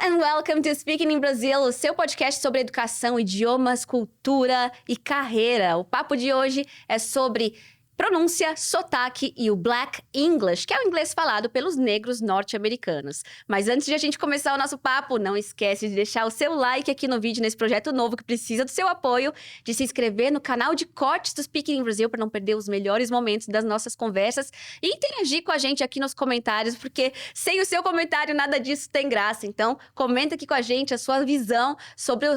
and welcome to Speaking in Brazil, o seu podcast sobre educação, idiomas, cultura e carreira. O papo de hoje é sobre pronúncia, sotaque e o Black English, que é o inglês falado pelos negros norte-americanos. Mas antes de a gente começar o nosso papo, não esquece de deixar o seu like aqui no vídeo, nesse projeto novo que precisa do seu apoio, de se inscrever no canal de cortes do Speaking in Brazil para não perder os melhores momentos das nossas conversas e interagir com a gente aqui nos comentários, porque sem o seu comentário nada disso tem graça. Então, comenta aqui com a gente a sua visão sobre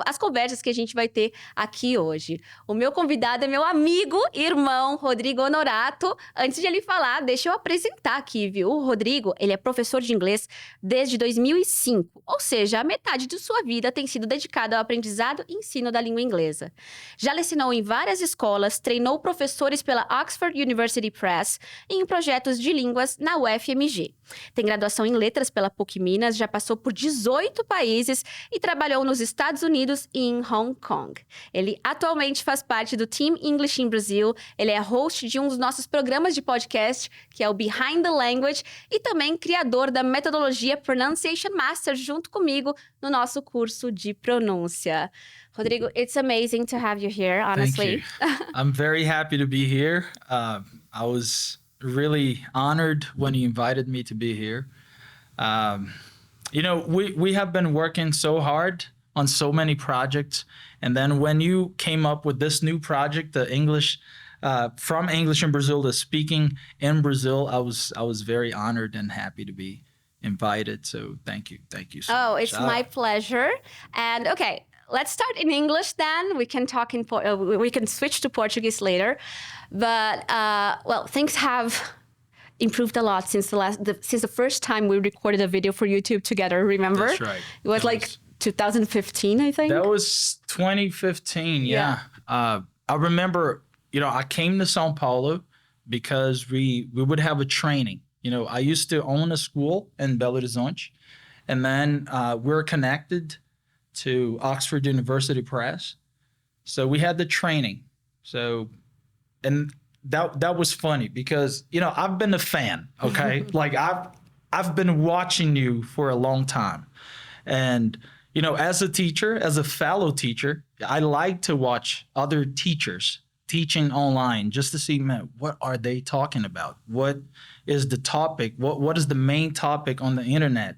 as conversas que a gente vai ter aqui hoje. O meu convidado é meu amigo e irmão, Rodrigo Honorato. Antes de ele falar, deixa eu apresentar aqui, viu? O Rodrigo, ele é professor de inglês desde 2005, ou seja, a metade de sua vida tem sido dedicada ao aprendizado e ensino da língua inglesa. Já lecionou em várias escolas, treinou professores pela Oxford University Press e em projetos de línguas na UFMG. Tem graduação em letras pela PUC Minas, já passou por 18 países e trabalhou nos Estados Unidos e em Hong Kong. Ele atualmente faz parte do Team English in Brazil, ele é host de um dos nossos programas de podcast, que é o Behind the Language, e também criador da metodologia Pronunciation Master, junto comigo no nosso curso de pronúncia. Rodrigo, it's amazing to have you here, honestly. Thank you. I'm very happy to be here. I was really honored when you invited me to be here. We have been working so hard on so many projects. And then when you came up with this new project, the English, from English in Brazil to Speaking in Brazil, I was very honored and happy to be invited. So thank you so much. Oh, it's my pleasure. And okay, let's start in English then. We can talk we can switch to Portuguese later. But things have improved a lot since the first time we recorded a video for YouTube together. Remember? That's right. It was 2015, I think. That was 2015. Yeah. I remember. I came to São Paulo because we would have a training. I used to own a school in Belo Horizonte, and then we're connected to Oxford University Press. So we had the training. So, and that was funny because, I've been a fan, okay? Like I've been watching you for a long time. And, as a teacher, as a fellow teacher, I like to watch other teachers teaching online just to see, man, what are they talking about? What is the topic? What is the main topic on the internet?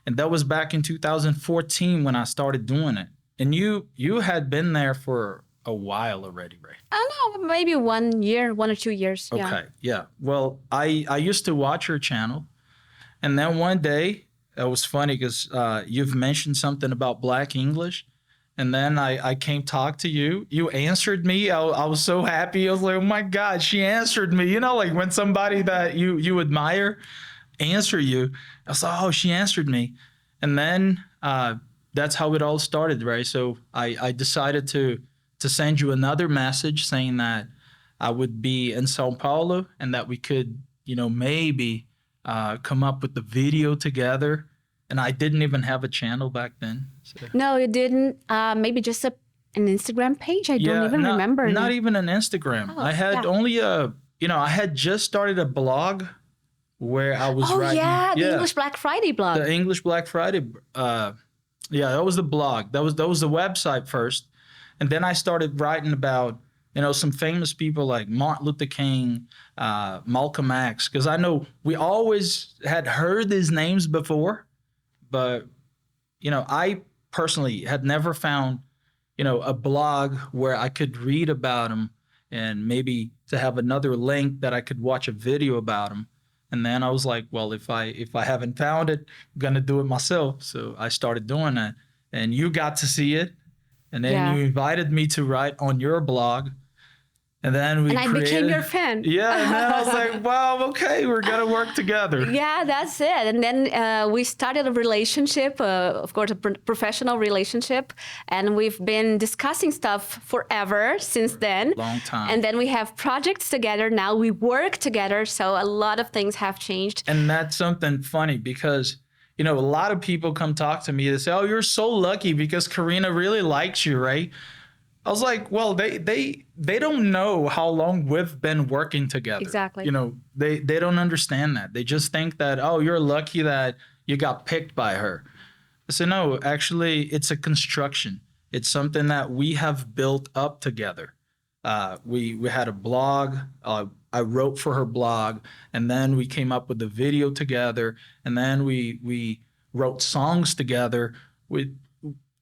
And that was back in 2014 when I started doing it. And you had been there for a while already, right? I don't know, maybe 1 year, 1 or 2 years. Yeah. Okay, yeah. Well, I used to watch your channel. And then one day, it was funny because you've mentioned something about Black English. And then I came talk to you. You answered me. I was so happy. I was like, oh my God, she answered me. Like when somebody that you admire answer you, I was like, oh, she answered me. And then that's how it all started, right? So I decided to send you another message saying that I would be in Sao Paulo and that we could, maybe come up with the video together. And I didn't even have a channel back then. So. No, you didn't. Maybe just an Instagram page. I don't even remember. Not even an Instagram. I had only I had just started a blog where I was writing. The English Black Friday blog. The English Black Friday. That was the blog. That was the website first. And then I started writing about, some famous people like Martin Luther King, Malcolm X. Because I know we always had heard these names before. But, I personally had never found, a blog where I could read about them and maybe to have another link that I could watch a video about them. And then I was like, well, if I haven't found it, I'm going to do it myself. So I started doing that. And you got to see it. And then you invited me to write on your blog. And then I became your fan. Yeah, and then I was like, wow, okay, we're going to work together. Yeah, that's it. And then we started a relationship, of course, a professional relationship. And we've been discussing stuff forever since then. Long time. And then we have projects together. Now we work together. So a lot of things have changed. And that's something funny because, a lot of people come talk to me. They say, oh, you're so lucky because Karina really likes you, right? I was like, well, they don't know how long we've been working together. Exactly. They don't understand that. They just think that, oh, you're lucky that you got picked by her. I said, no, actually, it's a construction. It's something that we have built up together. We had a blog. I wrote for her blog, and then we came up with the video together, and then we wrote songs together. We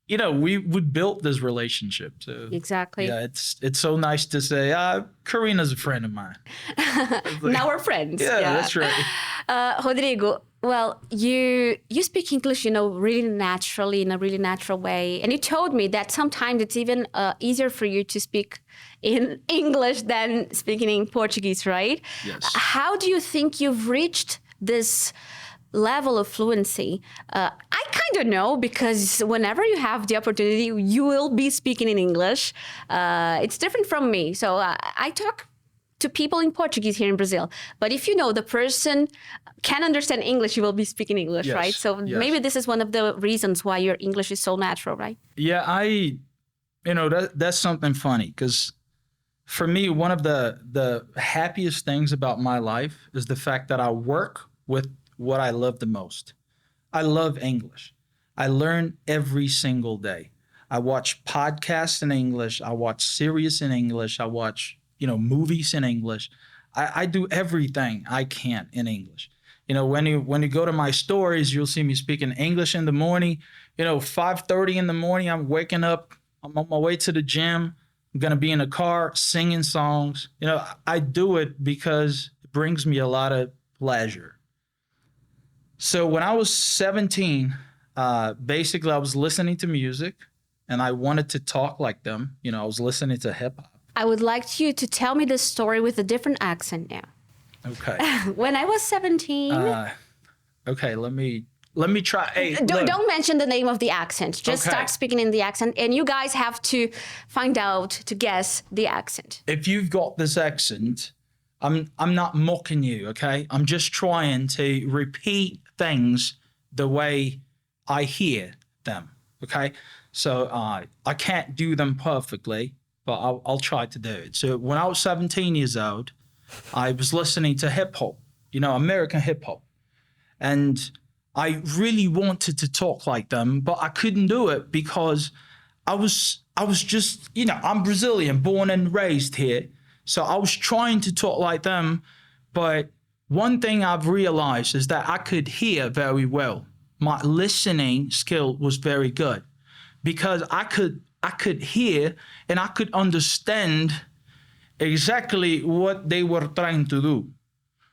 built this relationship. So Exactly. yeah, it's so nice to say, Karina's a friend of mine. Now we're friends. Yeah, that's right. Rodrigo, well, you speak English, really naturally, in a really natural way. And you told me that sometimes it's even easier for you to speak in English than speaking in Portuguese, right? Yes. How do you think you've reached this level of fluency? I kind of know, because whenever you have the opportunity, you will be speaking in English. It's different from me. So I talk to people in Portuguese here in Brazil. But if the person can understand English, you will be speaking English, Yes, right? So yes. maybe this is one of the reasons why your English is so natural, right? Yeah, that's something funny, because for me, one of the happiest things about my life is the fact that I work with what I love the most. I love English. I learn every single day. I watch podcasts in English. I watch series in English. I watch, movies in English. I do everything I can in English. When you go to my stories, you'll see me speaking English in the morning. 5:30 in the morning, I'm waking up. I'm on my way to the gym. I'm going to be in the car singing songs. I do it because it brings me a lot of pleasure. So when I was 17, basically I was listening to music and I wanted to talk like them. I was listening to hip hop. I would like you to tell me this story with a different accent now. Okay. When I was 17... okay, let me try. Hey, don't mention the name of the accent. Just Okay. start speaking in the accent, and you guys have to find out, to guess the accent. If you've got this accent, I'm not mocking you, okay? I'm just trying to repeat things the way I hear them, okay? So I can't do them perfectly, but I'll try to do it. So when I was 17 years old, I was listening to hip hop, American hip hop. And I really wanted to talk like them, but I couldn't do it because I was just, I'm Brazilian, born and raised here. So I was trying to talk like them, but one thing I've realized is that I could hear very well. My listening skill was very good because I could hear and I could understand exactly what they were trying to do.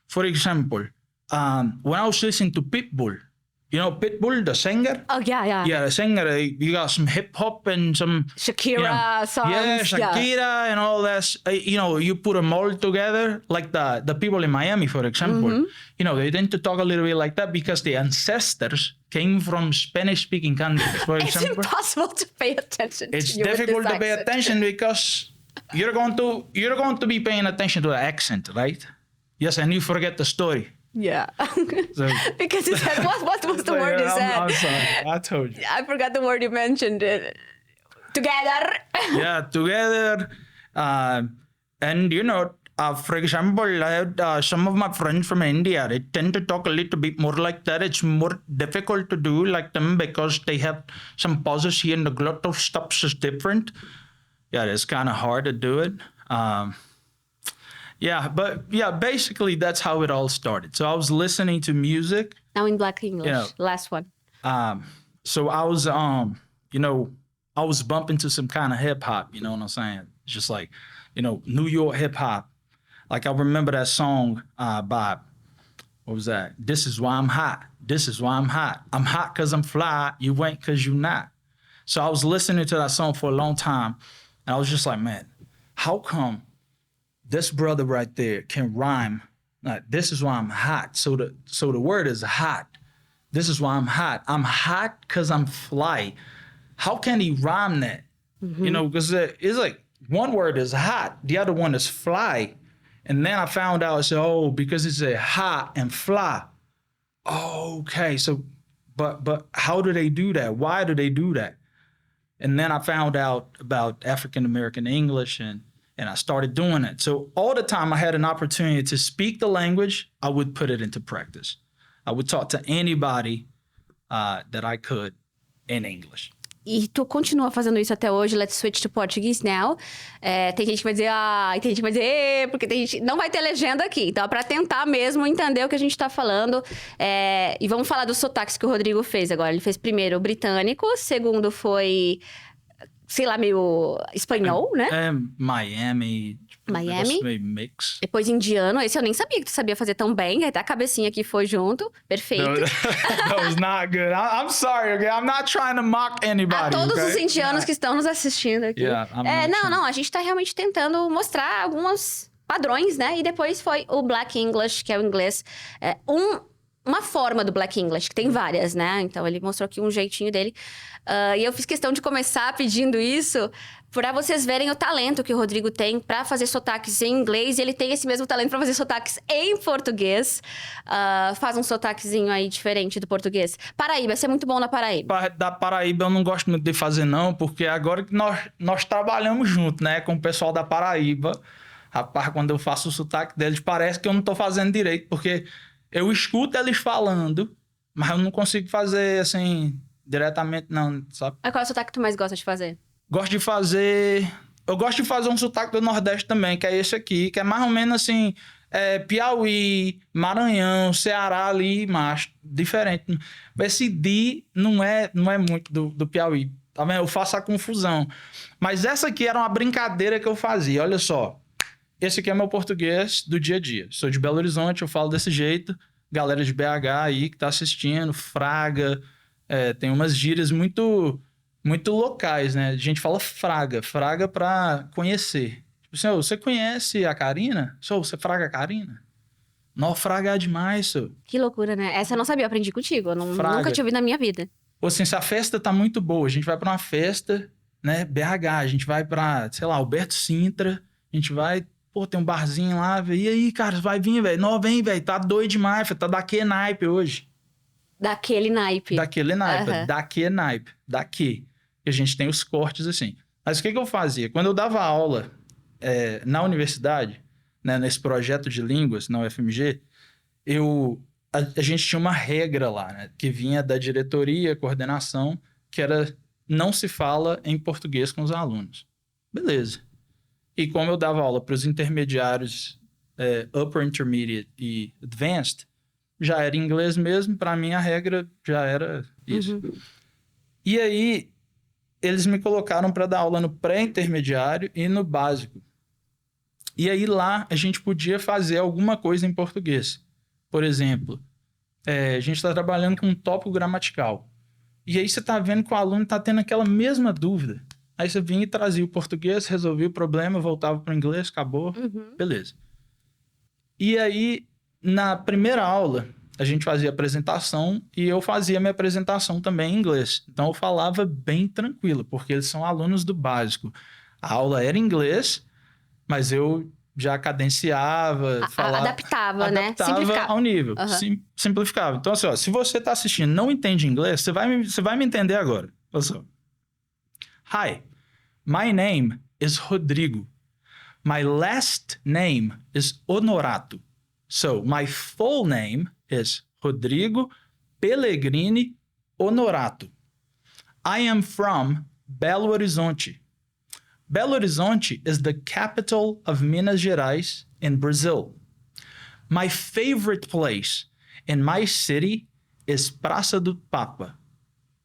For example, when I was listening to Pitbull, Pitbull, the singer? Oh, yeah. Yeah, the singer, you got some hip hop and some Shakira songs. Yeah, Shakira and all that. You put them all together, like the people in Miami, for example. They tend to talk a little bit like that because the ancestors came from Spanish-speaking countries, for It's example. impossible to pay attention to It's you with difficult this to pay accent. attention because you're going to be paying attention to the accent, right? Yes, and you forget the story. Yeah. So, Because you said, what was the word you said? I'm sorry. I told you. I forgot the word you mentioned. Together. Yeah, together. And for example, I had some of my friends from India. They tend to talk a little bit more like that. It's more difficult to do like them because they have some pauses here and the glottal stops is different. Yeah, it's kind of hard to do it. Basically that's how it all started. So I was listening to music. Now in Black English. Yeah. Last one. So I was, I was bumping to some kind of hip hop, you know what I'm saying? It's just like, New York hip hop. Like I remember that song by, what was that? This is why I'm hot. This is why I'm hot. I'm hot because I'm fly. You ain't because you not. So I was listening to that song for a long time. And I was just like, man, how come this brother right there can rhyme? Like, this is why I'm hot. So the word is hot. This is why I'm hot. I'm hot because I'm fly. How can he rhyme that? Because it's like one word is hot, the other one is fly. And then I found out, I said, because it's a hot and fly. Okay, so, but how do they do that? Why do they do that? And then I found out about African-American English and I started doing it. So all the time I had an opportunity to speak the language, I would put it into practice. I would talk to anybody that I could. in English. E tu continua fazendo isso até hoje, let's switch to Portuguese now. Tem gente que vai dizer, e tem gente que vai dizer, porque tem gente... Não vai ter legenda aqui, então é pra tentar mesmo entender o que a gente tá falando. E vamos falar dos sotaques que o Rodrigo fez agora. Ele fez primeiro o britânico, segundo foi, sei lá, meio espanhol, né? Miami. Meio mix. Depois indiano, esse eu nem sabia que tu sabia fazer tão bem, até a cabecinha aqui foi junto, perfeito. That was not good. I'm sorry, okay? I'm not trying to mock anybody. A todos os indianos que estão nos assistindo aqui. Não, a gente tá realmente tentando mostrar alguns padrões, né? E depois foi o Black English, que é o inglês. Uma forma do Black English, que tem várias, né? Então, ele mostrou aqui um jeitinho dele. E eu fiz questão de começar pedindo isso para vocês verem o talento que o Rodrigo tem para fazer sotaques em inglês. E ele tem esse mesmo talento para fazer sotaques em português. Faz um sotaquezinho aí diferente do português. Paraíba, você é muito bom na Paraíba. Da Paraíba eu não gosto muito de fazer, não, porque agora que nós trabalhamos junto, né, com o pessoal da Paraíba, rapaz, quando eu faço o sotaque deles, parece que eu não tô fazendo direito, porque eu escuto eles falando, mas eu não consigo fazer, assim, diretamente, não, sabe? Qual é o sotaque que tu mais gosta de fazer? Eu gosto de fazer um sotaque do Nordeste também, que é esse aqui, que é mais ou menos assim, Piauí, Maranhão, Ceará ali, mas diferente. Esse D não é muito do Piauí, tá vendo? Eu faço a confusão. Mas essa aqui era uma brincadeira que eu fazia, olha só. Esse aqui é meu português do dia a dia. Sou de Belo Horizonte, eu falo desse jeito. Galera de BH aí que tá assistindo, fraga. Tem umas gírias muito locais, né? A gente fala fraga pra conhecer. Tipo assim, você conhece a Karina? Você fraga a Karina? Não, fraga é demais, senhor. Que loucura, né? Essa eu não sabia, eu aprendi contigo. Eu nunca tinha ouvido na minha vida. Ou assim, se a festa tá muito boa, a gente vai pra uma festa, né? BH, a gente vai pra, sei lá, Alberto Sintra, a gente vai... Pô, tem um barzinho lá, velho. E aí, cara, vai vir, velho? Não, vem, velho. Tá doido demais, tá daquele naipe hoje. Daquele naipe. Daquele naipe. Daqui. E a gente tem os cortes assim. Mas o que eu fazia? Quando eu dava aula na universidade, né, nesse projeto de línguas, na UFMG, a gente tinha uma regra lá, né, que vinha da diretoria, coordenação, que era não se fala em português com os alunos. Beleza. E como eu dava aula para os intermediários, Upper Intermediate e Advanced, já era inglês mesmo, para mim a regra já era isso. Uhum. E aí, eles me colocaram para dar aula no pré-intermediário e no básico. E aí lá, a gente podia fazer alguma coisa em português. Por exemplo, a gente está trabalhando com um tópico gramatical. E aí você está vendo que o aluno está tendo aquela mesma dúvida. Aí você vinha e trazia o português, resolvia o problema, voltava para o inglês, acabou, beleza. E aí, na primeira aula, a gente fazia apresentação e eu fazia minha apresentação também em inglês. Então, eu falava bem tranquilo, porque eles são alunos do básico. A aula era em inglês, mas eu já cadenciava, falava... Adaptava, né? Simplificava ao nível, simplificava. Então, assim, ó, se você está assistindo e não entende inglês, você vai me entender agora. Olha só. Hi, my name is Rodrigo. My last name is Honorato. So, my full name is Rodrigo Pellegrini Honorato. I am from Belo Horizonte. Belo Horizonte is the capital of Minas Gerais in Brazil. My favorite place in my city is Praça do Papa.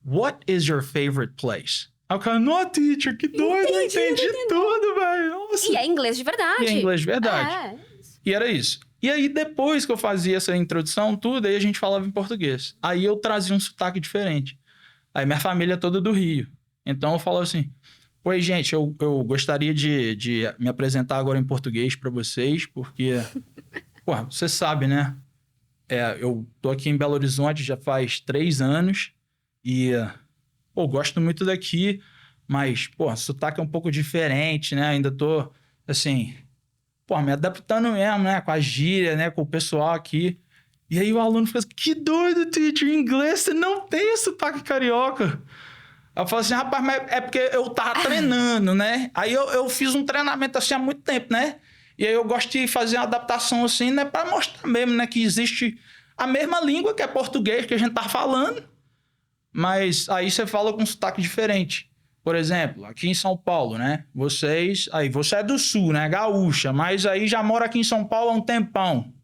What is your favorite place? O cara, não, teacher, que doido, eu entendi tudo, velho. E é inglês de verdade. E é inglês de verdade. E era isso. E aí, depois que eu fazia essa introdução, tudo, aí a gente falava em português. Aí eu trazia um sotaque diferente. Aí minha família é toda do Rio. Então eu falo assim, oi, gente, eu gostaria de me apresentar agora em português para vocês, porque, pô, você sabe, né? Eu tô aqui em Belo Horizonte já faz 3 anos e... Pô, gosto muito daqui, mas, pô, sotaque é um pouco diferente, né? Ainda tô, assim, pô, me adaptando mesmo, né? Com a gíria, né? Com o pessoal aqui. E aí o aluno fica assim, que doido, teacher, em inglês você não tem sotaque carioca. Eu falo assim, rapaz, mas é porque eu tava treinando, né? Aí eu fiz um treinamento assim há muito tempo, né? E aí eu gosto de fazer uma adaptação assim, né? Pra mostrar mesmo, né? Que existe a mesma língua que é português que a gente tá falando. Mas aí você fala com um sotaque diferente. Por exemplo, aqui em São Paulo, né? Você é do sul, né? Gaúcha, mas aí já mora aqui em São Paulo há um tempão.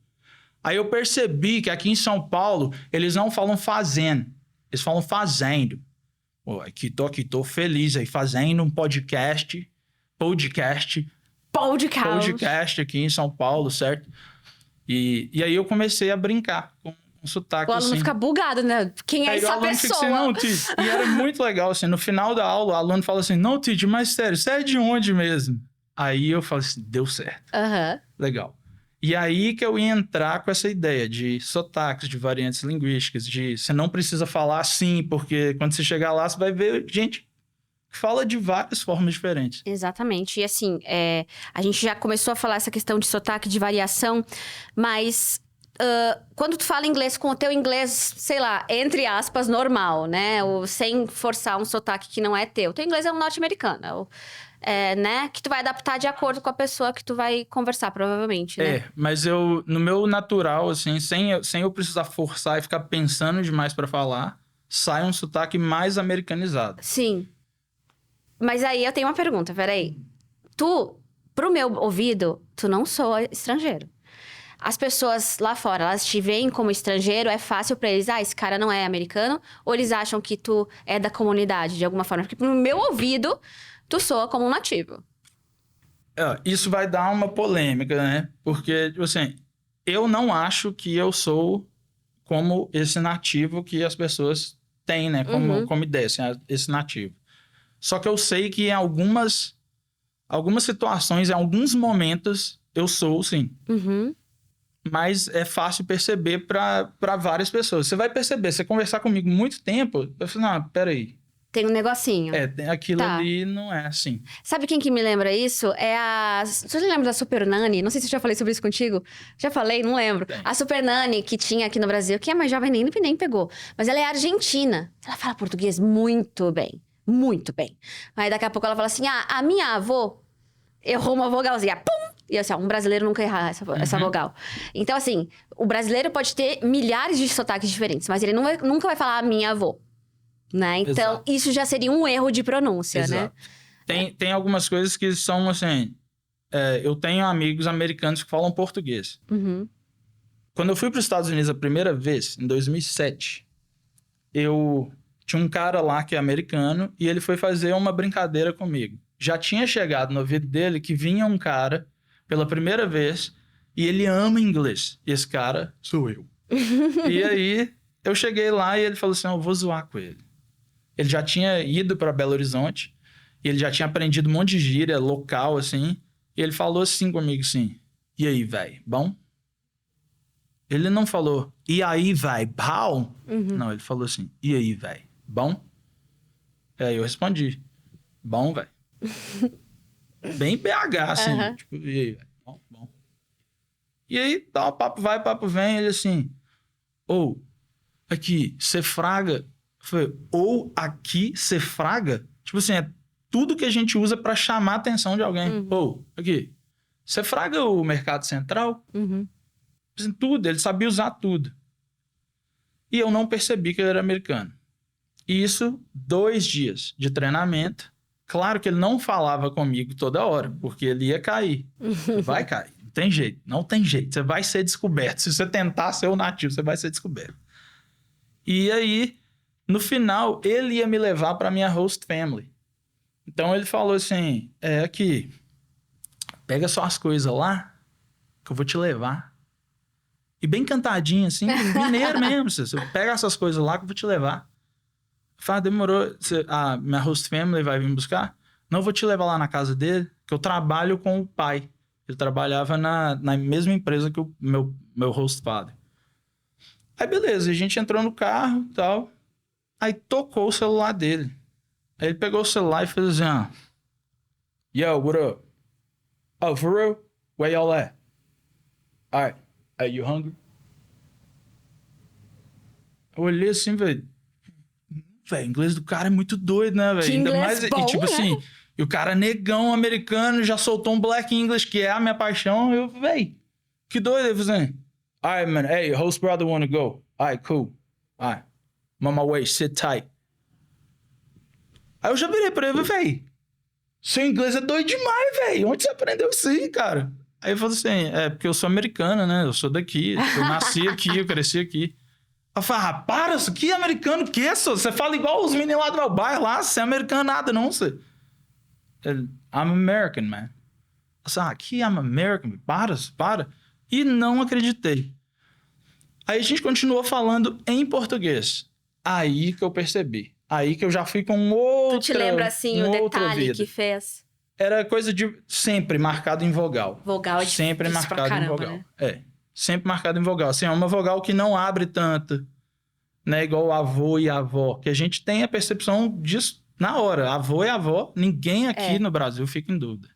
Aí eu percebi que aqui em São Paulo, eles não falam fazendo, eles falam fazendo. Pô, aqui tô feliz aí, fazendo um podcast aqui em São Paulo, certo? E aí eu comecei a brincar com sotaque, O aluno assim. fica bugado, né? Quem é Aí o essa aluno pessoa? fica assim, não, teacher. E era muito legal, assim, no final da aula, o aluno fala assim, não, teacher, mas sério, você é de onde mesmo? Aí eu falo assim, deu certo. Aham. Legal. E aí que eu ia entrar com essa ideia de sotaques, de variantes linguísticas, de você não precisa falar assim, porque quando você chegar lá, você vai ver gente que fala de várias formas diferentes. Exatamente. E assim, a gente já começou a falar essa questão de sotaque, de variação, mas quando tu fala inglês com o teu inglês, sei lá, entre aspas, normal, né? Ou sem forçar um sotaque que não é teu. Teu inglês é um norte-americano, né? Que tu vai adaptar de acordo com a pessoa que tu vai conversar, provavelmente, né? Mas no meu natural, assim, sem eu precisar forçar e ficar pensando demais pra falar, sai um sotaque mais americanizado. Sim. Mas aí eu tenho uma pergunta, peraí. Pro meu ouvido, tu não soa estrangeiro. As pessoas lá fora, elas te veem como estrangeiro, é fácil pra eles, esse cara não é americano, ou eles acham que tu é da comunidade de alguma forma? Porque pro meu ouvido, tu soa como um nativo. Isso vai dar uma polêmica, né? Porque, tipo assim, eu não acho que eu sou como esse nativo que as pessoas têm, né? Como ideia, assim, esse nativo. Só que eu sei que em algumas situações, em alguns momentos, eu sou, sim. Uhum. Mas é fácil perceber para várias pessoas. Você vai perceber, você conversar comigo muito tempo, eu falo, não, peraí. Tem um negocinho. Aquilo Tá. ali não é assim. Sabe quem que me lembra isso? Você lembra da Super Nani? Não sei se eu já falei sobre isso contigo. Já falei? Não lembro. Tem. A Super Nani que tinha aqui no Brasil, que é mais jovem nem pegou. Mas ela é argentina. Ela fala português muito bem. Muito bem. Aí daqui a pouco ela fala assim, a minha avó errou uma vogalzinha. Pum! E assim, um brasileiro nunca erra essa vogal. Então assim, o brasileiro pode ter milhares de sotaques diferentes, mas ele nunca vai falar a minha avó. Né? Então, Exato. isso já seria um erro de pronúncia, Exato. né? Tem algumas coisas que são assim. Eu tenho amigos americanos que falam português. Uhum. Quando eu fui para os Estados Unidos a primeira vez, em 2007, eu tinha um cara lá que é americano e ele foi fazer uma brincadeira comigo. Já tinha chegado no ouvido dele que vinha um cara pela primeira vez e ele ama inglês. E esse cara sou eu. E aí eu cheguei lá e ele falou assim: eu vou zoar com ele. Ele já tinha ido para Belo Horizonte e ele já tinha aprendido um monte de gíria local, assim. E ele falou assim comigo, assim: e aí, véi, bom? Ele não falou, e aí, véi, bom? Não, ele falou assim, e aí, véi, bom? Aí eu respondi, bom, véi. Bem BH, assim, tipo, e aí, véi, bom. E aí, tá, papo vai, papo vem, ele assim, aqui, você fraga? Foi, aqui, você fraga? Tipo assim, é tudo que a gente usa pra chamar a atenção de alguém. Aqui, você fraga o Mercado Central? Uhum. Assim, tudo, ele sabia usar tudo. E eu não percebi que ele era americano. E isso, 2 dias de treinamento. Claro que ele não falava comigo toda hora, porque ele ia cair. Vai cair, não tem jeito. Você vai ser descoberto. Se você tentar ser o nativo, você vai ser descoberto. E aí, no final, ele ia me levar para minha host family. Então ele falou assim, aqui, pega só as coisas lá, que eu vou te levar. E bem cantadinho, assim, mineiro mesmo. Você pega essas coisas lá que eu vou te levar. Fala, demorou. A minha host family vai vir buscar? Não, eu vou te levar lá na casa dele, que eu trabalho com o pai. Ele trabalhava na mesma empresa que o meu host father. Aí, beleza, a gente entrou no carro e tal. Aí tocou o celular dele. Aí ele pegou o celular e fez assim, Yo, what up? Oh, for real? Where y'all at? Alright. Are you hungry? Eu olhei assim, velho. O inglês do cara é muito doido, né, velho? Que Ainda inglês mais. bom, E tipo né? assim, e o cara negão americano já soltou um Black English, que é a minha paixão. Eu, velho, que doido. Ele falou assim: Alright, man, hey, host brother wanna go. Alright, cool. Alright. I'm on my way, sit tight. Aí eu já virei pra ele, velho, seu inglês é doido demais, velho. Onde você aprendeu isso aí, cara? Aí ele falou assim, porque eu sou americano, né? Eu sou daqui, eu nasci aqui, eu cresci aqui. Eu falei, para, isso aqui é americano o quê, só? Você fala igual os meninos lá do meu bairro lá, você é americano nada, não, você. Ele, I'm American, man. Eu falei, aqui I'm American, para. E não acreditei. Aí a gente continuou falando em português. Aí que eu percebi. Aí que eu já fui com outra... Tu te lembra, assim, o detalhe vida. que fez? Era coisa de sempre marcado em vogal. Vogal é sempre difícil pra marcado caramba, em vogal. né? Sempre marcado em vogal. Assim, é uma vogal que não abre tanto, né? Igual avô e avó. Que a gente tem a percepção disso na hora. Avô e avó, ninguém aqui no Brasil fica em dúvida.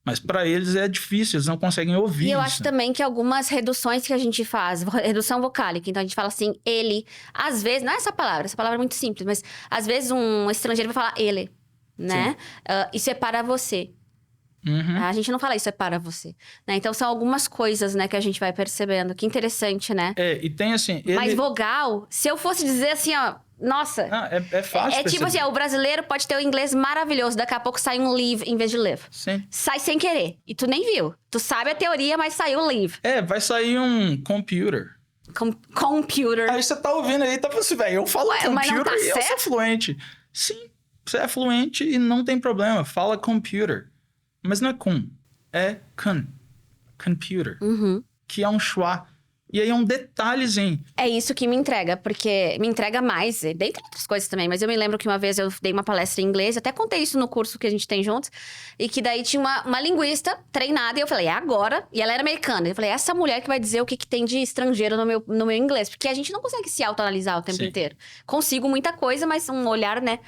Mas pra eles é difícil, eles não conseguem ouvir E eu isso. acho também que algumas reduções que a gente faz, redução vocálica, então a gente fala assim, ele, às vezes, não é essa palavra é muito simples, mas às vezes um estrangeiro vai falar ele, né? Isso é para você. Uhum. A gente não fala isso é para você, né? Então são algumas coisas, né, que a gente vai percebendo. Que interessante, né? E tem assim... Mas vogal, se eu fosse dizer assim, ó, nossa... Não, é fácil É tipo assim, ó, o brasileiro pode ter o inglês maravilhoso, daqui a pouco sai um live em vez de live. Sim. Sai sem querer. E tu nem viu. Tu sabe a teoria, mas saiu o live. Vai sair um computer. Computer. Aí você tá ouvindo aí, tá falando assim, velho, eu falo Ué, mas não computer tá e eu sou certo? fluente. Sim, você é fluente e não tem problema. Fala computer. Mas não é é computer. Uhum. Que é um schwa. E aí é um detalhezinho. É isso que me entrega, porque me entrega mais, dentre outras coisas também. Mas eu me lembro que uma vez eu dei uma palestra em inglês, até contei isso no curso que a gente tem juntos, e que daí tinha uma linguista treinada, e eu falei, é agora. E ela era americana. Eu falei, essa mulher que vai dizer o que tem de estrangeiro no meu inglês. Porque a gente não consegue se autoanalisar o tempo Sim. inteiro. Consigo muita coisa, mas um olhar, né?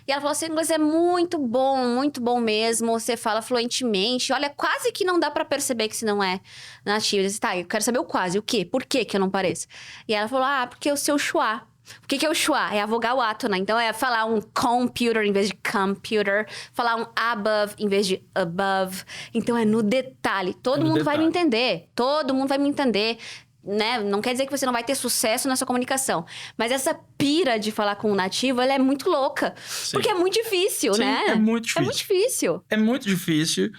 E ela falou assim, o inglês é muito bom mesmo. Você fala fluentemente. Olha, quase que não dá pra perceber que se não é nativo. Eu disse, tá, eu quero saber o quase, o quê? Por que eu não pareço? E ela falou, porque o seu schwa. O que é o schwa? É a vogal átona. Então, é falar um computer em vez de computer. Falar um above em vez de above. Então, é no detalhe. Todo mundo vai me entender. Todo mundo vai me entender. Né? Não quer dizer que você não vai ter sucesso nessa comunicação. Mas essa pira de falar com um nativo, ela é muito louca. Sim. Porque é muito difícil, Sim, né? é muito difícil. É muito difícil. É muito difícil.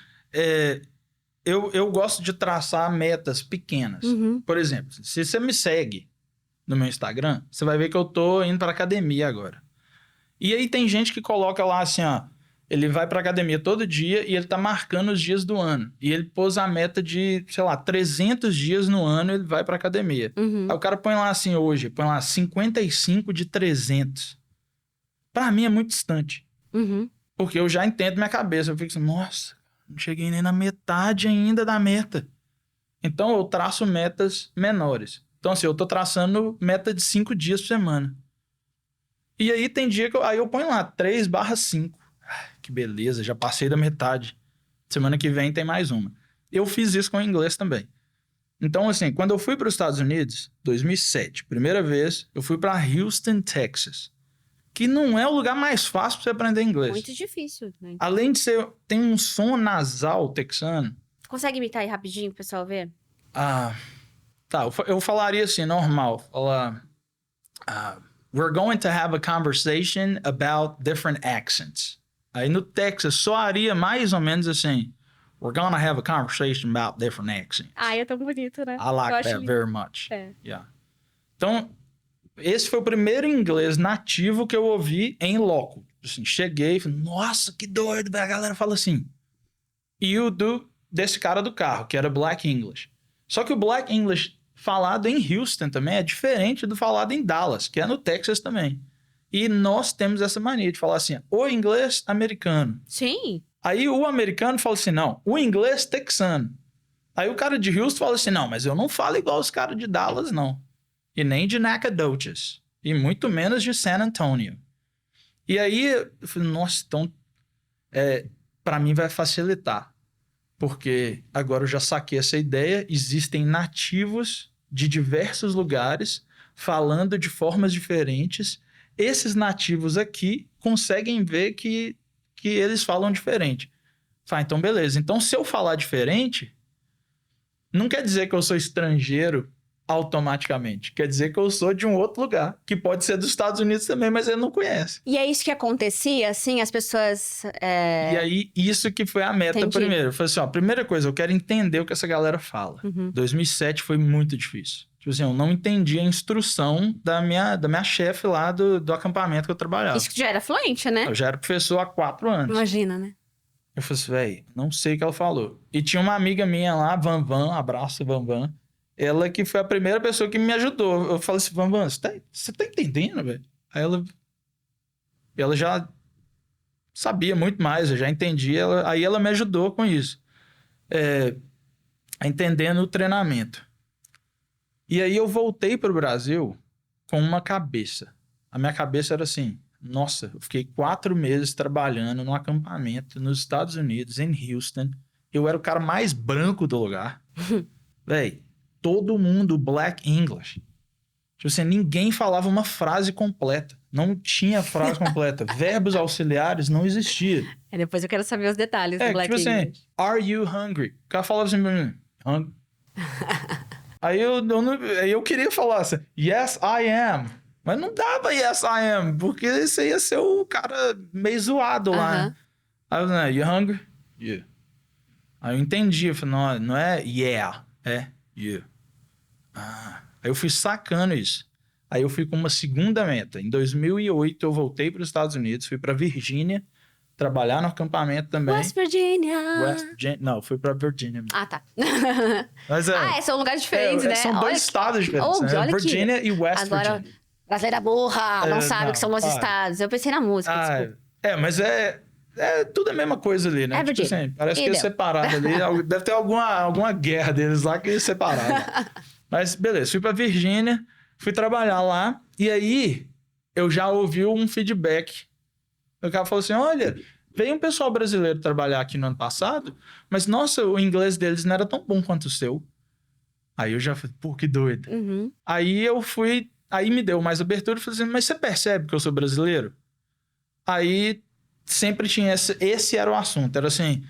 Eu gosto de traçar metas pequenas. Uhum. Por exemplo, se você me segue no meu Instagram, você vai ver que eu tô indo pra academia agora. E aí tem gente que coloca lá assim, ó, ele vai pra academia todo dia e ele tá marcando os dias do ano. E ele pôs a meta de, sei lá, 300 dias no ano ele vai pra academia. Uhum. Aí o cara põe lá assim hoje, põe lá 55 de 300. Pra mim é muito distante. Uhum. Porque eu já entendo minha cabeça. Eu fico assim, nossa, não cheguei nem na metade ainda da meta. Então eu traço metas menores. Então assim, eu tô traçando meta de 5 dias por semana. E aí tem dia que eu ponho lá 3/5. Que beleza, já passei da metade. Semana que vem tem mais uma. Eu fiz isso com o inglês também. Então, assim, quando eu fui para os Estados Unidos, 2007, primeira vez, eu fui para Houston, Texas. Que não é o lugar mais fácil para você aprender inglês. Muito difícil, né? Além de ser... Tem um som nasal texano. Consegue imitar aí rapidinho pro pessoal ver? Tá, eu falaria assim, normal. Falar... we're going to have a conversation about different accents. Aí no Texas soaria mais ou menos assim. We're gonna have a conversation about different accents. É tão bonito, né? I like that very much. É. Yeah. Então, esse foi o primeiro inglês nativo que eu ouvi em loco. Assim, cheguei e falei, nossa, que doido. A galera fala assim. E o desse cara do carro, que era Black English. Só que o Black English falado em Houston também é diferente do falado em Dallas, que é no Texas também. E nós temos essa mania de falar assim, o inglês americano. Sim. Aí o americano fala assim, não, o inglês texano. Aí o cara de Houston fala assim, não, mas eu não falo igual os caras de Dallas, não. E nem de Nacogdoches. E muito menos de San Antonio. E aí eu falei, nossa, então para mim vai facilitar. Porque agora eu já saquei essa ideia, existem nativos de diversos lugares falando de formas diferentes. Esses nativos aqui conseguem ver que eles falam diferente. Então beleza. Então se eu falar diferente, não quer dizer que eu sou estrangeiro automaticamente. Quer dizer que eu sou de um outro lugar, que pode ser dos Estados Unidos também, mas ele não conhece. E é isso que acontecia, assim, as pessoas... E aí, isso que foi a meta Entendi. primeiro. Eu falei assim, ó, primeira coisa, eu quero entender o que essa galera fala. 2007 foi muito difícil. Tipo assim, eu não entendi a instrução da minha chefe lá do acampamento que eu trabalhava. Isso que já era fluente, né? Eu já era professor há 4 anos. Imagina, né? Eu falei assim, velho, não sei o que ela falou. E tinha uma amiga minha lá, Van, abraço, Van. Ela que foi a primeira pessoa que me ajudou. Eu falei assim, Van, você tá entendendo, velho? Aí ela já sabia muito mais, eu já entendi. Aí ela me ajudou com isso. Entendendo o treinamento. E aí eu voltei pro Brasil com uma cabeça. A minha cabeça era assim, nossa, eu fiquei 4 meses trabalhando num acampamento nos Estados Unidos, em Houston. Eu era o cara mais branco do lugar. Véi, todo mundo Black English. Tipo assim, ninguém falava uma frase completa. Não tinha frase completa. Verbos auxiliares não existiam. Depois eu quero saber os detalhes do Black tipo English. assim, are you hungry? O cara falava assim pra mim, hungry. Aí eu queria falar assim, yes, I am. Mas não dava yes, I am, porque isso ia ser o cara meio zoado lá. Né? Aí eu falei, you hungry? Yeah. Aí eu entendi, eu falei, não é yeah, é yeah. Aí eu fui sacando isso. Aí eu fui com uma segunda meta. Em 2008 eu voltei para os Estados Unidos, fui para Virgínia, trabalhar no acampamento também. West Virginia. Não, fui para Virgínia. Ah, tá. Mas são lugares diferentes, né? São dois estados diferentes, né? Olha Virgínia aqui. e West Agora, Virginia. brasileira burra, não sabe o que são os estados. Eu pensei na música, desculpa. Mas tudo a mesma coisa ali, né? É tipo assim, parece que é separado ali. Deve ter alguma guerra deles lá que é separado. Mas beleza, fui pra Virgínia, fui trabalhar lá. E aí, eu já ouvi um feedback. O cara falou assim, olha, veio um pessoal brasileiro trabalhar aqui no ano passado, mas nossa, o inglês deles não era tão bom quanto o seu. Aí eu já falei, pô, que doido. Aí me deu mais abertura e falei assim, mas você percebe que eu sou brasileiro? Aí sempre tinha esse era o assunto. Era assim,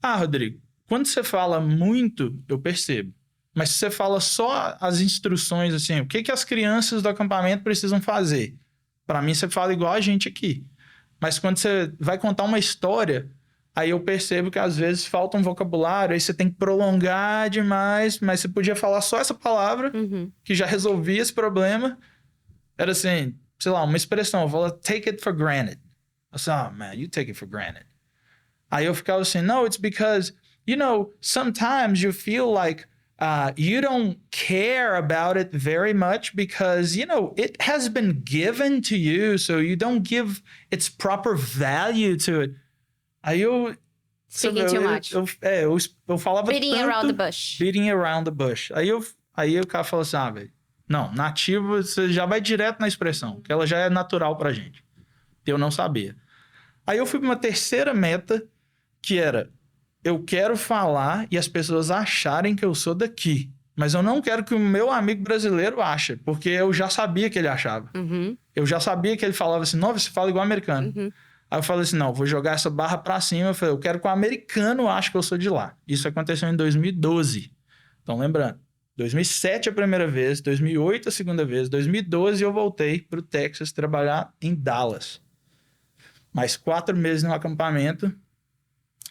Rodrigo, quando você fala muito, eu percebo. Mas se você fala só as instruções, assim, o que as crianças do acampamento precisam fazer? Para mim, você fala igual a gente aqui. Mas quando você vai contar uma história, aí eu percebo que às vezes falta um vocabulário, aí você tem que prolongar demais, mas você podia falar só essa palavra, que já resolvia esse problema. Era assim, sei lá, uma expressão, eu falo, take it for granted. Eu falei, man, you take it for granted. Aí eu ficava assim, no, it's because, sometimes you feel like you don't care about it very much because, it has been given to you, so you don't give its proper value to it. Aí eu... Speaking too much. Eu falava Beating tanto... around the bush. Beating around the bush. Aí o cara falou assim, velho, não, nativo, você já vai direto na expressão, que ela já é natural pra gente. Eu não sabia. Aí eu fui pra uma terceira meta, que era... Eu quero falar e as pessoas acharem que eu sou daqui. Mas eu não quero que o meu amigo brasileiro ache, porque eu já sabia que ele achava. Eu já sabia que ele falava assim, não, você fala igual americano. Aí eu falei assim, não, vou jogar essa barra pra cima. Eu falei, eu quero que o americano ache que eu sou de lá. Isso aconteceu em 2012. Então, lembrando, 2007 a primeira vez, 2008 a segunda vez, 2012 eu voltei pro Texas trabalhar em Dallas. Mais 4 meses no acampamento.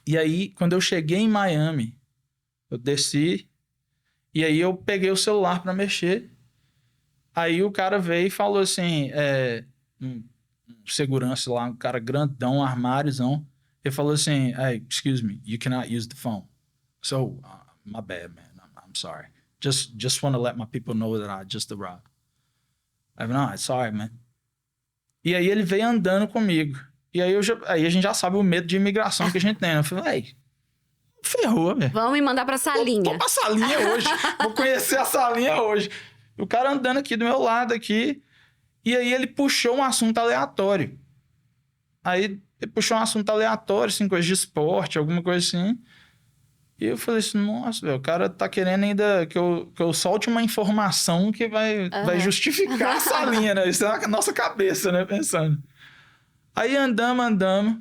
E aí, quando eu cheguei em Miami, eu desci e aí eu peguei o celular para mexer. Aí o cara veio e falou assim, um segurança lá, um cara grandão, armáriozão. Ele falou assim, hey, excuse me, you cannot use the phone. So, my bad, man, I'm sorry. Just want to let my people know that I just arrived. I falei, no, it's sorry, man. E aí ele veio andando comigo. E aí, aí a gente já sabe o medo de imigração que a gente tem. Eu falei, ferrou, velho. Vamos me mandar pra salinha. Vou pra salinha hoje. Vou conhecer a salinha hoje. O cara andando aqui do meu lado aqui. E aí ele puxou um assunto aleatório. Aí ele puxou um assunto aleatório, assim, coisa de esporte, alguma coisa assim. E eu falei assim, nossa, velho, o cara tá querendo ainda que eu solte uma informação que vai justificar a salinha, né? Isso é na nossa cabeça, né? Pensando. Aí andamos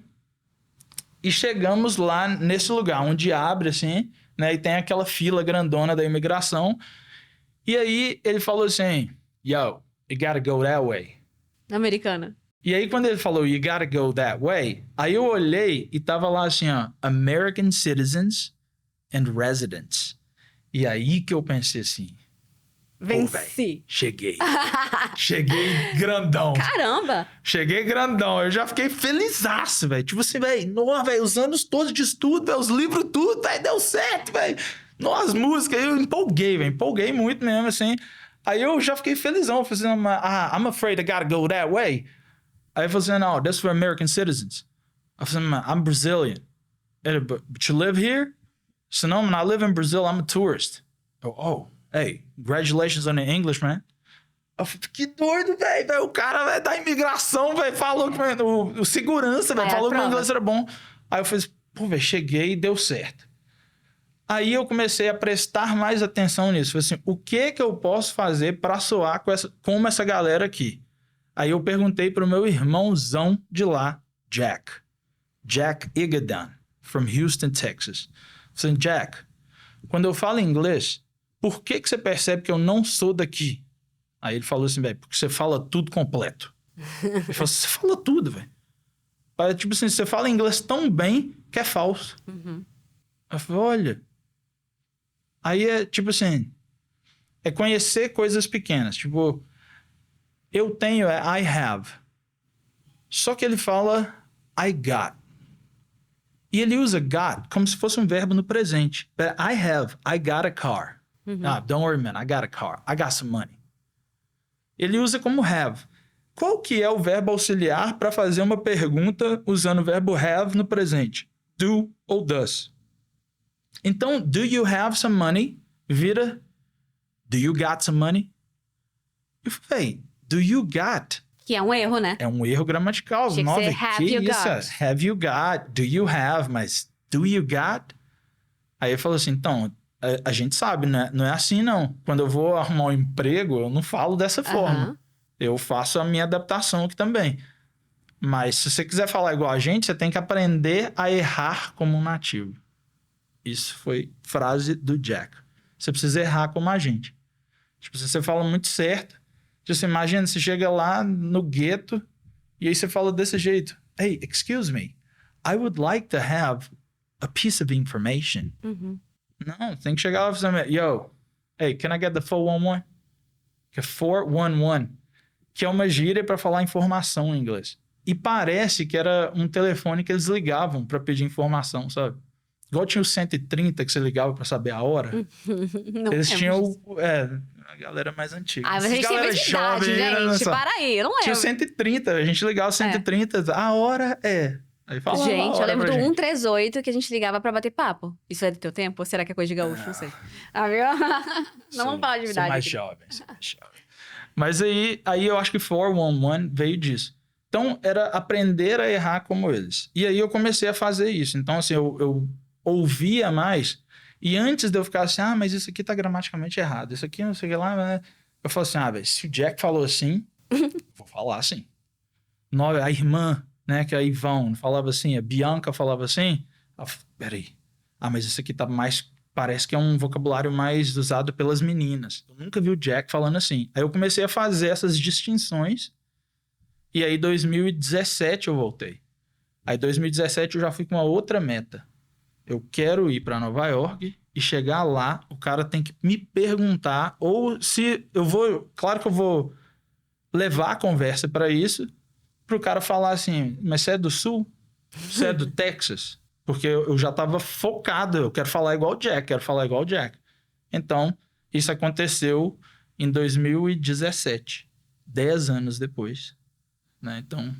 e chegamos lá nesse lugar onde abre assim, né? E tem aquela fila grandona da imigração. E aí ele falou assim, yo, you gotta go that way. Americana. E aí quando ele falou, you gotta go that way, aí eu olhei e tava lá assim, ó, American citizens and residents. E aí que eu pensei assim, Venci. cheguei. Cheguei grandão. Caramba! Cheguei grandão. Eu já fiquei felizaço, velho. Tipo assim, velho, os anos todos de estudo, véio, os livros tudo, velho, deu certo, velho. As músicas, eu empolguei, velho. Empolguei muito mesmo, assim. Aí eu já fiquei felizão, fazendo I'm afraid I gotta go that way. Aí eu falei assim, no, that's for American citizens. I falei assim, I'm Brazilian. But you live here? So no, when I live in Brazil, I'm a tourist. Hey, congratulations on the English, man. Eu falei, que doido, velho. O cara véio, da imigração, velho, falou que o segurança, velho, falou que o inglês era bom. Aí eu falei, pô, velho, cheguei e deu certo. Aí eu comecei a prestar mais atenção nisso. Falei assim, o que eu posso fazer para soar como essa galera aqui? Aí eu perguntei pro meu irmãozão de lá, Jack Igadan, from Houston, Texas. Falei assim, Jack, quando eu falo inglês, por que você percebe que eu não sou daqui? Aí ele falou assim, velho, porque você fala tudo completo. Ele falou assim, você fala tudo, velho. Tipo assim, você fala inglês tão bem que é falso. Uhum. Eu falei, olha. Aí é tipo assim, é conhecer coisas pequenas. Tipo, eu tenho I have. Só que ele fala I got. E ele usa got como se fosse um verbo no presente. But I got a car. Uhum. Don't worry, man, I got a car. I got some money. Ele usa como have. Qual que é o verbo auxiliar para fazer uma pergunta usando o verbo have no presente? Do ou does. Então, do you have some money? Vira, do you got some money? Eu falei, do you got? Que é um erro, né? É um erro gramatical. Tinha que ser have you got. Have you got? Do you have? Mas do you got? Aí ele falou assim, então, a gente sabe, né? Não é assim, não. Quando eu vou arrumar um emprego, eu não falo dessa forma. Eu faço a minha adaptação aqui também. Mas se você quiser falar igual a gente, você tem que aprender a errar como um nativo. Isso foi frase do Jack. Você precisa errar como a gente. Tipo, se você fala muito certo, você imagina, você chega lá no gueto e aí você fala desse jeito. Hey, excuse me. I would like to have a piece of information. Uhum. Não, tem que chegar lá e falar, yo, hey, can I get the 411? Que é 411. Que é uma gíria para falar informação em inglês. E parece que era um telefone que eles ligavam para pedir informação, sabe? Igual tinha o 130 que você ligava para saber a hora. Não eles tinham disso. a galera mais antiga. Mas a gente tem muita idade, gente. Para aí, eu não lembro. Tinha o 130, a gente ligava o 130, a hora é... Aí falava gente, eu lembro do gente. 138 que a gente ligava pra bater papo. Isso é do teu tempo? Ou será que é coisa de gaúcho? Não sei. Ah, viu? Não vamos falar de Sou idade mais aqui. jovem. Mas aí eu acho que 411 veio disso. Então, era aprender a errar como eles. E aí eu comecei a fazer isso. Então, assim, eu ouvia mais. E antes de eu ficar assim, mas isso aqui tá gramaticalmente errado. Isso aqui não sei o que lá. Né? Eu falo assim, velho, se o Jack falou assim, vou falar assim. A irmã, né, que é a Ivone, falava assim, a Bianca falava assim. Peraí. Mas isso aqui tá mais... Parece que é um vocabulário mais usado pelas meninas. Eu nunca vi o Jack falando assim. Aí eu comecei a fazer essas distinções. E aí, 2017, eu voltei. Aí, 2017, eu já fui com uma outra meta. Eu quero ir para Nova York e chegar lá, o cara tem que me perguntar, ou se eu vou... Claro que eu vou levar a conversa para isso, para o cara falar assim, mas você é do Sul? Você é do Texas? Porque eu já estava focado, eu quero falar igual o Jack, Então, isso aconteceu em 2017, 10 anos depois. Né? Então,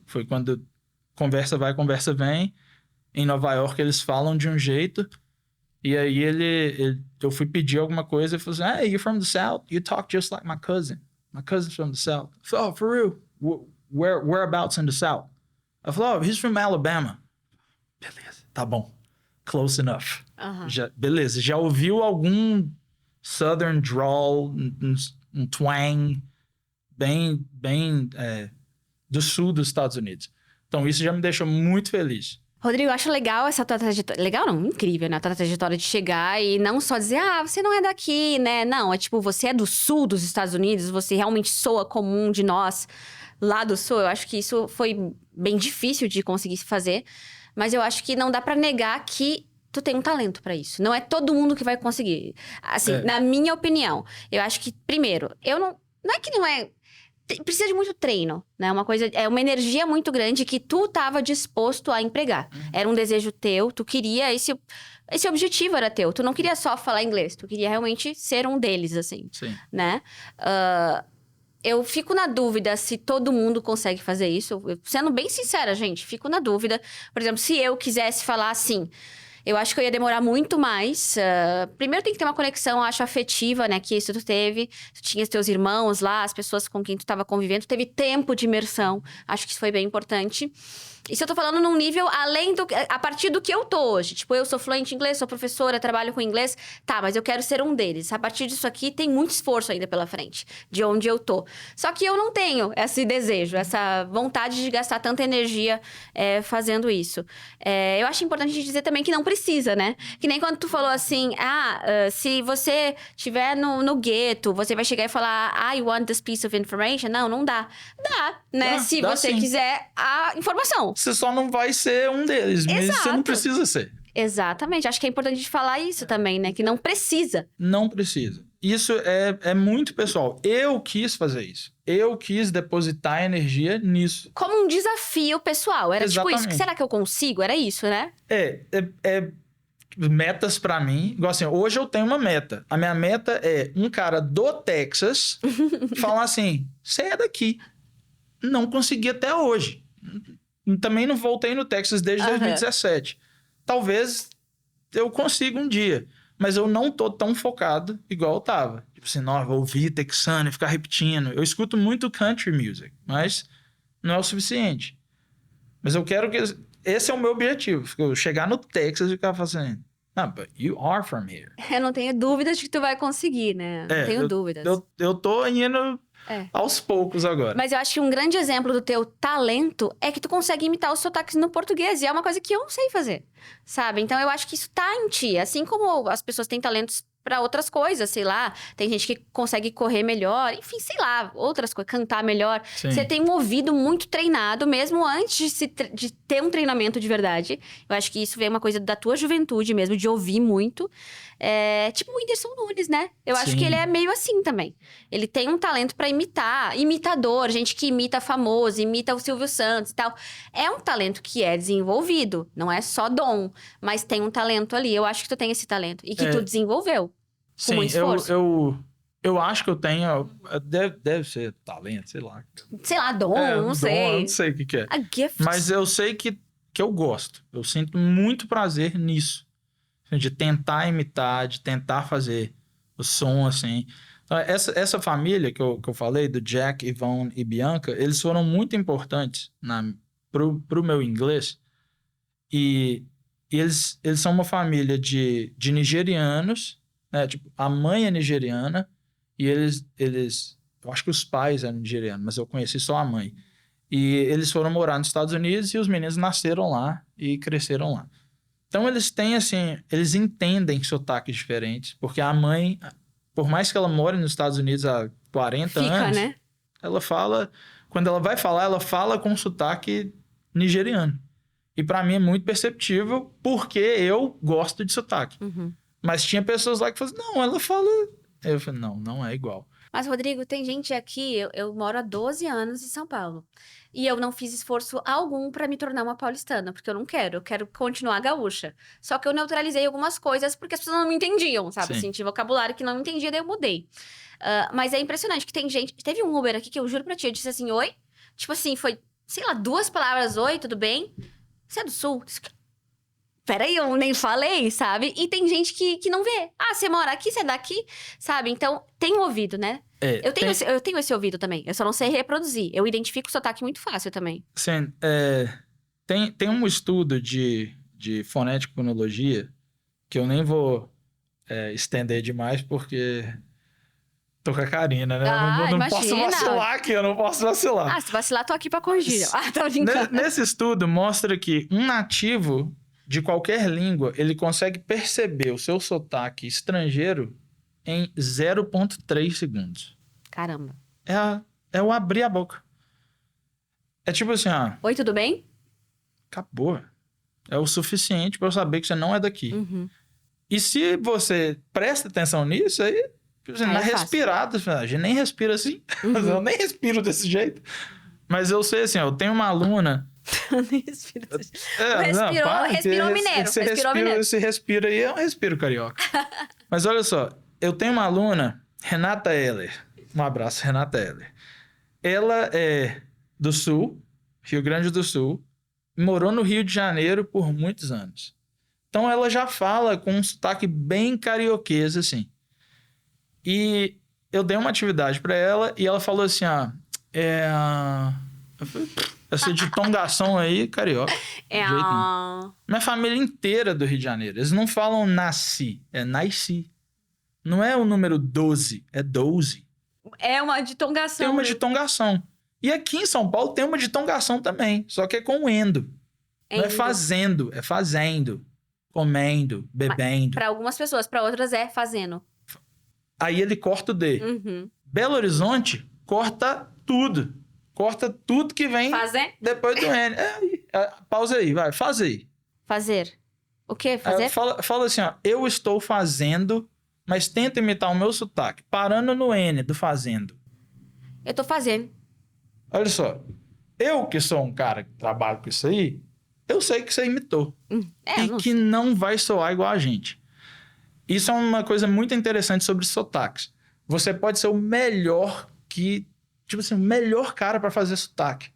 foi quando conversa vai, conversa vem. Em Nova York, eles falam de um jeito. E aí, eu fui pedir alguma coisa e falou assim, hey, you're from the South? You talk just like my cousin. My cousin's from the South. Oh, for real? Whereabouts in the South? I falei, he's from Alabama. Beleza, tá bom. Close enough. Uhum. Beleza, já ouviu algum Southern drawl, um twang bem do sul dos Estados Unidos. Então, isso já me deixou muito feliz. Rodrigo, eu acho legal essa tua trajetória. Legal não, incrível, né? A tua trajetória de chegar e não só dizer, você não é daqui, né? Não, é tipo, você é do sul dos Estados Unidos, você realmente soa como um de nós lá do sul. Eu acho que isso foi bem difícil de conseguir fazer, mas eu acho que não dá pra negar que tu tem um talento pra isso. Não é todo mundo que vai conseguir. Assim, na minha opinião, eu acho que, primeiro, eu não. Não é que não é. Precisa de muito treino, né? Uma coisa, é uma energia muito grande que tu tava disposto a empregar. Era um desejo teu, tu queria esse objetivo era teu. Tu não queria só falar inglês, tu queria realmente ser um deles, assim, Sim. né? Eu fico na dúvida se todo mundo consegue fazer isso. Sendo bem sincera, gente, fico na dúvida. Por exemplo, se eu quisesse falar assim, eu acho que eu ia demorar muito mais. Primeiro tem que ter uma conexão, acho, afetiva, né? Que isso tu teve. Tu tinha os teus irmãos lá, as pessoas com quem tu estava convivendo. Tu teve tempo de imersão. Acho que isso foi bem importante. Isso eu tô falando num nível a partir do que eu tô hoje. Tipo, eu sou fluente em inglês, sou professora, trabalho com inglês. Tá, mas eu quero ser um deles. A partir disso aqui, tem muito esforço ainda pela frente, de onde eu tô. Só que eu não tenho esse desejo, essa vontade de gastar tanta energia fazendo isso. Eu acho importante dizer também que não precisa, né? Que nem quando tu falou assim, se você estiver no gueto, você vai chegar e falar, I want this piece of information. Não, não dá. Dá, né? Se dá você sim. quiser a informação. Você só não vai ser um deles, mas você não precisa ser. Exatamente. Acho que é importante falar isso também, né? Que não precisa. Não precisa. Isso é muito pessoal. Eu quis fazer isso. Eu quis depositar energia nisso. Como um desafio pessoal. Era tipo Exatamente. isso. Será que eu consigo? Era isso, né? Metas pra mim. Igual assim, hoje eu tenho uma meta. A minha meta é um cara do Texas falar assim, você é daqui. Não consegui até hoje. Também não voltei no Texas desde 2017. Talvez eu consiga um dia. Mas eu não tô tão focado igual eu tava. Tipo assim, não, vou ouvir texano e ficar repetindo. Eu escuto muito country music, mas não é o suficiente. Mas eu quero que... Esse é o meu objetivo. Eu chegar no Texas e ficar fazendo... Ah, but you are from here. Eu não tenho dúvidas de que tu vai conseguir, né? Não tenho dúvidas. Eu tô indo aos poucos agora. Mas eu acho que um grande exemplo do teu talento é que tu consegue imitar os sotaques no português. E é uma coisa que eu não sei fazer, sabe? Então eu acho que isso tá em ti. Assim como as pessoas têm talentos pra outras coisas, sei lá. Tem gente que consegue correr melhor. Enfim, sei lá, outras coisas. Cantar melhor. Sim. Você tem um ouvido muito treinado, mesmo antes de ter um treinamento de verdade. Eu acho que isso vem uma coisa da tua juventude mesmo, de ouvir muito. Tipo o Whindersson Nunes, né? Eu acho que ele é meio assim também. Ele tem um talento pra imitar. Imitador, gente que imita famoso, imita o Silvio Santos e tal. É um talento que é desenvolvido. Não é só dom, mas tem um talento ali. Eu acho que tu tem esse talento. E que tu desenvolveu. Com muito esforço. Eu acho que eu tenho... Deve ser talento, sei lá. Sei lá, dom, não sei. Não sei o que é. A gift. Mas eu sei que eu gosto. Eu sinto muito prazer nisso. De tentar imitar, de tentar fazer o som, assim. Então, essa família que eu falei, do Jack, Yvonne e Bianca, eles foram muito importantes pro meu inglês. E eles são uma família de nigerianos, né? Tipo, a mãe é nigeriana e eles... Eu acho que os pais eram nigerianos, mas eu conheci só a mãe. E eles foram morar nos Estados Unidos e os meninos nasceram lá e cresceram lá. Então, eles têm, assim... Eles entendem sotaques diferentes, porque a mãe, por mais que ela more nos Estados Unidos há 40 anos... né? Ela fala... Quando ela vai falar, ela fala com sotaque nigeriano. E pra mim é muito perceptível, porque eu gosto de sotaque. Mas tinha pessoas lá que falavam, não, ela fala... Eu falei, não é igual. Mas, Rodrigo, tem gente aqui... Eu moro há 12 anos em São Paulo. E eu não fiz esforço algum pra me tornar uma paulistana, porque eu não quero. Eu quero continuar gaúcha. Só que eu neutralizei algumas coisas porque as pessoas não me entendiam, sabe? Sim. Assim, tinha vocabulário que não me entendia, daí eu mudei. Mas é impressionante que tem gente... Teve um Uber aqui que eu juro pra ti, eu disse assim, oi? Tipo assim, foi, sei lá, 2 palavras, oi, tudo bem? Você é do Sul? Peraí, eu nem falei, sabe? E tem gente que não vê. Ah, você mora aqui, você é daqui, sabe? Então, tem ouvido, né? Eu tenho esse ouvido também. Eu só não sei reproduzir. Eu identifico o sotaque muito fácil também. Sim, tem um estudo de fonética e fonologia que eu nem vou estender demais, porque Tô com a Karina, né? Ah, não posso imagina. vacilar aqui, eu não posso vacilar. Ah, se vacilar, tô aqui pra corrigir. Ah, tô brincando. Nesse estudo, mostra que um nativo de qualquer língua, ele consegue perceber o seu sotaque estrangeiro em 0,3 segundos. Caramba. É o abrir a boca. É tipo assim, Oi, tudo bem? acabou. É o suficiente pra eu saber que você não é daqui. Uhum. E se você presta atenção nisso, aí tipo assim, Aí na é fácil. respirada, a gente nem respira assim. Eu nem respiro desse jeito. Mas eu sei assim, eu tenho uma aluna. Respirou mineiro. Respirou mineiro. Esse respiro aí é um respiro carioca. Mas olha só, eu tenho uma aluna, Renata Heller. Um abraço, Renata Heller. Ela é do Sul, Rio Grande do Sul, morou no Rio de Janeiro por muitos anos. Então ela já fala com um sotaque bem carioquês, assim. E eu dei uma atividade para ela e ela falou assim, essa ditongação aí, carioca. É De jeito nenhum. Minha família inteira é do Rio de Janeiro. Eles não falam nasci, é nasci. Não é o número 12, é 12. É uma ditongação. Tem uma ditongação. E aqui em São Paulo tem uma ditongação também, só que é com endo. Não é fazendo, é fazendo. Comendo, bebendo. Para algumas pessoas, para outras é fazendo. Aí ele corta o D. Uhum. Belo Horizonte corta tudo. Corta tudo que vem Fazer? depois do N. Pausa aí, vai, faz aí. Fazer. O quê? Fazer? Fala assim, ó. Eu estou fazendo, mas tenta imitar o meu sotaque. Parando no N do fazendo. Eu tô fazendo. Olha só. Eu que sou um cara que trabalha com isso aí, eu sei que você imitou. E que não vai soar igual a gente. Isso é uma coisa muito interessante sobre sotaques. Você pode ser o melhor tipo assim, o melhor cara para fazer sotaque.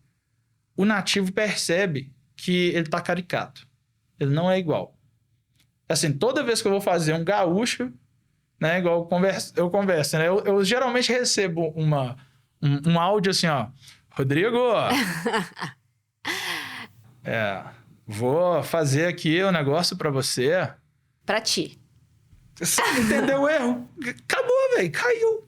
O nativo percebe que ele tá caricato. Ele não é igual. Assim, toda vez que eu vou fazer um gaúcho, né, igual eu converso, né? Eu geralmente recebo um áudio assim, ó. Rodrigo, vou fazer aqui um negócio para você. Pra ti. Você entendeu o erro? Acabou, velho.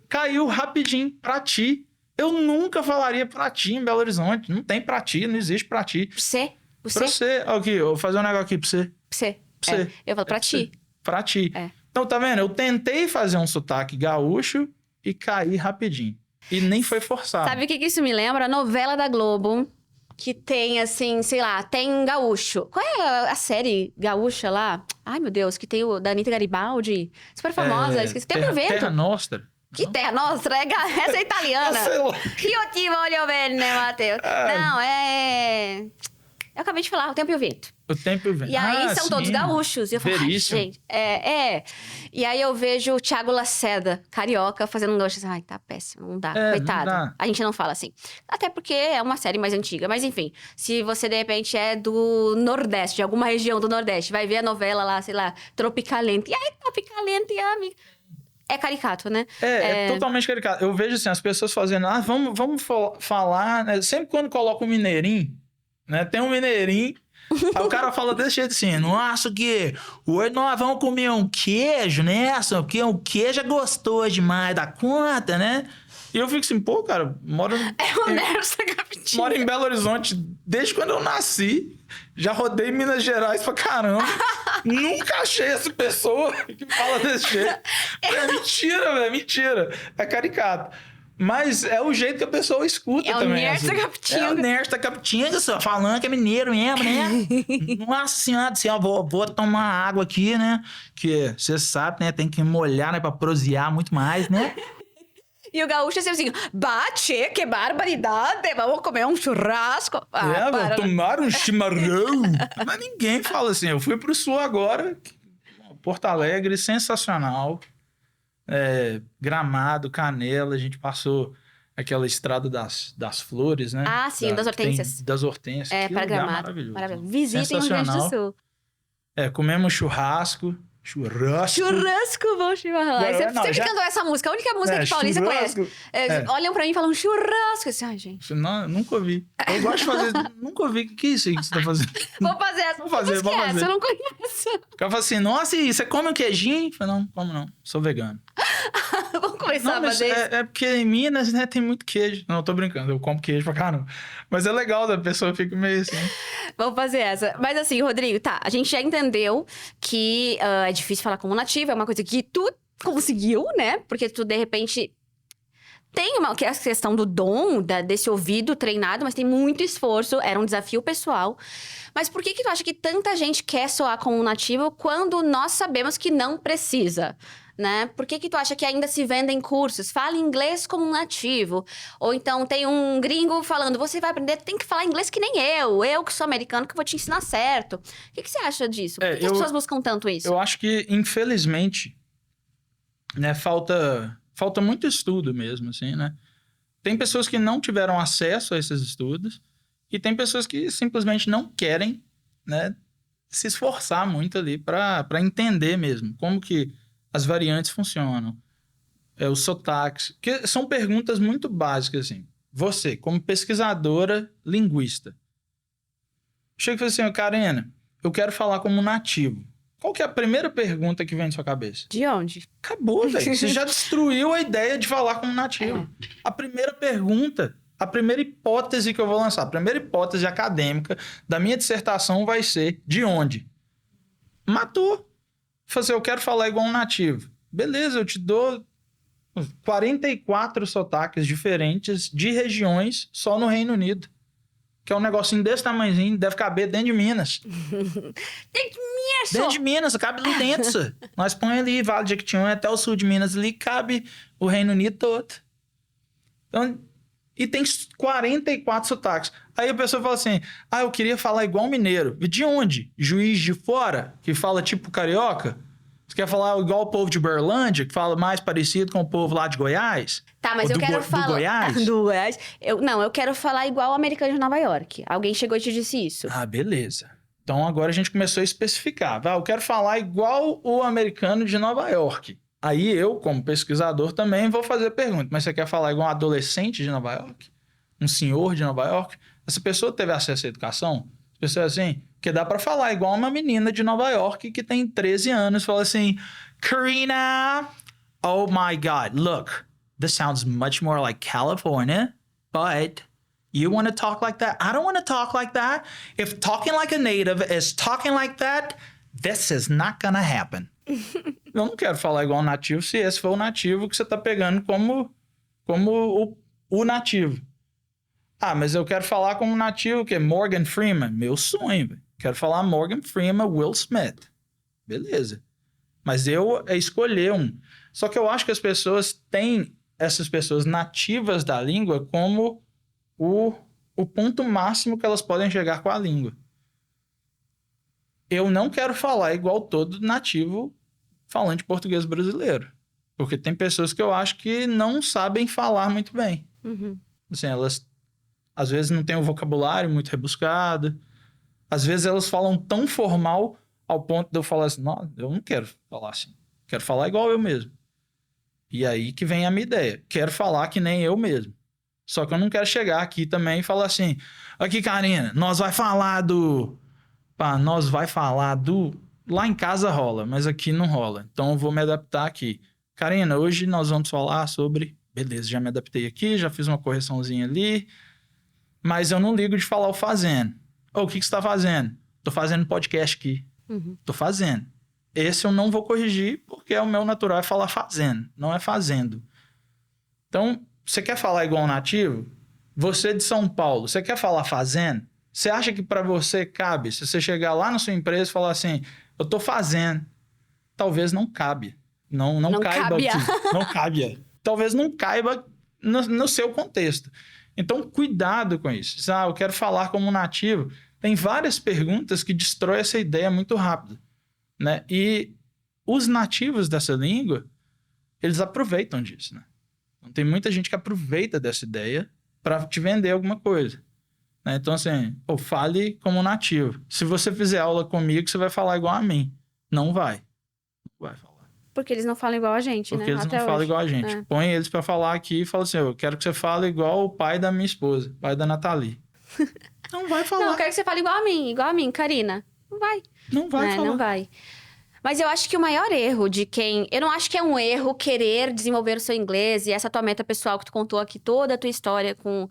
Caiu rapidinho. Pra ti. Eu nunca falaria pra ti em Belo Horizonte. Não tem pra ti, não existe pra ti. Você? Pra você. Aqui, eu vou fazer um negócio aqui pra você. Você. Pra você. Eu falo pra ti. Pra ti. É. Então, tá vendo? Eu tentei fazer um sotaque gaúcho e caí rapidinho. E nem foi forçado. Sabe o que isso me lembra? A novela da Globo, que tem, assim, sei lá, tem gaúcho. Qual é a série gaúcha lá? Ai, meu Deus, que tem o da Anitta Garibaldi. Super famosa, esqueci. Tem um evento. Terra Nostra. Que Terra Nostra? Essa é italiana. Sei lá. Io ti voglio bene, Matheus. Não, Eu acabei de falar, O Tempo e o Vento. O Tempo e o Vento. E aí são sim. todos gaúchos. E eu falo, ai, Veríssimo. gente, E aí eu vejo o Thiago Lacerda, carioca, fazendo um gaúcho. Ai, tá péssimo, não dá. Coitado. Não dá. A gente não fala assim. Até porque é uma série mais antiga. Mas enfim, se você de repente é do Nordeste, de alguma região do Nordeste, vai ver a novela lá, sei lá, Tropicalente. E aí, Tropicalente, amiga. É caricato, né? É totalmente caricato. Eu vejo assim, as pessoas fazendo, vamos falar, né? Sempre quando coloca um mineirinho, né? Tem um mineirinho, aí o cara fala desse jeito assim, nossa, que hoje nós vamos comer um queijo, né? Porque um queijo é gostoso demais da conta, né? E eu fico assim, pô, cara, moro em Belo Horizonte desde quando eu nasci. Já rodei Minas Gerais pra caramba. Nunca achei essa pessoa que fala desse jeito. É mentira, velho, mentira. É caricato. Mas é o jeito que a pessoa escuta também. É o Nersta Capitinga, só falando que é mineiro mesmo, né? Nossa senhora, assim, vou tomar água aqui, né? Que você sabe, né? Tem que molhar, né? Pra prosear muito mais, né? E o gaúcho é sempre assim, bate, que barbaridade, vamos comer um churrasco. Vamos tomar um chimarrão. Mas ninguém fala assim. Eu fui pro sul agora, Porto Alegre, sensacional. Gramado, Canela, a gente passou aquela estrada das flores, né? Ah, sim, das hortênsias. Das hortênsias. Que para lugar Gramado. maravilhoso. Visitem o Rio Grande do Sul. Comemos churrasco. Churrasco, bom chimarrão. Você sempre cantou essa música, a única música que Paulista conhece. Olham pra mim e falam churrasco. Assim, ai, gente. Não, nunca ouvi. Eu gosto de fazer. Nunca ouvi. O que é isso aí que você tá fazendo? Vou fazer essa. Vamos fazer. Eu não conheço. O cara fala assim, nossa, e você come um queijinho? Eu falei, não, como não. Sou vegano. Vamos começar Não, a fazer isso. é porque em Minas, né, tem muito queijo. Não, tô brincando, eu como queijo pra caramba. Mas é legal, a pessoa fica meio assim. Vamos fazer essa. Mas assim, Rodrigo, tá, a gente já entendeu que é difícil falar como nativo, é uma coisa que tu conseguiu, né? Porque tu, de repente, tem que é a questão do dom, desse ouvido treinado, mas tem muito esforço, era um desafio pessoal. Mas por que tu acha que tanta gente quer soar como um nativo quando nós sabemos que não precisa? Né? Por que tu acha que ainda se vendem cursos? Fale inglês como um nativo. Ou então tem um gringo falando, você vai aprender, tem que falar inglês que nem eu que sou americano, que vou te ensinar certo. O que você acha disso? Por que as pessoas buscam tanto isso? Eu acho que, infelizmente, né, falta muito estudo mesmo, assim, né? Tem pessoas que não tiveram acesso a esses estudos e tem pessoas que simplesmente não querem, né, se esforçar muito ali para entender mesmo como que as variantes funcionam, os sotaques, que são perguntas muito básicas, assim. Você, como pesquisadora linguista, chega e fala assim, Karina, eu quero falar como nativo. Qual que é a primeira pergunta que vem na sua cabeça? De onde? Acabou, velho. Você já destruiu a ideia de falar como nativo. A primeira pergunta, a primeira hipótese que eu vou lançar, a primeira hipótese acadêmica da minha dissertação vai ser de onde? Matou. Fazer, eu quero falar igual um nativo. Beleza, eu te dou 44 sotaques diferentes de regiões só no Reino Unido. Que é um negocinho desse tamanhozinho, deve caber dentro de Minas. Dentro de Minas, cabe ali dentro. Nós põe ali, Vale de Jequitinhonha até o sul de Minas ali, cabe o Reino Unido todo. Então, e tem 44 sotaques. Aí a pessoa fala assim, eu queria falar igual mineiro. De onde? Juiz de Fora, que fala tipo carioca? Você quer falar igual o povo de Berlândia, que fala mais parecido com o povo lá de Goiás? Tá, mas ou eu quero falar... Do Goiás? Do Goiás? Eu quero falar igual o americano de Nova York. Alguém chegou e te disse isso. Beleza. Então agora a gente começou a especificar. Eu quero falar igual o americano de Nova York. Aí eu, como pesquisador, também vou fazer pergunta. Mas você quer falar igual um adolescente de Nova York? Um senhor de Nova York? Essa pessoa teve acesso à educação? Essa pessoa assim... Porque dá pra falar igual uma menina de Nova York que tem 13 anos. Fala assim... Karina... Oh my God, look. This sounds much more like California. But... You want to talk like that? I don't want to talk like that. If talking like a native is talking like that, this is not gonna happen. Eu não quero falar igual um nativo se esse for o nativo que você tá pegando como o nativo. Mas eu quero falar como nativo, que é Morgan Freeman. Meu sonho, velho. Quero falar Morgan Freeman, Will Smith. Beleza. Mas eu escolher um. Só que eu acho que as pessoas têm essas pessoas nativas da língua como o ponto máximo que elas podem chegar com a língua. Eu não quero falar igual todo nativo falante português brasileiro. Porque tem pessoas que eu acho que não sabem falar muito bem. Uhum. Assim, elas às vezes não têm um vocabulário muito rebuscado. Às vezes elas falam tão formal ao ponto de eu falar assim, não, eu não quero falar assim. Quero falar igual eu mesmo. E aí que vem a minha ideia. Quero falar que nem eu mesmo. Só que eu não quero chegar aqui também e falar assim, aqui, Karina, nós vai falar do... Lá em casa rola, mas aqui não rola. Então eu vou me adaptar aqui. Karina, hoje nós vamos falar sobre... Beleza, já me adaptei aqui, já fiz uma correçãozinha ali. Mas eu não ligo de falar o fazendo. O que você tá fazendo? Tô fazendo podcast aqui. Uhum. Tô fazendo. Esse eu não vou corrigir porque o meu natural é falar fazendo, não é fazendo. Então... Você quer falar igual um nativo? Você de São Paulo, você quer falar fazendo? Você acha que para você cabe? Se você chegar lá na sua empresa e falar assim, eu tô fazendo, talvez não cabe. Não caiba aqui. Não cabe. Talvez não caiba no seu contexto. Então, cuidado com isso. Eu quero falar como um nativo. Tem várias perguntas que destroem essa ideia muito rápido, né? E os nativos dessa língua, eles aproveitam disso, né? Então, tem muita gente que aproveita dessa ideia para te vender alguma coisa. Né? Então, assim, fale como nativo. Se você fizer aula comigo, você vai falar igual a mim. Não vai. Não vai falar. Porque eles não falam igual a gente, Porque né? eles Até não falam hoje. igual a gente. Põe eles para falar aqui e fala assim, eu quero que você fale igual o pai da minha esposa, pai da Nathalie. Não vai falar. Não, eu quero que você fale igual a mim, Karina. Não vai. Não vai falar. Não vai. Mas eu acho que o maior erro de quem... Eu não acho que é um erro querer desenvolver o seu inglês e essa tua meta pessoal que tu contou aqui, toda a tua história com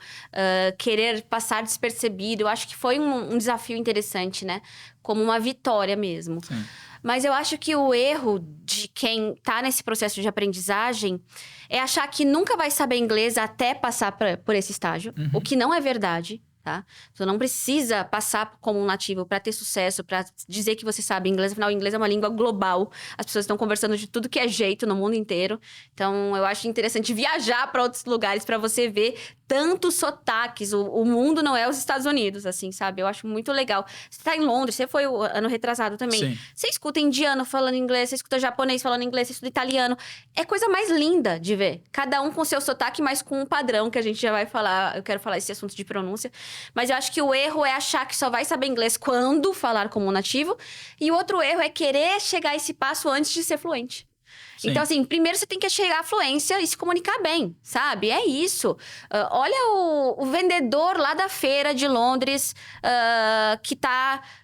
querer passar despercebido. Eu acho que foi um desafio interessante, né? Como uma vitória mesmo. Sim. Mas eu acho que o erro de quem tá nesse processo de aprendizagem é achar que nunca vai saber inglês até passar por esse estágio, o que não é verdade. Tá? Você não precisa passar como um nativo para ter sucesso, para dizer que você sabe inglês. Afinal, o inglês é uma língua global. As pessoas estão conversando de tudo que é jeito no mundo inteiro. Então, eu acho interessante viajar para outros lugares para você ver tantos sotaques. O mundo não é os Estados Unidos, assim, sabe? Eu acho muito legal. Você tá em Londres, você foi o ano retrasado também. Sim. Você escuta indiano falando inglês, você escuta japonês falando inglês, você escuta italiano. É coisa mais linda de ver. Cada um com seu sotaque, mas com um padrão que a gente já vai falar. Eu quero falar esse assunto de pronúncia. Mas eu acho que o erro é achar que só vai saber inglês quando falar como um nativo. E o outro erro é querer chegar a esse passo antes de ser fluente. Sim. Então, assim, primeiro você tem que chegar à fluência e se comunicar bem, sabe? É isso. Olha o vendedor lá da feira de Londres, que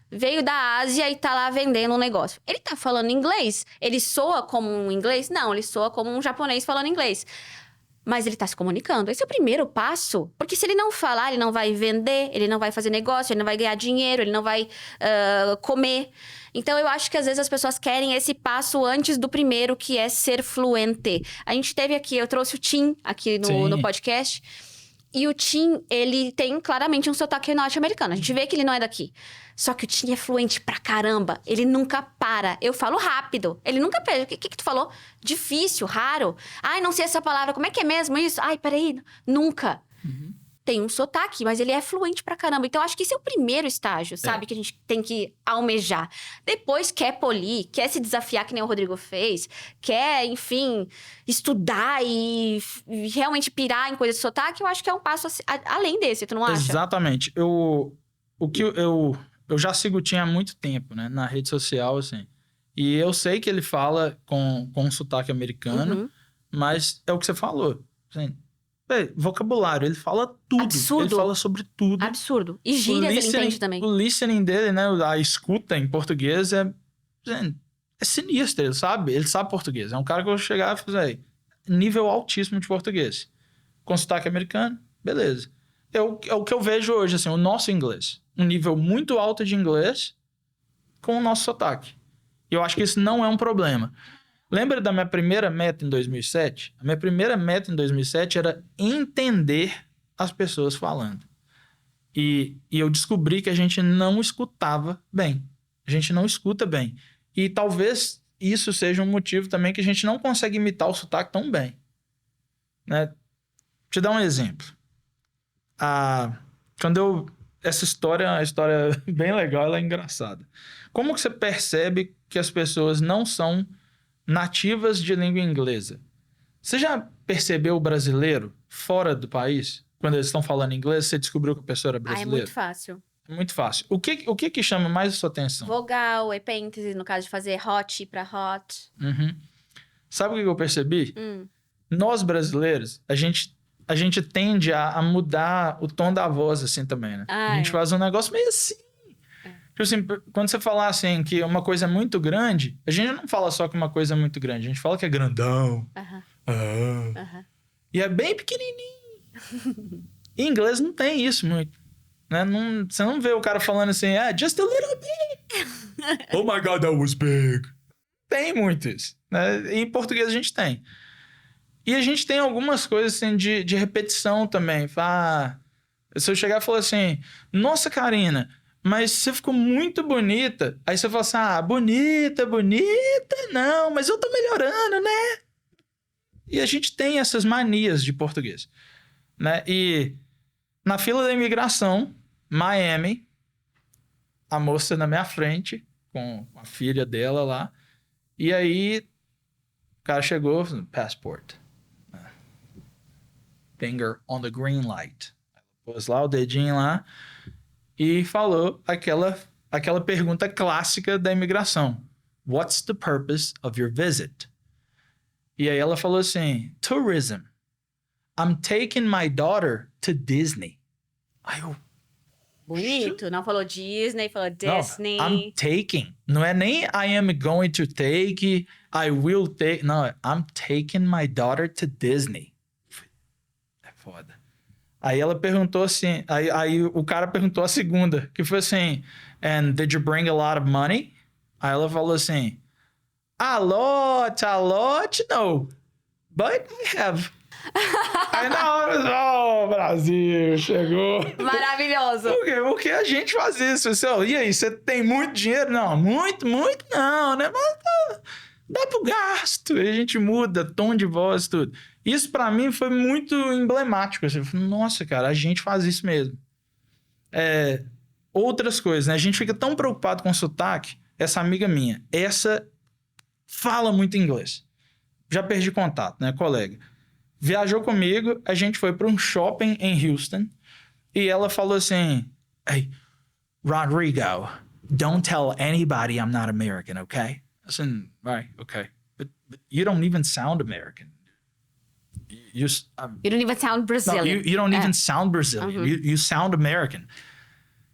veio da Ásia e tá lá vendendo um negócio. Ele tá falando inglês? Ele soa como um inglês? Não, ele soa como um japonês falando inglês. Mas ele tá se comunicando. Esse é o primeiro passo. Porque se ele não falar, ele não vai vender, ele não vai fazer negócio, ele não vai ganhar dinheiro, ele não vai comer. Então, eu acho que às vezes as pessoas querem esse passo antes do primeiro, que é ser fluente. A gente teve aqui, eu trouxe o Tim aqui no podcast. E o Tim, ele tem claramente um sotaque norte-americano. A gente vê que ele não é daqui. Só que o Tim é fluente pra caramba. Ele nunca para. Eu falo rápido. Ele nunca perde. O que tu falou? Difícil, raro. Ai, não sei essa palavra. Como é que é mesmo isso? Ai, peraí. Nunca. Tem um sotaque, mas ele é fluente pra caramba. Então, acho que esse é o primeiro estágio, sabe? Que a gente tem que almejar. Depois, quer polir, quer se desafiar, que nem o Rodrigo fez. Quer, enfim, estudar e realmente pirar em coisa de sotaque. Eu acho que é um passo além desse, tu não acha? Exatamente. Eu já sigo o Tim há muito tempo, né? Na rede social, assim. E eu sei que ele fala com um sotaque americano, mas é o que você falou. Assim, vocabulário, ele fala tudo. Absurdo. Ele fala sobre tudo. Absurdo. E gírias ele entende também. O listening dele, né? A escuta em português é sinistro, ele sabe? Ele sabe português. É um cara que eu vou chegar e fazer nível altíssimo de português. Com sotaque americano, beleza. É o que eu vejo hoje, assim, o nosso inglês. Um nível muito alto de inglês com o nosso sotaque. E eu acho que isso não é um problema. Lembra da minha primeira meta em 2007? A minha primeira meta em 2007 era entender as pessoas falando. E eu descobri que a gente não escutava bem. A gente não escuta bem. E talvez isso seja um motivo também que a gente não consegue imitar o sotaque tão bem. Né? Te dar um exemplo. Essa história é uma história bem legal, ela é engraçada. Como que você percebe que as pessoas não são nativas de língua inglesa? Você já percebeu o brasileiro fora do país? Quando eles estão falando inglês, você descobriu que a pessoa era brasileira? É muito fácil. É muito fácil. O que chama mais a sua atenção? Vogal, epêntese, no caso de fazer hot pra hot. Sabe o que eu percebi? Nós, brasileiros, a gente tende a mudar o tom da voz, assim, também, né? A gente faz um negócio meio assim. Tipo assim, quando você falar, assim, que uma coisa é muito grande, a gente não fala só que uma coisa é muito grande. A gente fala que é grandão. E é bem pequenininho. Em inglês não tem isso muito. Né? Você não vê o cara falando assim, just a little bit. Oh my God, that was big. Tem muito isso. Né? Em português a gente tem. E a gente tem algumas coisas assim, de repetição também. Se eu chegar e falar assim, nossa, Karina, mas você ficou muito bonita. Aí você fala assim, bonita, não, mas eu tô melhorando, né? E a gente tem essas manias de português. Né? E na fila da imigração, Miami, a moça na minha frente, com a filha dela lá. E aí, o cara chegou, passport. Finger on the green light. Pôs lá o dedinho lá e falou aquela pergunta clássica da imigração. What's the purpose of your visit? E aí ela falou assim, tourism. I'm taking my daughter to Disney. Aí eu, Bonito. Não falou Disney, falou Disney. No, I'm taking. Não é nem I am going to take, I will take. Não, I'm taking my daughter to Disney. É foda. Aí ela perguntou assim, aí o cara perguntou a segunda, que foi assim, and did you bring a lot of money? Aí ela falou assim, a lot, no, but I have. Aí na hora, Brasil, chegou. Maravilhoso. Por quê? Porque a gente faz isso. E aí, você tem muito dinheiro? Não, muito não, né? Mas dá pro gasto. E a gente muda tom de voz, tudo. Isso pra mim foi muito emblemático. Assim. Eu falei, nossa, cara, a gente faz isso mesmo. Outras coisas, né? A gente fica tão preocupado com o sotaque. Essa amiga minha, essa fala muito inglês. Já perdi contato, né, colega? Viajou comigo, a gente foi para um shopping em Houston e ela falou assim, hey, Rodrigo, don't tell anybody I'm not American, okay? I said, right, okay. But you don't even sound American. You don't even sound Brazilian. No, you don't even sound Brazilian. You sound American.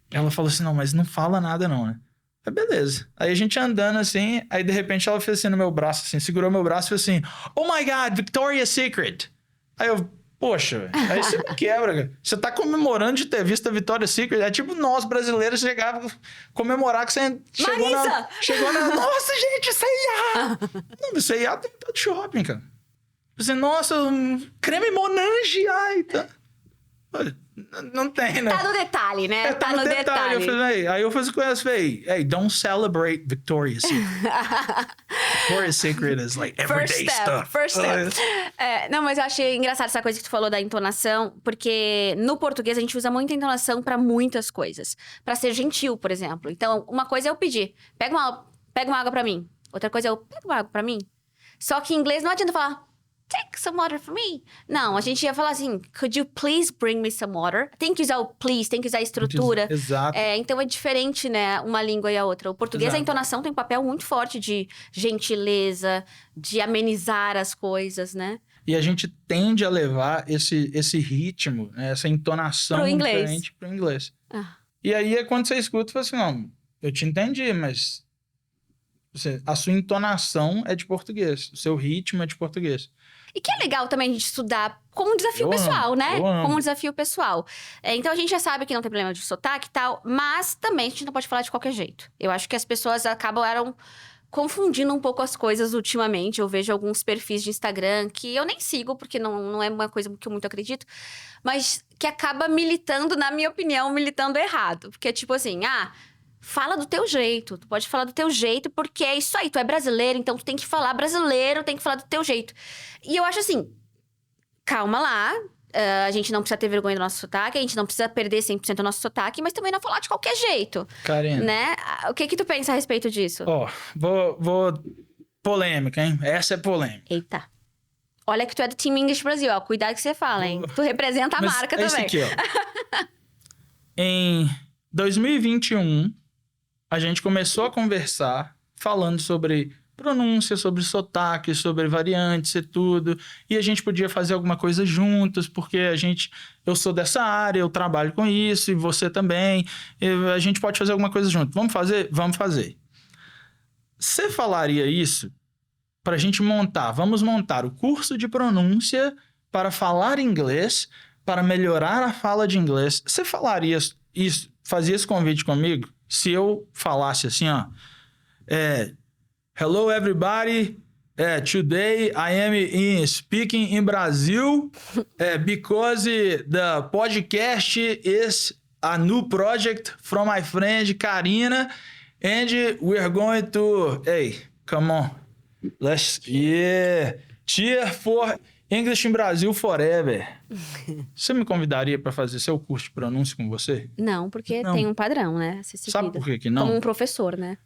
Ela falou assim, não, mas não fala nada não, né? Beleza. Aí a gente andando assim, aí de repente ela fez assim no meu braço, assim, segurou meu braço e fez assim, oh my God, Victoria's Secret. Aí eu, poxa, aí você me quebra, cara. Você tá comemorando de ter visto a Victoria's Secret. É tipo nós, brasileiros, chegava comemorar que você chegou na... Nossa, gente, C&A! Não, C&A tem todo shopping, cara. Você, nossa, creme Monange, ai, tá... Não tem, né? Tá no detalhe, né? Tá no detalhe. Eu falei, aí eu falei com ela, falei, hey, don't celebrate Victoria's Secret. Victoria's Secret is like everyday stuff. First step. Não, mas eu achei engraçado essa coisa que tu falou da entonação, porque no português a gente usa muita entonação pra muitas coisas. Pra ser gentil, por exemplo. Então, uma coisa é eu pedir, pega uma água pra mim. Outra coisa é eu, pega uma água pra mim. Só que em inglês não adianta falar, take some water for me. Não, a gente ia falar assim, could you please bring me some water? Tem que usar o please, tem que usar a estrutura. Exato. Então é diferente, né, uma língua e a outra. O português, Exato. A entonação tem um papel muito forte de gentileza, de amenizar as coisas, né? E a gente tende a levar esse ritmo, né, essa entonação Pro inglês. diferente pro inglês. E aí é quando você escuta, você fala assim, não, eu te entendi, mas a sua entonação é de português, o seu ritmo é de português. E que é legal também a gente estudar como um desafio pessoal, né? Como um desafio pessoal. Então a gente já sabe que não tem problema de sotaque e tal, mas também a gente não pode falar de qualquer jeito. Eu acho que as pessoas acabaram confundindo um pouco as coisas ultimamente. Eu vejo alguns perfis de Instagram que eu nem sigo, porque não é uma coisa que eu muito acredito, mas que acaba militando, na minha opinião, militando errado. Porque é tipo assim, fala do teu jeito. Tu pode falar do teu jeito, porque é isso aí. Tu é brasileiro, então tu tem que falar brasileiro, tem que falar do teu jeito. E eu acho assim, calma lá. A gente não precisa ter vergonha do nosso sotaque, a gente não precisa perder 100% do nosso sotaque, mas também não falar de qualquer jeito. Karina. Né? O que tu pensa a respeito disso? Vou... Polêmica, hein? Essa é polêmica. Eita. Olha que tu é do Team English Brasil, ó. Cuidado que você fala, hein? Tu representa a marca também. Esse aqui, ó. Em 2021... a gente começou a conversar, falando sobre pronúncia, sobre sotaque, sobre variantes e tudo. E a gente podia fazer alguma coisa juntos, porque eu sou dessa área, eu trabalho com isso, e você também. E a gente pode fazer alguma coisa junto. Vamos fazer? Vamos fazer. Você falaria isso para a gente montar? Vamos montar o curso de pronúncia para falar inglês, para melhorar a fala de inglês. Você falaria isso, fazia esse convite comigo? Se eu falasse assim, ó, hello everybody, today I am speaking in Brazil because the podcast is a new project from my friend Karina and we're going to, hey, come on, cheer for English in Brasil forever. Você me convidaria para fazer seu curso de pronúncia com você? Não, porque tem um padrão, né? Sabe por que não? Como um professor, né?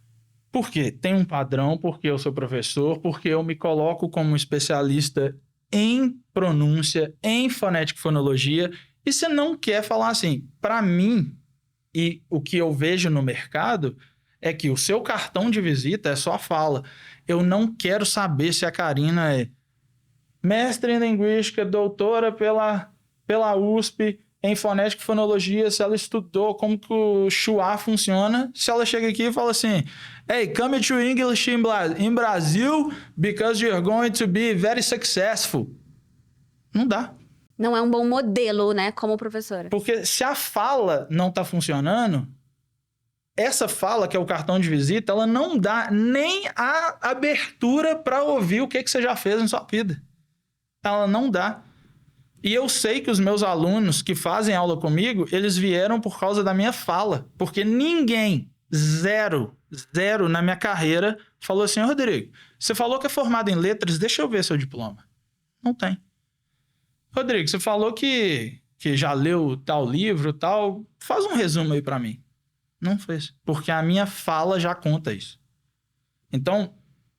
Por quê? Tem um padrão, porque eu sou professor, porque eu me coloco como especialista em pronúncia, em fonética e fonologia, e você não quer falar assim. Para mim, e o que eu vejo no mercado, é que o seu cartão de visita é só a fala. Eu não quero saber se a Karina é mestre em linguística, doutora pela USP, em fonética e fonologia, se ela estudou como que o schwa funciona, se ela chega aqui e fala assim, hey, come to English in Brazil because you're going to be very successful. Não dá. Não é um bom modelo, né, como professora. Porque se a fala não tá funcionando, essa fala, que é o cartão de visita, ela não dá nem a abertura para ouvir o que você já fez na sua vida. Ela não dá. E eu sei que os meus alunos que fazem aula comigo, eles vieram por causa da minha fala. Porque ninguém, zero na minha carreira, falou assim, Rodrigo, você falou que é formado em letras, deixa eu ver seu diploma. Não tem. Rodrigo, você falou que já leu tal livro, tal, faz um resumo aí para mim. Não fez. Porque a minha fala já conta isso. Então,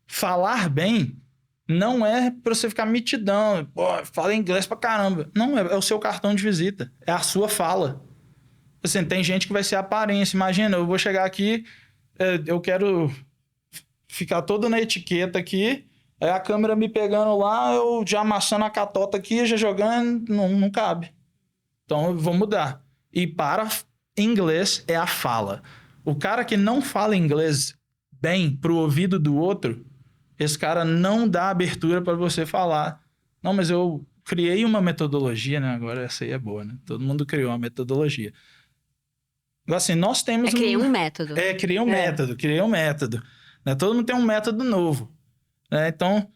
falar bem não é pra você ficar mitidão. Pô, fala inglês pra caramba. Não, é o seu cartão de visita. É a sua fala. Assim, tem gente que vai ser aparência. Imagina, eu vou chegar aqui, eu quero ficar todo na etiqueta aqui, aí a câmera me pegando lá, eu já amassando a catota aqui, já jogando, não cabe. Então, eu vou mudar. E para inglês é a fala. O cara que não fala inglês bem pro ouvido do outro, esse cara não dá abertura para você falar. Não, mas eu criei uma metodologia, né? Agora essa aí é boa, né? Todo mundo criou uma metodologia. Assim, nós temos criei um método. Criei um método. Né? Todo mundo tem um método novo. Né? Então,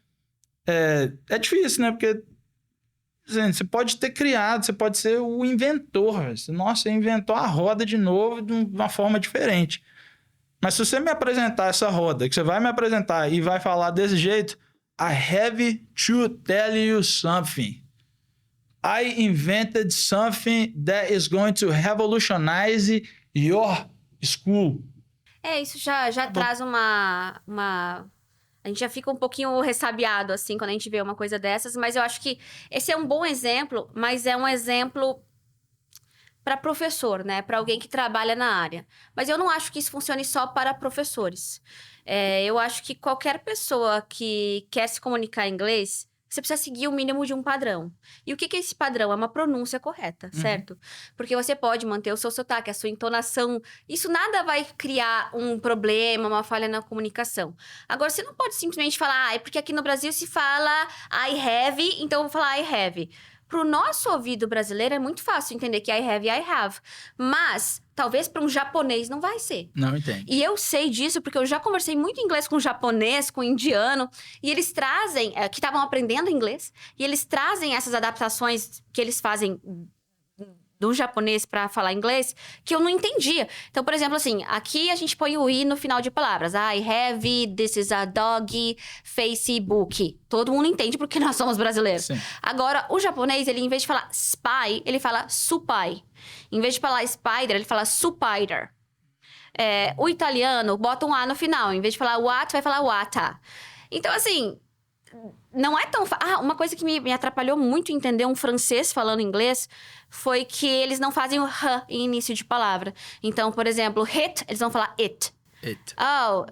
é difícil, né? Porque gente, você pode ter criado, você pode ser o inventor. Nossa, você inventou a roda de novo de uma forma diferente. Mas se você me apresentar essa roda, que você vai me apresentar e vai falar desse jeito, I have to tell you something. I invented something that is going to revolutionize your school. Isso já traz uma... A gente já fica um pouquinho ressabiado, assim, quando a gente vê uma coisa dessas. Mas eu acho que esse é um bom exemplo, mas é um exemplo para professor, né? Para alguém que trabalha na área. Mas eu não acho que isso funcione só para professores. Eu acho que qualquer pessoa que quer se comunicar em inglês, você precisa seguir o mínimo de um padrão. E o que é esse padrão? É uma pronúncia correta, certo? Porque você pode manter o seu sotaque, a sua entonação. Isso nada vai criar um problema, uma falha na comunicação. Agora, você não pode simplesmente falar, porque aqui no Brasil se fala I have, então eu vou falar I have. Pro nosso ouvido brasileiro é muito fácil entender que I have e I have. Mas, talvez para um japonês não vai ser. Não entende. E eu sei disso porque eu já conversei muito inglês com japonês, com indiano. E eles trazem, que estavam aprendendo inglês. E eles trazem essas adaptações que eles fazem do japonês para falar inglês, que eu não entendia. Então, por exemplo, assim, aqui a gente põe o i no final de palavras. I have, this is a dog, Facebook. Todo mundo entende porque nós somos brasileiros. Sim. Agora, o japonês, ele em vez de falar spy, ele fala supai. Em vez de falar spider, ele fala supider. O italiano bota um A no final. Em vez de falar what, vai falar wata. Então, assim, não é tão fácil. Uma coisa que me atrapalhou muito entender um francês falando inglês foi que eles não fazem o h em início de palavra. Então, por exemplo, hit, eles vão falar it. It. Oh,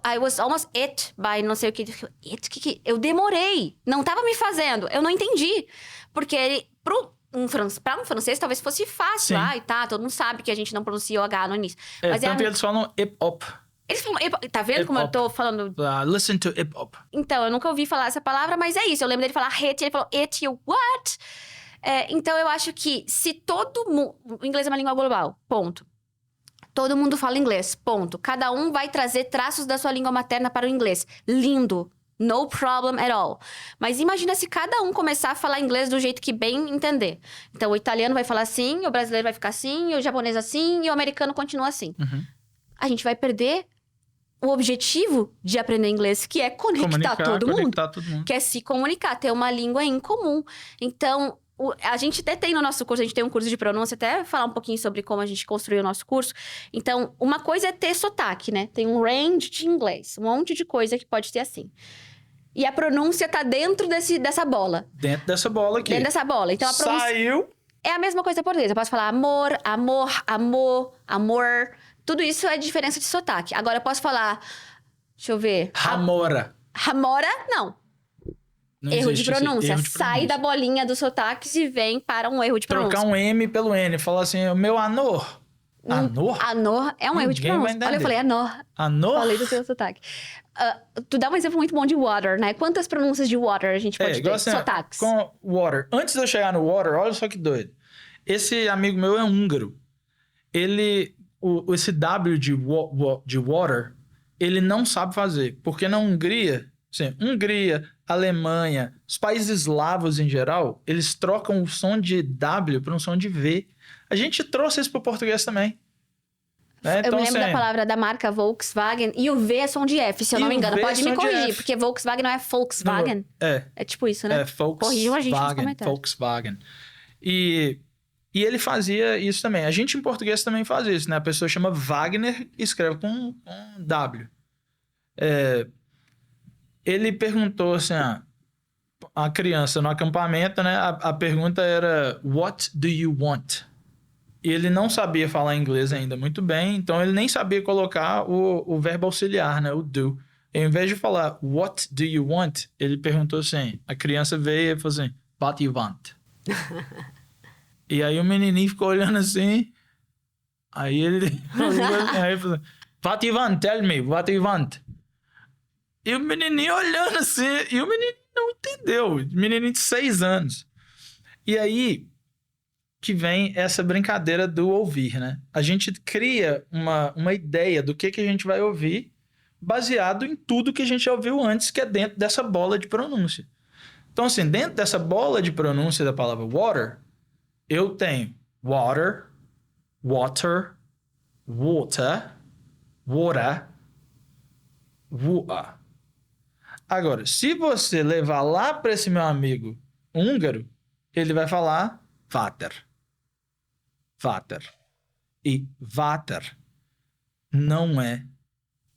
I was almost it by não sei o que. It, eu demorei. Não tava me fazendo. Eu não entendi. Porque para um francês talvez fosse fácil. Sim. Todo mundo sabe que a gente não pronuncia o H no início. Mas tanto eles falam hip-hop. Eles falam, tá vendo como eu tô falando? Listen to hip-hop. Então, eu nunca ouvi falar essa palavra, mas é isso. Eu lembro dele falar hit, ele falou it, you what? Então, eu acho que se todo mundo... O inglês é uma língua global, ponto. Todo mundo fala inglês, ponto. Cada um vai trazer traços da sua língua materna para o inglês. Lindo. No problem at all. Mas imagina se cada um começar a falar inglês do jeito que bem entender. Então, o italiano vai falar assim, o brasileiro vai ficar assim, o japonês assim, e o americano continua assim. A gente vai perder o objetivo de aprender inglês, que é conectar todo mundo. Que é se comunicar, ter uma língua em comum. Então, a gente até tem no nosso curso, a gente tem um curso de pronúncia, até falar um pouquinho sobre como a gente construiu o nosso curso. Então, uma coisa é ter sotaque, né? Tem um range de inglês, um monte de coisa que pode ter assim. E a pronúncia tá dentro dessa bola. Dentro dessa bola aqui. Dentro dessa bola. Então, a pronúncia... Saiu. É a mesma coisa em português. Eu posso falar amor, amor, amor, amor. Tudo isso é diferença de sotaque. Agora, eu posso falar... Deixa eu ver. Ramora. Ramora, não. Não Erro de existe esse pronúncia. erro de Sai pronúncia. da bolinha dos sotaques e vem para um erro de pronúncia. Trocar um M pelo N. Falar assim, o meu anor. Anor? Anor é um erro de Ninguém vai pronúncia. Olha, eu entender. falei anor. Anor? Falei do seu sotaque. Tu dá um exemplo muito bom de water, né? Quantas pronúncias de water a gente pode ter? igual assim, Sotaques. com water. Antes de eu chegar no water, olha só que doido. Esse amigo meu é húngaro. Esse W de water, ele não sabe fazer. Porque na Hungria, assim, Hungria, Alemanha, os países eslavos em geral, eles trocam o som de W para um som de V. A gente trouxe isso para o português também. Né? Eu Então, me lembro assim, da palavra da marca Volkswagen e o V é som de F, se eu E não me o engano. V é Pode me som de corrigir, F. porque Volkswagen não é Volkswagen. É tipo isso, né? Corrijam a gente nos comentários. Volkswagen. E ele fazia isso também. A gente em português também faz isso, né? A pessoa chama Wagner e escreve com um W. Ele perguntou assim, a criança no acampamento, né? A pergunta era, what do you want? E ele não sabia falar inglês ainda muito bem, então ele nem sabia colocar o verbo auxiliar, né? O do. Ao invés de falar, what do you want? Ele perguntou assim, a criança veio e falou assim, what you want? E aí o menininho ficou olhando assim, aí ele falou, what you want? Tell me, what you want? E o menininho olhando assim, e o menino não entendeu, o menininho de 6 anos. E aí que vem essa brincadeira do ouvir, né? A gente cria uma ideia do que a gente vai ouvir baseado em tudo que a gente já ouviu antes, que é dentro dessa bola de pronúncia. Então, assim, dentro dessa bola de pronúncia da palavra water, eu tenho water, water, water, water, water. Agora, se você levar lá para esse meu amigo húngaro, ele vai falar vater. Vater. E vater não é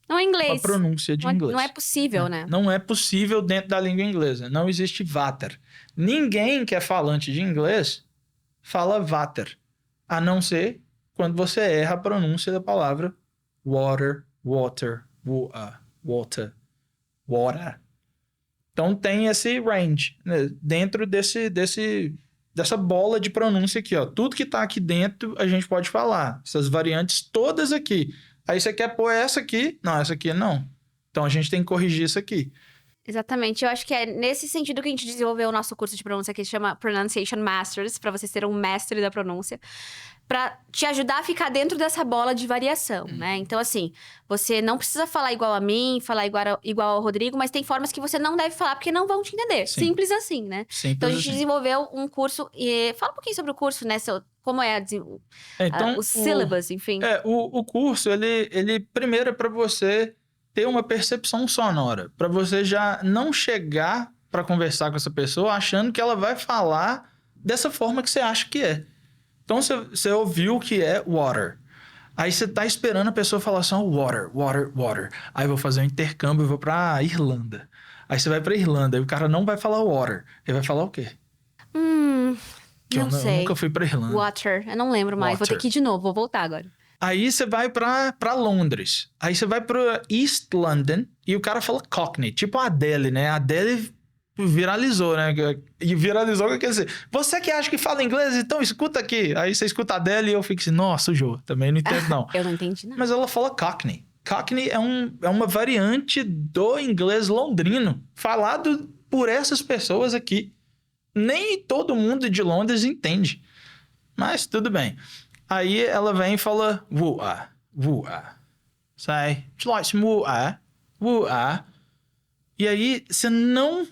Não é inglês. uma pronúncia de inglês. Não é possível, né? Não é possível dentro da língua inglesa. Não existe vater. Ninguém que é falante de inglês fala vater, a não ser quando você erra a pronúncia da palavra water, water, water, water. Então tem esse range, né? Dentro dessa bola de pronúncia aqui, ó. Tudo que tá aqui dentro a gente pode falar. Essas variantes todas aqui. Aí você quer pôr essa aqui? Não, essa aqui não. Então a gente tem que corrigir isso aqui. Exatamente. Eu acho que é nesse sentido que a gente desenvolveu o nosso curso de pronúncia que se chama Pronunciation Masters, para você ser um mestre da pronúncia, para te ajudar a ficar dentro dessa bola de variação, né? Então, assim, você não precisa falar igual a mim, falar igual ao Rodrigo, mas tem formas que você não deve falar porque não vão te entender. Sim. Simples assim, né? Simples Então, a gente assim. desenvolveu um curso e fala um pouquinho sobre o curso, né? Como é Então, o syllabus, enfim. O curso, ele primeiro é para você ter uma percepção sonora, para você já não chegar para conversar com essa pessoa achando que ela vai falar dessa forma que você acha que é. Então, você ouviu o que é water. Aí você tá esperando a pessoa falar só water, water, water. Aí eu vou fazer um intercâmbio e vou pra Irlanda. Aí você vai pra Irlanda e o cara não vai falar water. Ele vai falar o quê? Não sei. Eu nunca fui pra Irlanda. Water. Eu não lembro mais. Vou ter Water. que ir de novo. Vou voltar agora. Aí você vai pra Londres. Aí você vai pra East London e o cara fala Cockney. Tipo a Adele, né? A Adele viralizou, né? E viralizou, quer dizer, você que acha que fala inglês, então escuta aqui. Aí você escuta a Adele e eu fico assim, nossa, Jô, também não entendo não. Eu não entendi nada. Mas ela fala Cockney. Cockney é uma variante do inglês londrino, falado por essas pessoas aqui. Nem todo mundo de Londres entende. Mas tudo bem. Aí ela vem e fala wua, wua. Sai, would you like some wua? Wua. E aí você não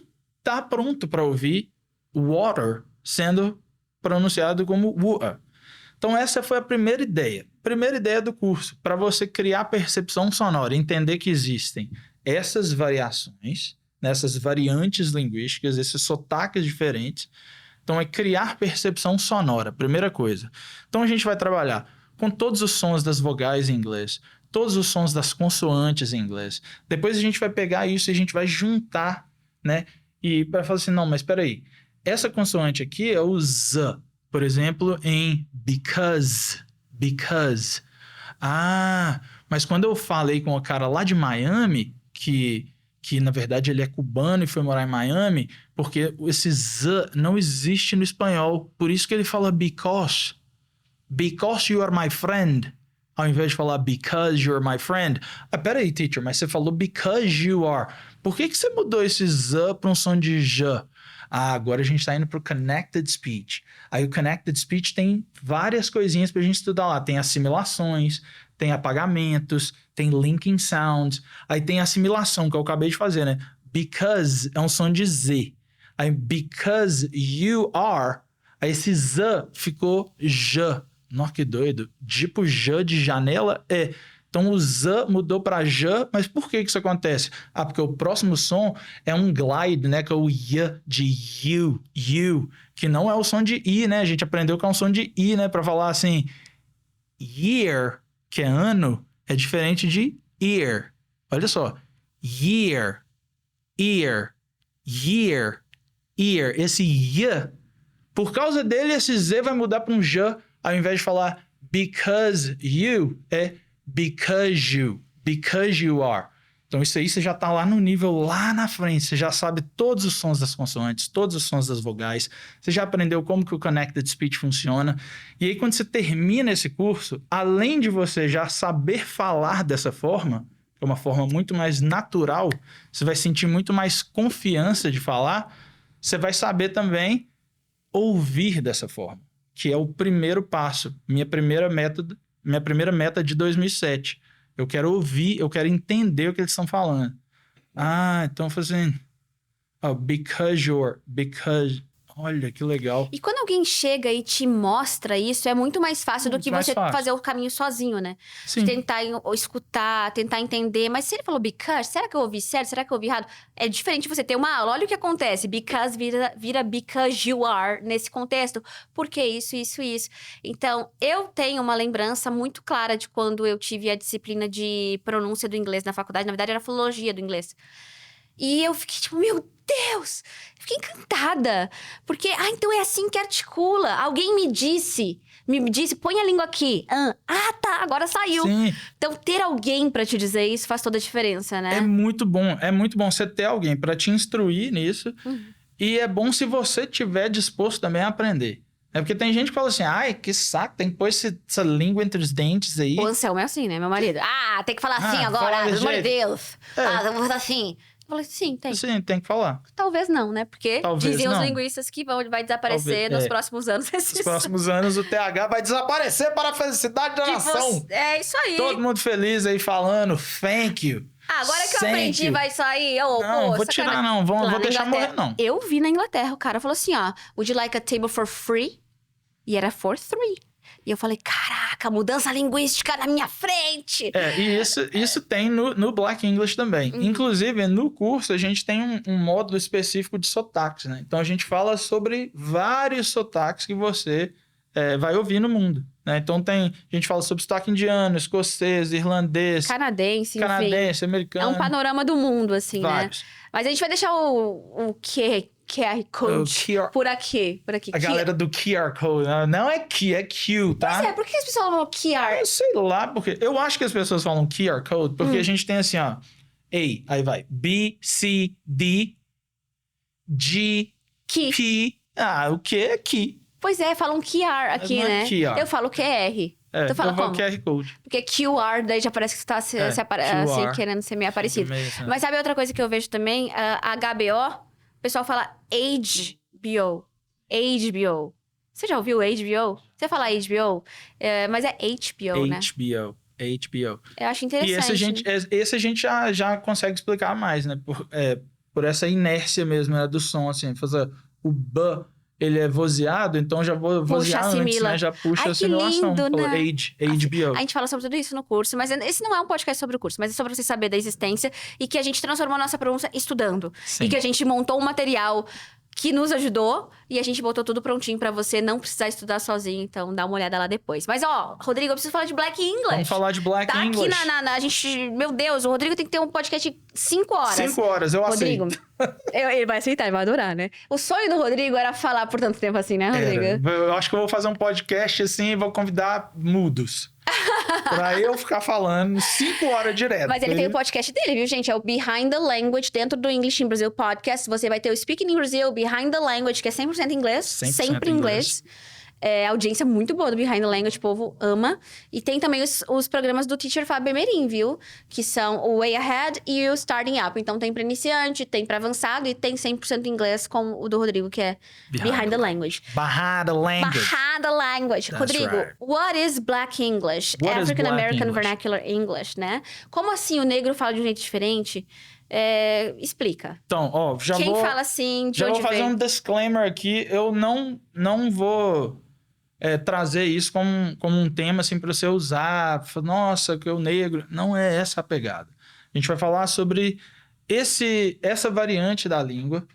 tá pronto para ouvir water sendo pronunciado como wua. Então essa foi a primeira ideia. Primeira ideia do curso, para você criar percepção sonora, entender que existem essas variações, nessas variantes linguísticas, esses sotaques diferentes. Então é criar percepção sonora, primeira coisa. Então a gente vai trabalhar com todos os sons das vogais em inglês, todos os sons das consoantes em inglês. Depois a gente vai pegar isso e a gente vai juntar, né? E vai falar assim, não, mas espera aí. Essa consoante aqui é o Z, por exemplo, em because. Ah, mas quando eu falei com o cara lá de Miami, que que na verdade ele é cubano e foi morar em Miami, porque esse Z não existe no espanhol. Por isso que ele fala because you are my friend, ao invés de falar because you're my friend. Peraí, teacher, mas você falou because you are. Por que você mudou esse Z para um som de J? Agora a gente está indo para o Connected Speech. Aí o Connected Speech tem várias coisinhas para a gente estudar lá. Tem assimilações, tem apagamentos, tem linking sounds. Aí tem assimilação, que eu acabei de fazer, né? Because é um som de Z. Aí because you are, aí esse Z ficou J. Nossa, que doido. Tipo J de janela é. Então o Z mudou para J, mas por que isso acontece? Porque o próximo som é um glide, né? Que é o Y de you, que não é o som de I, né? A gente aprendeu que é um som de I, né? Para falar assim, year, que é ano, é diferente de ear. Olha só, year, ear, year, ear. Esse Y, por causa dele, esse Z vai mudar para um J, ao invés de falar because you, é because you are. Então isso aí você já tá lá no nível lá na frente, você já sabe todos os sons das consoantes, todos os sons das vogais, você já aprendeu como que o Connected Speech funciona. E aí quando você termina esse curso, além de você já saber falar dessa forma, que é uma forma muito mais natural, você vai sentir muito mais confiança de falar, você vai saber também ouvir dessa forma, que é o primeiro passo, minha primeira meta de 2007. Eu quero ouvir, eu quero entender o que eles estão falando. Então fazendo... because. Olha, que legal. E quando alguém chega e te mostra isso, é muito mais fácil do que mais você fácil. fazer o caminho sozinho, né? Sim. Tentar escutar, tentar entender. Mas se ele falou because, será que eu ouvi certo? Será que eu ouvi errado? É diferente você ter uma aula. Olha o que acontece. Because vira because you are nesse contexto. Porque isso. Então, eu tenho uma lembrança muito clara de quando eu tive a disciplina de pronúncia do inglês na faculdade. Na verdade, era filologia do inglês. E eu fiquei tipo, meu Deus! Fiquei encantada. Porque, então é assim que articula. Alguém me disse, põe a língua aqui. Tá, agora saiu. Sim. Então, ter alguém pra te dizer isso faz toda a diferença, né? É muito bom você ter alguém pra te instruir nisso. E é bom se você estiver disposto também a aprender. É porque tem gente que fala assim, que saco, tem que pôr essa língua entre os dentes aí. O Anselmo é assim, né, meu marido? Tem que falar assim agora, pelo amor de Deus. Eu vou falar assim. Eu falei, sim, tem. Sim, tem que falar. Talvez não, né? Porque diziam os linguistas que vai desaparecer nos próximos anos. Nos próximos anos o TH vai desaparecer para a felicidade da nação. É isso aí. Todo mundo feliz aí falando, thank you. Agora que eu aprendi, vai sair. Não, vou tirar não, vou deixar morrer não. Eu vi na Inglaterra, o cara falou assim, would you like a table for free? E era for 3. E eu falei, caraca, mudança linguística na minha frente! E isso tem no Black English também. Inclusive, no curso, a gente tem um módulo específico de sotaques, né? Então, a gente fala sobre vários sotaques que você vai ouvir no mundo, né? Então, a gente fala sobre sotaque indiano, escocês, irlandês... Canadense, americano... É um panorama do mundo, assim, vários. Né? Mas a gente vai deixar o QR Code por aqui. A galera do QR Code. Não é Q, tá? Pois por que as pessoas falam QR? Eu sei lá, porque... Eu acho que as pessoas falam QR Code, porque a gente tem assim, aí vai. B, C, D, G, P. O Q é Q. Pois falam QR aqui, né? QR. Eu falo QR. Tu fala como? QR Code. Porque QR, daí já parece que você tá assim, querendo ser meio aparecido. Mas sabe outra coisa que eu vejo também? A HBO, o pessoal fala HBO. Você já ouviu HBO? Você fala HBO? Mas é HBO, né? HBO. Eu acho interessante. E esse a gente já consegue explicar mais, né? Por essa inércia mesmo, né, do som, assim. Fazer o B, ele é vozeado, então já vou vozear antes, né? Já puxa a assimilação. Lindo, né? HBO. A gente fala sobre tudo isso no curso, mas esse não é um podcast sobre o curso, mas é sobre você saber da existência e que a gente transformou a nossa pronúncia estudando. Sim. E que a gente montou um material que nos ajudou e a gente botou tudo prontinho pra você não precisar estudar sozinho. Então, dá uma olhada lá depois. Mas, Rodrigo, eu preciso falar de Black English. Vamos falar de Black English. Tá aqui a gente... Meu Deus, o Rodrigo tem que ter um podcast de 5 horas. 5 horas, eu aceito. Rodrigo, ele vai aceitar, ele vai adorar, né? O sonho do Rodrigo era falar por tanto tempo assim, né, Rodrigo? Eu acho que eu vou fazer um podcast assim e vou convidar mudos. Pra eu ficar falando 5 horas direto. Mas ele tem o podcast dele, viu, gente? É o Behind the Language, dentro do English in Brazil podcast. Você vai ter o Speaking in Brazil, Behind the Language, que é 100% inglês. 100% sempre inglês. É, audiência muito boa do Behind the Language, o povo ama. E tem também os programas do Teacher Fábio Emerim, viu? Que são o Way Ahead e o Starting Up. Então tem para iniciante, tem para avançado e tem 100% inglês, como o do Rodrigo, que é Behind the Language. Behind the Language. Behind the Language. That's Rodrigo, right. What is Black English? What is African Black American English? Vernacular English, né? Como assim o negro fala de um jeito diferente? Explica. Então, ó, Quem fala assim, de já onde vou fazer vem? um disclaimer aqui. Eu não vou trazer isso como um tema assim para você usar. Nossa, que eu negro. Não é essa a pegada. A gente vai falar sobre essa variante da língua.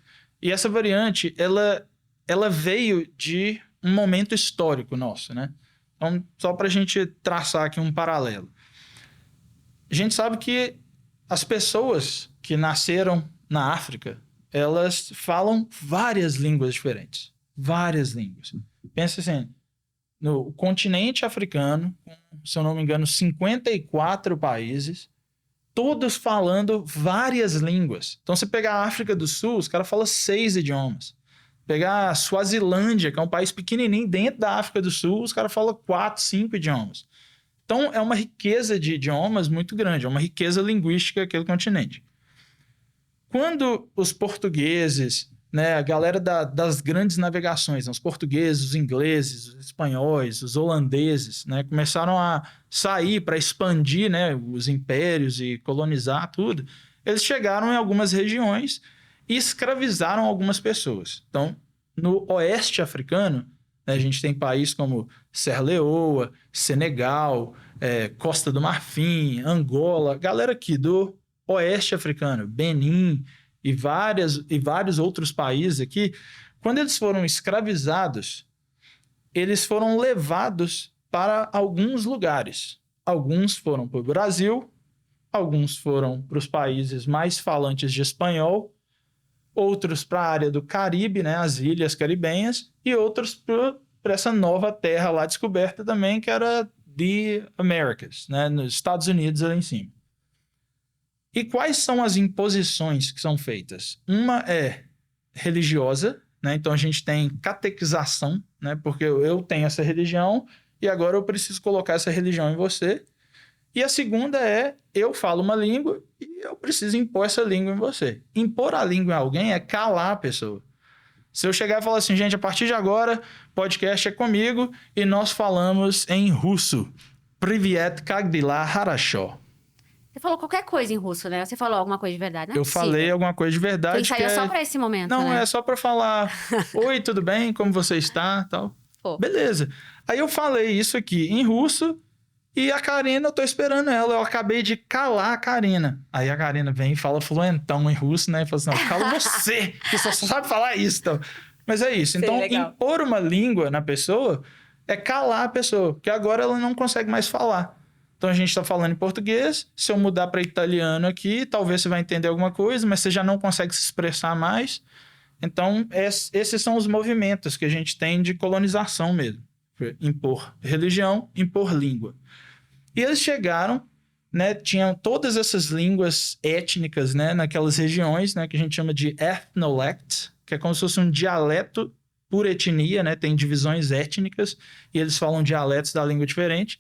E essa variante, ela veio de um momento histórico nosso, né? Então, só para a gente traçar aqui um paralelo. A gente sabe que as pessoas que nasceram na África, elas falam várias línguas diferentes. Várias línguas. Pensa assim, no continente africano, com, se eu não me engano, 54 países, todos falando várias línguas. Então, você pegar a África do Sul, os caras falam 6 idiomas. Pegar a Suazilândia, que é um país pequenininho dentro da África do Sul, os caras falam 4, 5 idiomas. Então, é uma riqueza de idiomas muito grande, é uma riqueza linguística aquele continente. Quando os portugueses, né, a galera das grandes navegações, os portugueses, os ingleses, os espanhóis, os holandeses, né, começaram a sair para expandir, né, os impérios e colonizar tudo, eles chegaram em algumas regiões e escravizaram algumas pessoas. Então, no oeste africano, a gente tem países como Serra Leoa, Senegal, Costa do Marfim, Angola, galera aqui do oeste africano, Benin e vários outros países aqui. Quando eles foram escravizados, eles foram levados para alguns lugares. Alguns foram para o Brasil, alguns foram para os países mais falantes de espanhol, outros para a área do Caribe, né, as ilhas caribenhas, e outros para essa nova terra lá descoberta também, que era The Americas, né, nos Estados Unidos ali em cima. E quais são as imposições que são feitas? Uma é religiosa, né, então a gente tem catequização, né, porque eu tenho essa religião e agora eu preciso colocar essa religião em você. E a segunda é, eu falo uma língua e eu preciso impor essa língua em você. Impor a língua em alguém é calar a pessoa. Se eu chegar e falar assim, gente, a partir de agora, podcast é comigo e nós falamos em russo. Privyet, Kagdila, Harasho. Você falou qualquer coisa em russo, né? Você falou alguma coisa de verdade, não é Eu possível. falei alguma coisa de verdade. Foi ensaiou só pra esse momento, Não, né? é só pra falar, oi, tudo bem? Como você está? Tal. Pô. Beleza. Aí eu falei isso aqui em russo. E a Karina, eu tô esperando ela. Eu acabei de calar a Karina. Aí a Karina vem e fala fluentão em russo, né? E fala assim, não, cala você, que só sabe falar isso. Então. Mas é isso. Então, impor uma língua na pessoa é calar a pessoa. Porque agora ela não consegue mais falar. Então, a gente tá falando em português. Se eu mudar para italiano aqui, talvez você vai entender alguma coisa, mas você já não consegue se expressar mais. Então, esses são os movimentos que a gente tem de colonização mesmo. Impor religião, impor língua. E eles chegaram, né, tinham todas essas línguas étnicas, né, naquelas regiões, né, que a gente chama de ethnolect, que é como se fosse um dialeto por etnia, né, tem divisões étnicas, e eles falam dialetos da língua diferente.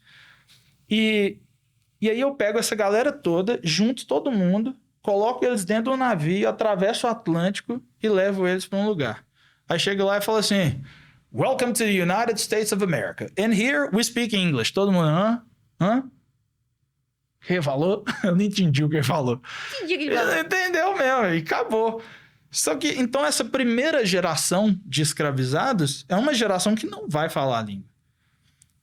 E aí eu pego essa galera toda, junto todo mundo, coloco eles dentro do navio, atravesso o Atlântico e levo eles para um lugar. Aí chego lá e falo assim, Welcome to the United States of America. And here we speak English. Todo mundo, hã? O que ele falou? Eu não entendi o que ele falou. Entendi o que ele falou. Ele entendeu mesmo, e acabou. Só que, então, essa primeira geração de escravizados é uma geração que não vai falar a língua.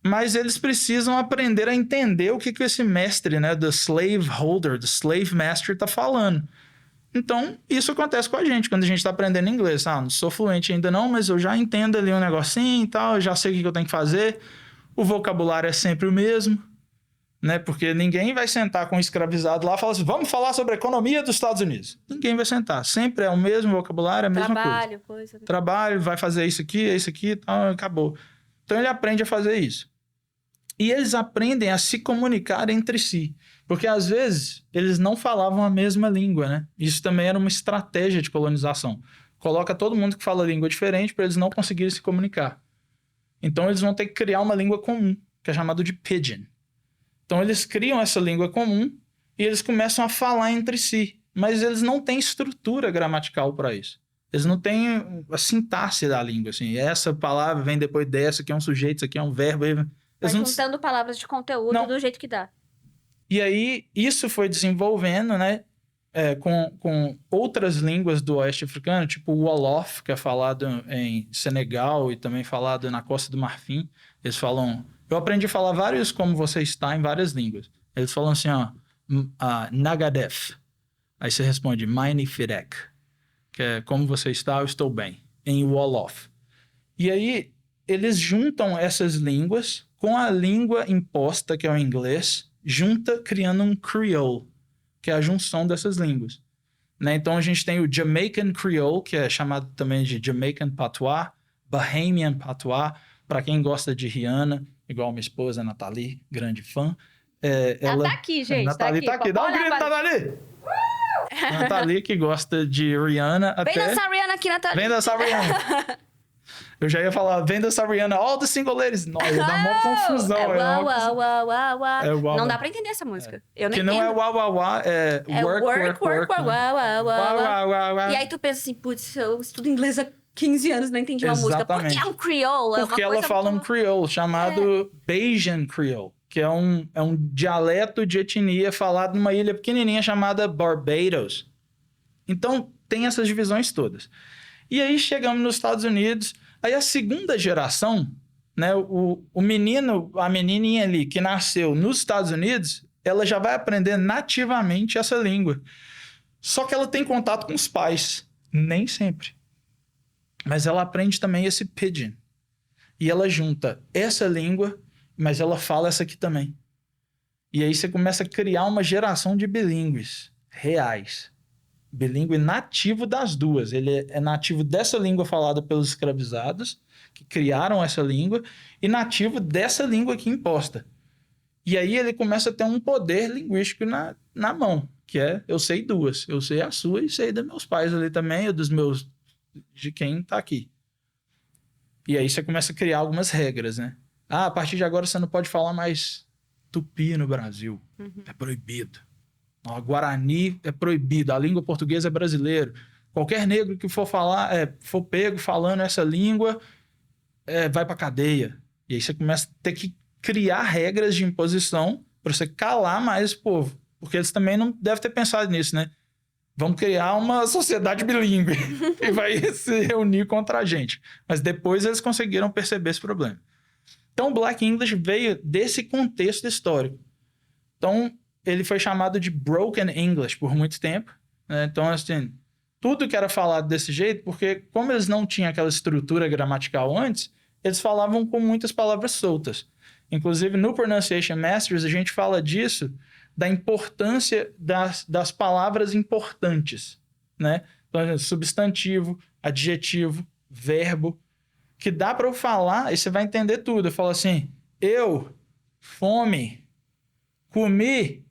Mas eles precisam aprender a entender o que esse mestre, né, do slave holder, do slave master, tá falando. Então, isso acontece com a gente quando a gente está aprendendo inglês. Ah, não sou fluente ainda não, mas eu já entendo ali um negocinho e tal, eu já sei o que eu tenho que fazer. O vocabulário é sempre o mesmo, né? Porque ninguém vai sentar com um escravizado lá e falar assim, vamos falar sobre a economia dos Estados Unidos. Ninguém vai sentar. Sempre é o mesmo vocabulário, a mesma coisa. Trabalho, vai fazer isso aqui, e tal, acabou. Então, ele aprende a fazer isso. E eles aprendem a se comunicar entre si. Porque, às vezes, eles não falavam a mesma língua, né? Isso também era uma estratégia de colonização. Coloca todo mundo que fala língua diferente para eles não conseguirem se comunicar. Então, eles vão ter que criar uma língua comum, que é chamado de Pidgin. Então, eles criam essa língua comum e eles começam a falar entre si. Mas eles não têm estrutura gramatical para isso. Eles não têm a sintaxe da língua, assim. Essa palavra vem depois dessa, aqui é um sujeito, isso aqui é um verbo. Vai Não... juntando palavras de conteúdo Não. do jeito que dá. E aí, isso foi desenvolvendo, né? Com outras línguas do oeste africano, tipo o Wolof, que é falado em Senegal e também falado na Costa do Marfim. Eles falam... Eu aprendi a falar vários como você está em várias línguas. Eles falam assim, ó... Nagadef. Aí você responde, Mine Firek. Que é como você está, eu estou bem. Em Wolof. E aí, eles juntam essas línguas com a língua imposta, que é o inglês, junta criando um Creole, que é a junção dessas línguas. Né? Então, a gente tem o Jamaican Creole, que é chamado também de Jamaican Patois, Bahamian Patois, para quem gosta de Rihanna, igual minha esposa, Nathalie, grande fã. Ela tá aqui, gente. Nathalie tá aqui. Dá um grito, Nathalie! Nathalie, que gosta de Rihanna. Vem dançar Rihanna aqui, Nathalie. Vem dançar Rihanna. Eu já ia falar, vem dançar Rihanna, all the single ladies. Nossa, dá uma confusão. Não dá pra entender essa música. Eu nem entendo. Que não entendo. é uau, uau, uau, é work. E aí tu pensa assim, putz, eu estudo inglês há 15 anos, não entendi uma música. Porque é um Creole. Porque ela fala um Creole chamado Bajan Creole, que é um dialeto de etnia falado numa ilha pequenininha chamada Barbados. Então, tem essas divisões todas. E aí, chegamos nos Estados Unidos. Aí, a segunda geração, né, o menino, a menininha ali que nasceu nos Estados Unidos, ela já vai aprender nativamente essa língua. Só que ela tem contato com os pais. Nem sempre. Mas ela aprende também esse Pidgin. E ela junta essa língua, mas ela fala essa aqui também. E aí você começa a criar uma geração de bilíngues reais. Bilíngue nativo das duas. Ele é nativo dessa língua falada pelos escravizados, que criaram essa língua, e nativo dessa língua aqui imposta. E aí ele começa a ter um poder linguístico na mão, que é, eu sei duas. Eu sei a sua e sei dos meus pais ali também, ou de quem tá aqui. E aí você começa a criar algumas regras, né? A partir de agora você não pode falar mais tupi no Brasil. É proibido. O Guarani é proibido. A língua portuguesa é brasileira. Qualquer negro que for for pego falando essa língua, vai pra cadeia. E aí você começa a ter que criar regras de imposição para você calar mais o povo. Porque eles também não devem ter pensado nisso, né? Vamos criar uma sociedade bilíngue e vai se reunir contra a gente. Mas depois eles conseguiram perceber esse problema. Então, o Black English veio desse contexto histórico. Então, ele foi chamado de Broken English por muito tempo. Né? Então, assim, tudo que era falado desse jeito, porque como eles não tinham aquela estrutura gramatical antes, eles falavam com muitas palavras soltas. Inclusive, no Pronunciation Masters, a gente fala disso, da importância das palavras importantes, né? Então, substantivo, adjetivo, verbo, que dá para eu falar e você vai entender tudo. Eu falo assim, fome, comi,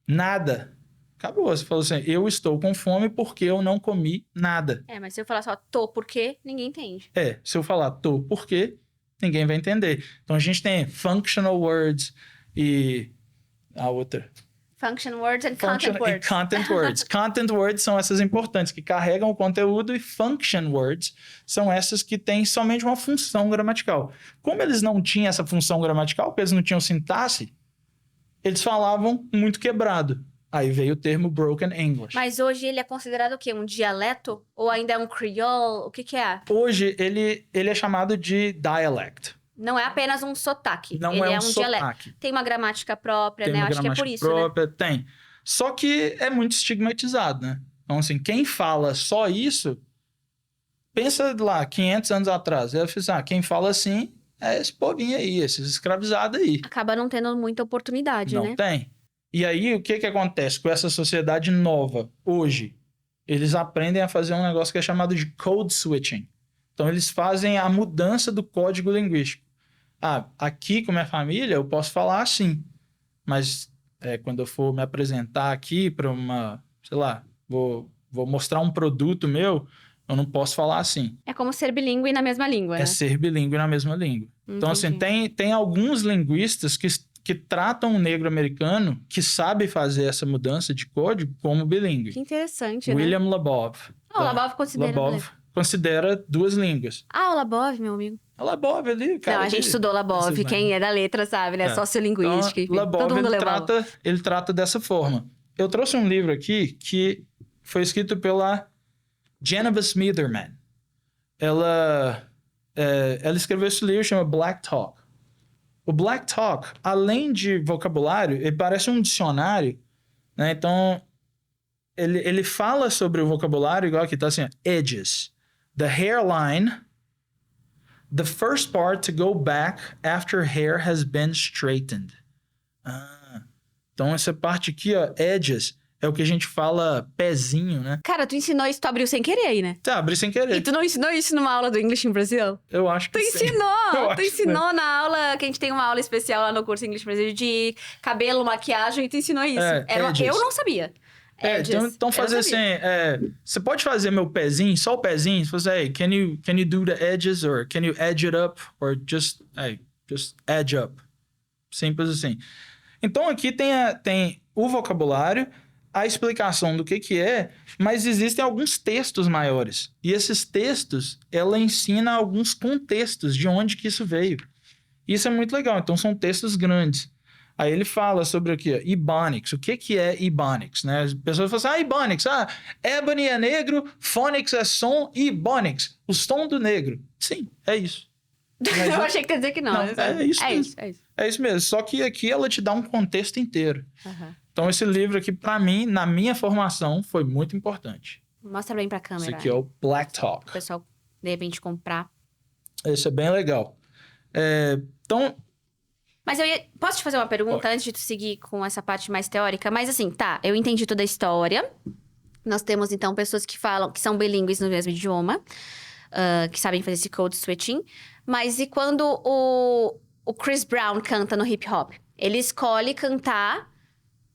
nada. Acabou. Você falou assim, eu estou com fome porque eu não comi nada. Mas se eu falar só tô porque, ninguém entende. Se eu falar tô porque, ninguém vai entender. Então, a gente tem functional words e a outra... Function words and content words. E content words. Content words são essas importantes, que carregam o conteúdo, e function words são essas que têm somente uma função gramatical. Como eles não tinham essa função gramatical, porque eles não tinham sintaxe, eles falavam muito quebrado. Aí veio o termo Broken English. Mas hoje ele é considerado o quê? Um dialeto? Ou ainda é um Creole? O que é? Hoje ele é chamado de dialect. Não é apenas um sotaque. Não ele é um dialeto. sotaque. Tem uma gramática própria, Tem né? uma Acho que é por isso, própria, né? Tem. Só que é muito estigmatizado, né? Então, assim, quem fala só isso, pensa lá, 500 anos atrás. Eu fiz, quem fala assim é esse povinho aí, esses escravizados aí. Acaba não tendo muita oportunidade, né? Não tem. E aí, o que acontece com essa sociedade nova hoje? Eles aprendem a fazer um negócio que é chamado de code switching. Então, eles fazem a mudança do código linguístico. aqui com minha família eu posso falar assim, mas quando eu for me apresentar aqui para sei lá, vou mostrar um produto meu, eu não posso falar assim. É como ser bilíngue na mesma língua, né? É ser bilíngue na mesma língua. Então, assim, tem alguns linguistas que tratam o negro americano que sabe fazer essa mudança de código como bilíngue. Que interessante, William né? Labov. O Labov considera... Labov considera 2 línguas. O Labov, meu amigo. O Labov ali, cara. Não, a gente estudou Labov. Quem é da letra sabe, né? Sociolinguística. Então, Labov, todo mundo ele trata dessa forma. Eu trouxe um livro aqui que foi escrito pela Geneva Smitherman. Ela escreveu esse livro, chama Black Talk. O Black Talk, além de vocabulário, ele parece um dicionário, né? Então, ele fala sobre o vocabulário, igual aqui, tá assim, edges. The hairline, the first part to go back after hair has been straightened. Então, essa parte aqui, ó, edges, é o que a gente fala pezinho, né? Cara, tu ensinou isso, tu abriu sem querer aí, né? Tá, abri sem querer. E tu não ensinou isso numa aula do English in Brazil? Eu acho que sim. Tu ensinou na aula, que a gente tem uma aula especial lá no curso English Brasil de cabelo, maquiagem, e tu ensinou isso. Eu não sabia. Então fazer assim, você pode fazer meu pezinho, só o pezinho, se você, hey, can you do the edges, or can you edge it up, or just edge up. Simples assim. Então aqui tem o vocabulário, a explicação do que é, mas existem alguns textos maiores. E esses textos, ela ensina alguns contextos de onde que isso veio. Isso é muito legal. Então são textos grandes. Aí ele fala sobre aqui, ó, Ebonics. O que é Ebonics, né? As pessoas falam assim, Ebonics, Ebony é negro, Phonics é som, Ebonics, o som do negro. Sim, é isso. Mas eu achei que ia dizer que não. É isso mesmo. É isso mesmo. Só que aqui ela te dá um contexto inteiro. Então esse livro aqui, pra mim, na minha formação, foi muito importante. Mostra bem pra câmera. Esse aqui é o Black Talk. O pessoal, de repente, comprar. Esse é bem legal. Então... Mas posso te fazer uma pergunta antes de tu seguir com essa parte mais teórica? Mas assim, eu entendi toda a história. Nós temos, então, pessoas que são bilíngues no mesmo idioma, que sabem fazer esse code switching. Mas e quando o Chris Brown canta no hip hop? Ele escolhe cantar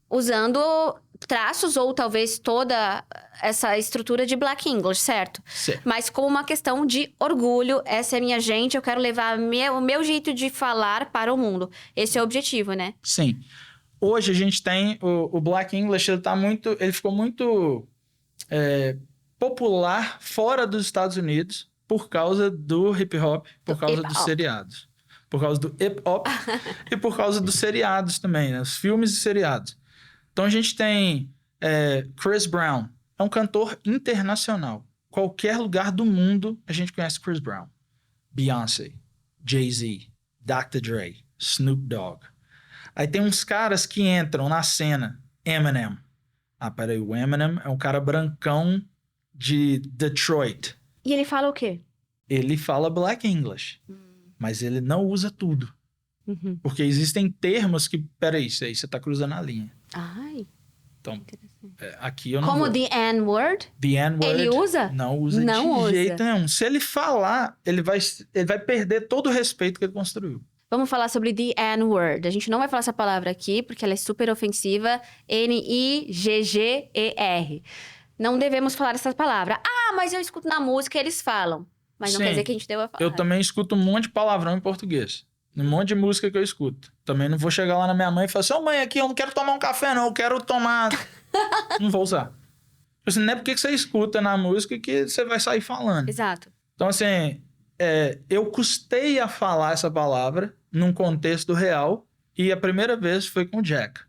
usando traços ou talvez toda essa estrutura de Black English, certo? Sim. Mas como uma questão de orgulho, essa é a minha gente, eu quero levar o meu jeito de falar para o mundo. Esse é o objetivo, né? Sim. Hoje a gente tem o Black English, ele ficou muito popular fora dos Estados Unidos por causa do hip hop, por causa dos seriados. Por causa do hip hop e por causa dos seriados também, né? Os filmes e seriados. Então a gente tem Chris Brown, é um cantor internacional. Qualquer lugar do mundo a gente conhece Chris Brown. Beyoncé, Jay-Z, Dr. Dre, Snoop Dogg. Aí tem uns caras que entram na cena, Eminem. Peraí, o Eminem é um cara brancão de Detroit. E ele fala o quê? Ele fala Black English, mas ele não usa tudo. Porque existem termos que, peraí, isso aí você tá cruzando a linha. Ai, então, aqui eu não como vou. The N-word? The N-word. Ele usa? Não usa de jeito nenhum. Se ele falar, ele vai perder todo o respeito que ele construiu. Vamos falar sobre The N-word. A gente não vai falar essa palavra aqui, porque ela é super ofensiva. N-I-G-G-E-R. Não devemos falar essa palavra. Mas eu escuto na música, eles falam. Mas não quer dizer que a gente deva falar. Eu também escuto um monte de palavrão em português. Um monte de música que eu escuto. Também não vou chegar lá na minha mãe e falar assim, mãe, aqui eu não quero tomar um café, não. Eu quero tomar... Não vou usar. Assim, não é porque você escuta na música que você vai sair falando. Exato. Então, assim, eu custei a falar essa palavra num contexto real e a primeira vez foi com o Jack.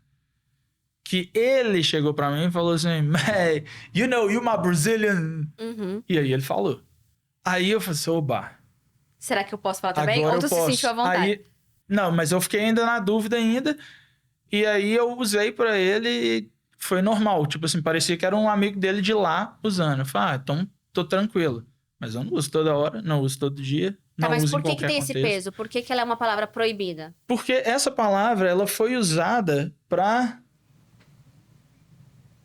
Que ele chegou pra mim e falou assim, hey, you know, you my Brazilian. E aí ele falou. Aí eu falei assim, oba. Será que eu posso falar também? Agora ou tu se sentiu à vontade? Não, mas eu fiquei ainda na dúvida ainda. E aí eu usei pra ele e foi normal. Tipo assim, parecia que era um amigo dele de lá usando. Eu falei, então tô tranquilo. Mas eu não uso toda hora, não uso todo dia. Não mas uso por em que qualquer tem contexto. esse peso? Por que ela é uma palavra proibida? Porque essa palavra, ela foi usada pra...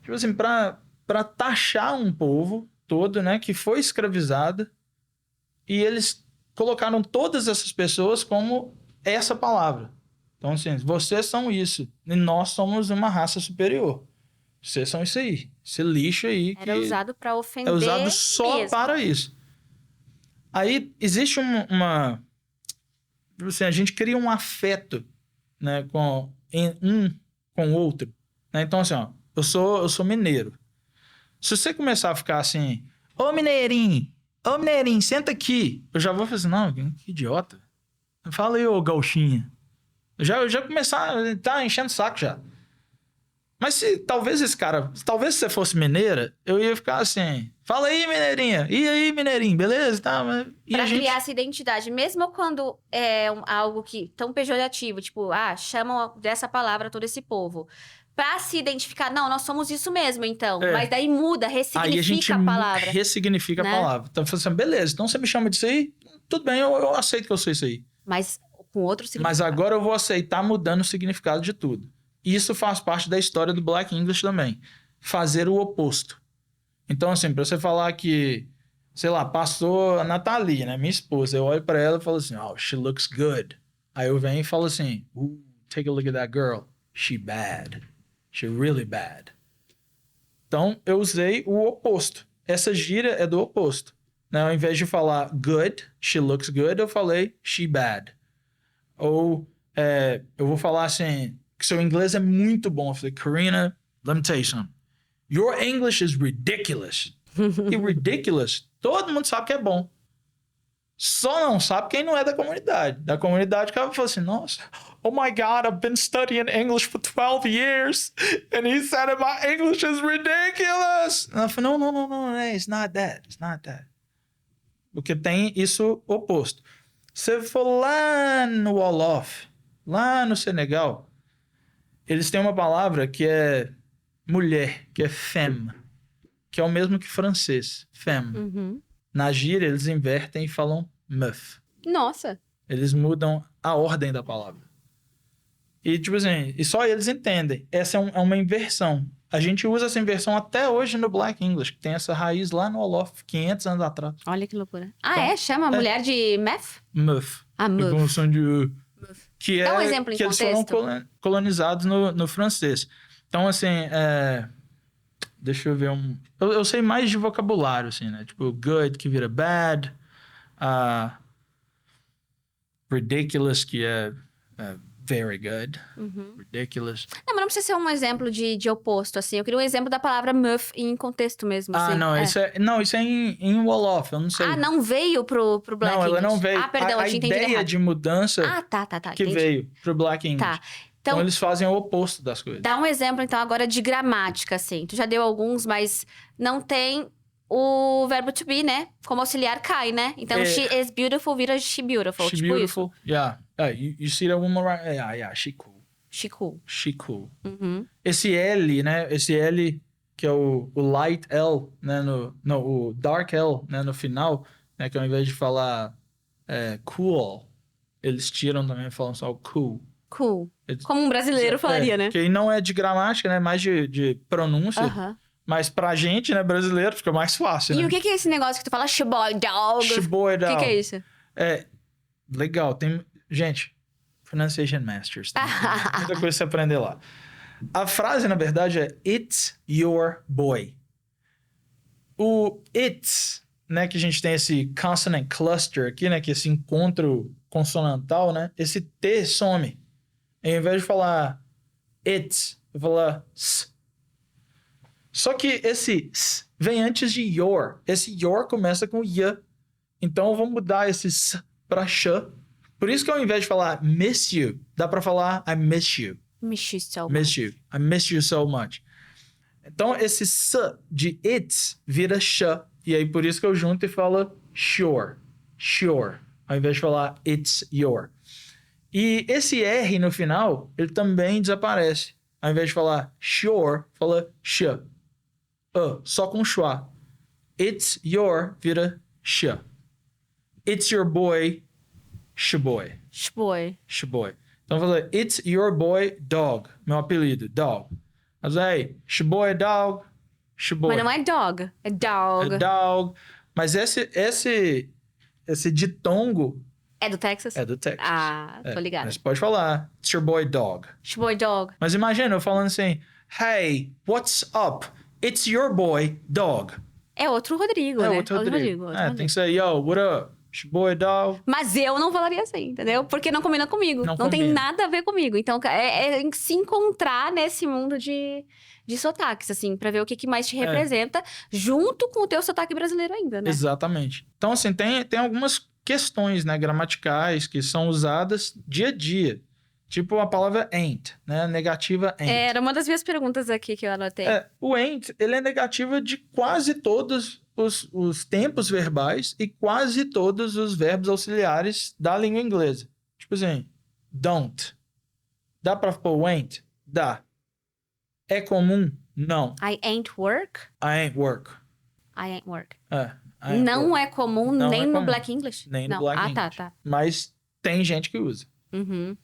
Tipo assim, pra taxar um povo todo, né? Que foi escravizado. E eles colocaram todas essas pessoas como essa palavra. Então, assim, vocês são isso. E nós somos uma raça superior. Vocês são isso aí. Esse lixo aí que Era usado pra ofender é usado só mesmo. para isso. Aí, existe assim, a gente cria um afeto, né, com o outro. Né? Então, assim, ó, eu sou mineiro. Se você começar a ficar assim, ô mineirinho, senta aqui. Eu já vou falar assim, não, que idiota. Fala aí, ô gauchinha. Eu já começar, tá enchendo o saco já. Mas se talvez talvez se você fosse mineira, eu ia ficar assim, fala aí, mineirinha. E aí, mineirinho, beleza? Tá, e Pra a gente... criar essa identidade, mesmo quando é algo que tão pejorativo, tipo, chamam dessa palavra todo esse povo. Pra se identificar, não, nós somos isso mesmo, então. É. Mas daí muda, Aí a gente ressignifica a palavra. ressignifica né? a palavra. Então, eu falo assim, beleza, então você me chama disso aí, tudo bem, eu aceito que eu sou isso aí. Mas com outro significado. Mas agora eu vou aceitar mudando o significado de tudo. Isso faz parte da história do Black English também. Fazer o oposto. Então, assim, pra você falar que, sei lá, passou a Nathalie, né, minha esposa, eu olho pra ela e falo assim, oh, she looks good. Aí eu venho e falo assim, take a look at that girl. She bad. She really bad. Então, eu usei o oposto. Essa gíria é do oposto. Né? Ao invés de falar good, she looks good, eu falei she bad. Ou eu vou falar assim, que seu inglês é muito bom. Eu falei, Karina, let me tell you something. Your English is ridiculous. E ridiculous, todo mundo sabe que é bom. Só não sabe quem não é da comunidade. Da comunidade, o cara fala assim, nossa, oh my God, I've been studying English for 12 years, and he said that my English is ridiculous. And I falei, no, it's not that. Porque tem isso oposto. Se for lá no Wolof, lá no Senegal, eles têm uma palavra que é mulher, que é femme, que é o mesmo que francês, femme. Uhum. Na gíria, eles invertem e falam meuf. Nossa. Eles mudam a ordem da palavra. E, tipo assim, e só eles entendem. Essa é uma inversão. A gente usa essa inversão até hoje no Black English, que tem essa raiz lá no Wolof, 500 anos atrás. Olha que loucura. Então, Chama a mulher de meth? Meuf. Ah, meuf. Com som de... Que Dá um exemplo em que contexto. eles foram colonizados no francês. Então, assim, deixa eu ver eu sei mais de vocabulário, assim, né? Tipo, good, que vira bad. Ridiculous, que é very good. Uhum. Ridiculous. Não, mas não precisa ser um exemplo de oposto, assim. Eu queria um exemplo da palavra muff em contexto mesmo, assim. Isso é em Wolof, eu não sei. Não veio pro Black Não, English. ela não veio. Perdão, a eu tinha entendido ideia errado. de mudança Tá, que entendi. veio pro Black English. Tá. Então, Então, eles fazem o oposto das coisas. dá um exemplo, então, agora de gramática, assim. Tu já deu alguns, mas não tem o verbo to be, né? Como auxiliar cai, né? Então, she is beautiful vira she beautiful. She tipo beautiful. isso. Yeah. You see that woman right? Yeah, she cool. She cool. She cool. Uhum. Esse L, né? Esse L, que é o light L, né? O dark L, né? No final, né? Que ao invés de falar cool, eles tiram também e falam só cool. Cool. Como um brasileiro falaria, né? Que aí não é de gramática, né? Mais de pronúncia. Aham. Mas pra gente, né? Brasileiro, fica mais fácil, E né? o que é esse negócio que tu fala shboy dog? Shboy O dog. que é isso? Legal. Gente, Pronunciation Masters. Tem muita coisa pra você aprender lá. A frase, na verdade, é It's your boy. O it's, né? Que a gente tem esse consonant cluster aqui, né? Que é esse encontro consonantal, né? Esse T some. Ao invés de falar it's, eu vou falar s. Só que esse s vem antes de your. Esse your começa com y. Então, eu vou mudar esse s pra sh. Por isso que ao invés de falar miss you, dá pra falar I miss you. Miss you so much. Miss you. I miss you so much. Então, esse s de it's vira sh. E aí, por isso que eu junto e falo sure. Sure. Ao invés de falar it's your. E esse R no final, ele também desaparece. Ao invés de falar sure, fala sh. Só com schwa. It's your vira sh. It's your boy, shboy. Shboy. Shboy. Então fala, it's your boy dog. Meu apelido, dog. Mas aí, shboy dog, shboy. Mas não é dog, é dog. É dog. Mas esse ditongo É do Texas? É do Texas. Ah, tô ligada. Mas pode falar, it's your boy dog. Boy dog. Mas imagina eu falando assim, hey, what's up? It's your boy dog. É outro Rodrigo, né? Outro Rodrigo. Outro Tem Rodrigo. que ser, yo, what up? It's your boy dog. Mas eu não falaria assim, entendeu? Porque não combina comigo. Não Não tem combina. nada a ver comigo. Então, é se encontrar nesse mundo de sotaques, assim, pra ver o que mais te representa, junto com o teu sotaque brasileiro ainda, né? Exatamente. Então, assim, tem algumas questões, né, gramaticais que são usadas dia a dia. Tipo a palavra ain't, né? Negativa ain't. Era uma das minhas perguntas aqui que eu anotei. O ain't, ele é negativa de quase todos os tempos verbais e quase todos os verbos auxiliares da língua inglesa. Tipo assim, don't. Dá pra pôr o ain't? Dá. É comum? Não. I ain't work? I ain't work. I ain't work. I ain't Não work. é comum Não nem é no comum. Black English? Nem no Não. Black Tá, English. tá. Mas tem gente que usa. Uhum.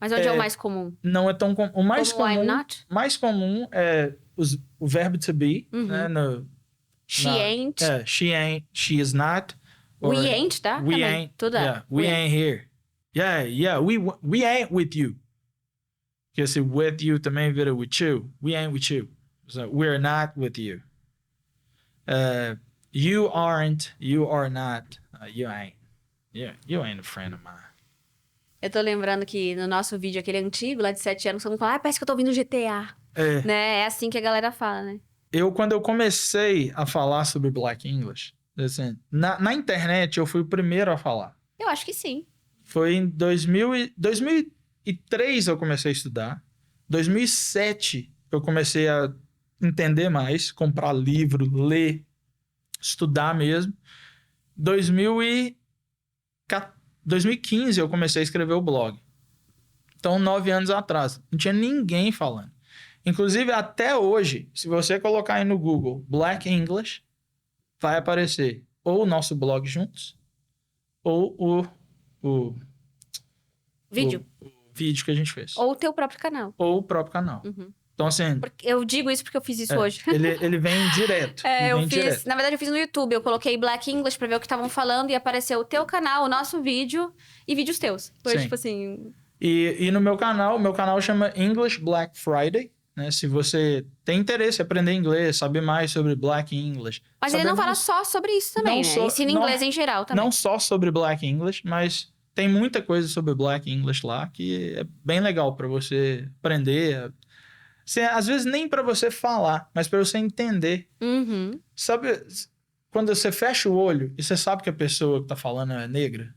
Mas onde é o mais comum? Não é tão comum. O mais Como I'm comum, not? mais comum é o verbo to be, né? She ain't. She ain't, she is not. We or ain't, tá? We Também. ain't. Tudo é. Yeah, we ain't here. Yeah, we ain't with you. Porque esse with you também vira with you. We ain't with you. So we're not with you. You aren't, you are not, you ain't. Yeah, you ain't a friend of mine. Eu tô lembrando que no nosso vídeo, aquele antigo, lá de 7 anos, todo mundo fala, parece que eu tô ouvindo GTA. Né? É assim que a galera fala, né? Quando eu comecei a falar sobre Black English, assim, na internet eu fui o primeiro a falar. Eu acho que sim. Foi em 2003 eu comecei a estudar. 2007 eu comecei a entender mais, comprar livro, ler, estudar mesmo. 2015 eu comecei a escrever o blog. Então, 9 anos atrás. Não tinha ninguém falando. Inclusive, até hoje, se você colocar aí no Google Black English, vai aparecer ou o nosso blog juntos, ou o Vídeo. o vídeo que a gente fez. Ou o teu próprio canal. Ou o próprio canal. Uhum. Então, assim... Eu digo isso porque eu fiz isso hoje. Ele vem direto. Eu vem fiz... direto. Na verdade, eu fiz no YouTube. Eu coloquei Black English pra ver o que estavam falando e apareceu o teu canal, o nosso vídeo e vídeos teus. Foi Sim. tipo assim... E no meu canal chama English Black Friday, né? Se você tem interesse em aprender inglês, saber mais sobre Black English. Mas ele não fala só sobre isso também, né? Ensina inglês em geral também. Não só sobre Black English, mas tem muita coisa sobre Black English lá que é bem legal para você aprender. Às vezes nem para você falar, mas para você entender. Uhum. Sabe, quando você fecha o olho e você sabe que a pessoa que tá falando é negra,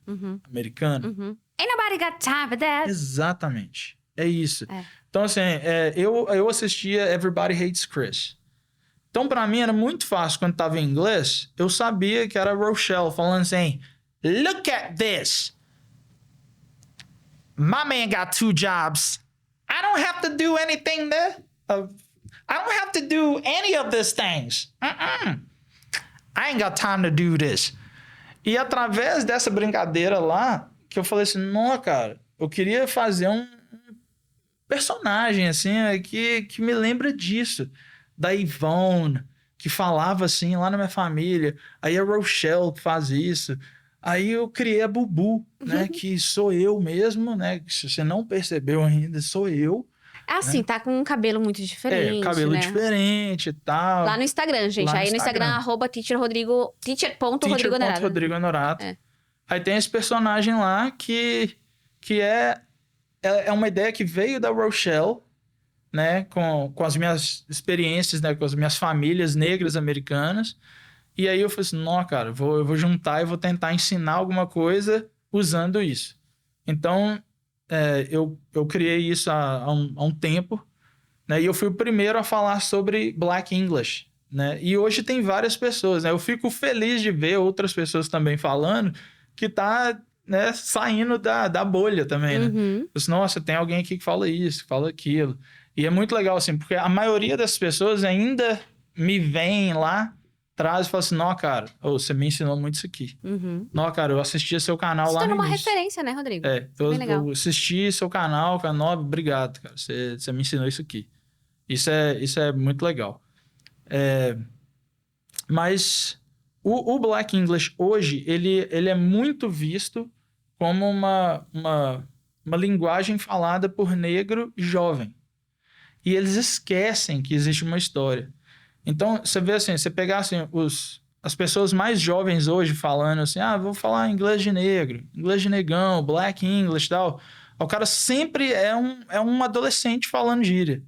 americana. Ain't nobody got time for that. Exatamente. É isso. Então, assim, eu assistia Everybody Hates Chris. Então, pra mim, era muito fácil quando tava em inglês. Eu sabia que era Rochelle falando assim, look at this. My man got 2 jobs. I don't have to do anything there. I don't have to do any of these things. I ain't got time to do this. E através dessa brincadeira lá, que eu falei assim, não, cara, eu queria fazer um personagem, assim, que me lembra disso. Da Yvonne, que falava assim lá na minha família. Aí a Rochelle que faz isso. Aí eu criei a Bubu, né? Que sou eu mesmo, né? Se você não percebeu ainda, sou eu. Assim, tá com um cabelo muito diferente, cabelo né? diferente e tal. Lá no Instagram, gente. Lá Aí no no Instagram, teacher.rodrigo Honorato. Rodrigo Honorato. Aí tem esse personagem lá que é uma ideia que veio da Rochelle, né? Com as minhas experiências, né? Com as minhas famílias negras americanas. E aí eu falei assim, não, cara, eu vou juntar e vou tentar ensinar alguma coisa usando isso. Então, eu criei isso há um tempo, né? E eu fui o primeiro a falar sobre Black English, né? E hoje tem várias pessoas, né? Eu fico feliz de ver outras pessoas também falando que tá, né, saindo da bolha também, né? Eu disse, nossa, tem alguém aqui que fala isso, que fala aquilo. E é muito legal, assim, porque a maioria das pessoas ainda me vem lá, traz e fala assim, não, cara, você me ensinou muito isso aqui. Não, cara, eu assistia seu canal lá no tornou uma início. referência, né, Rodrigo? Eu assisti seu canal, obrigado, cara, você me ensinou isso aqui. Isso é muito legal. Mas o Black English hoje, ele é muito visto como uma linguagem falada por negro jovem. E eles esquecem que existe uma história. Então, você vê assim, você pegar assim, as pessoas mais jovens hoje falando assim, vou falar inglês de negro, inglês de negão, black English e tal. O cara sempre é um adolescente falando gíria.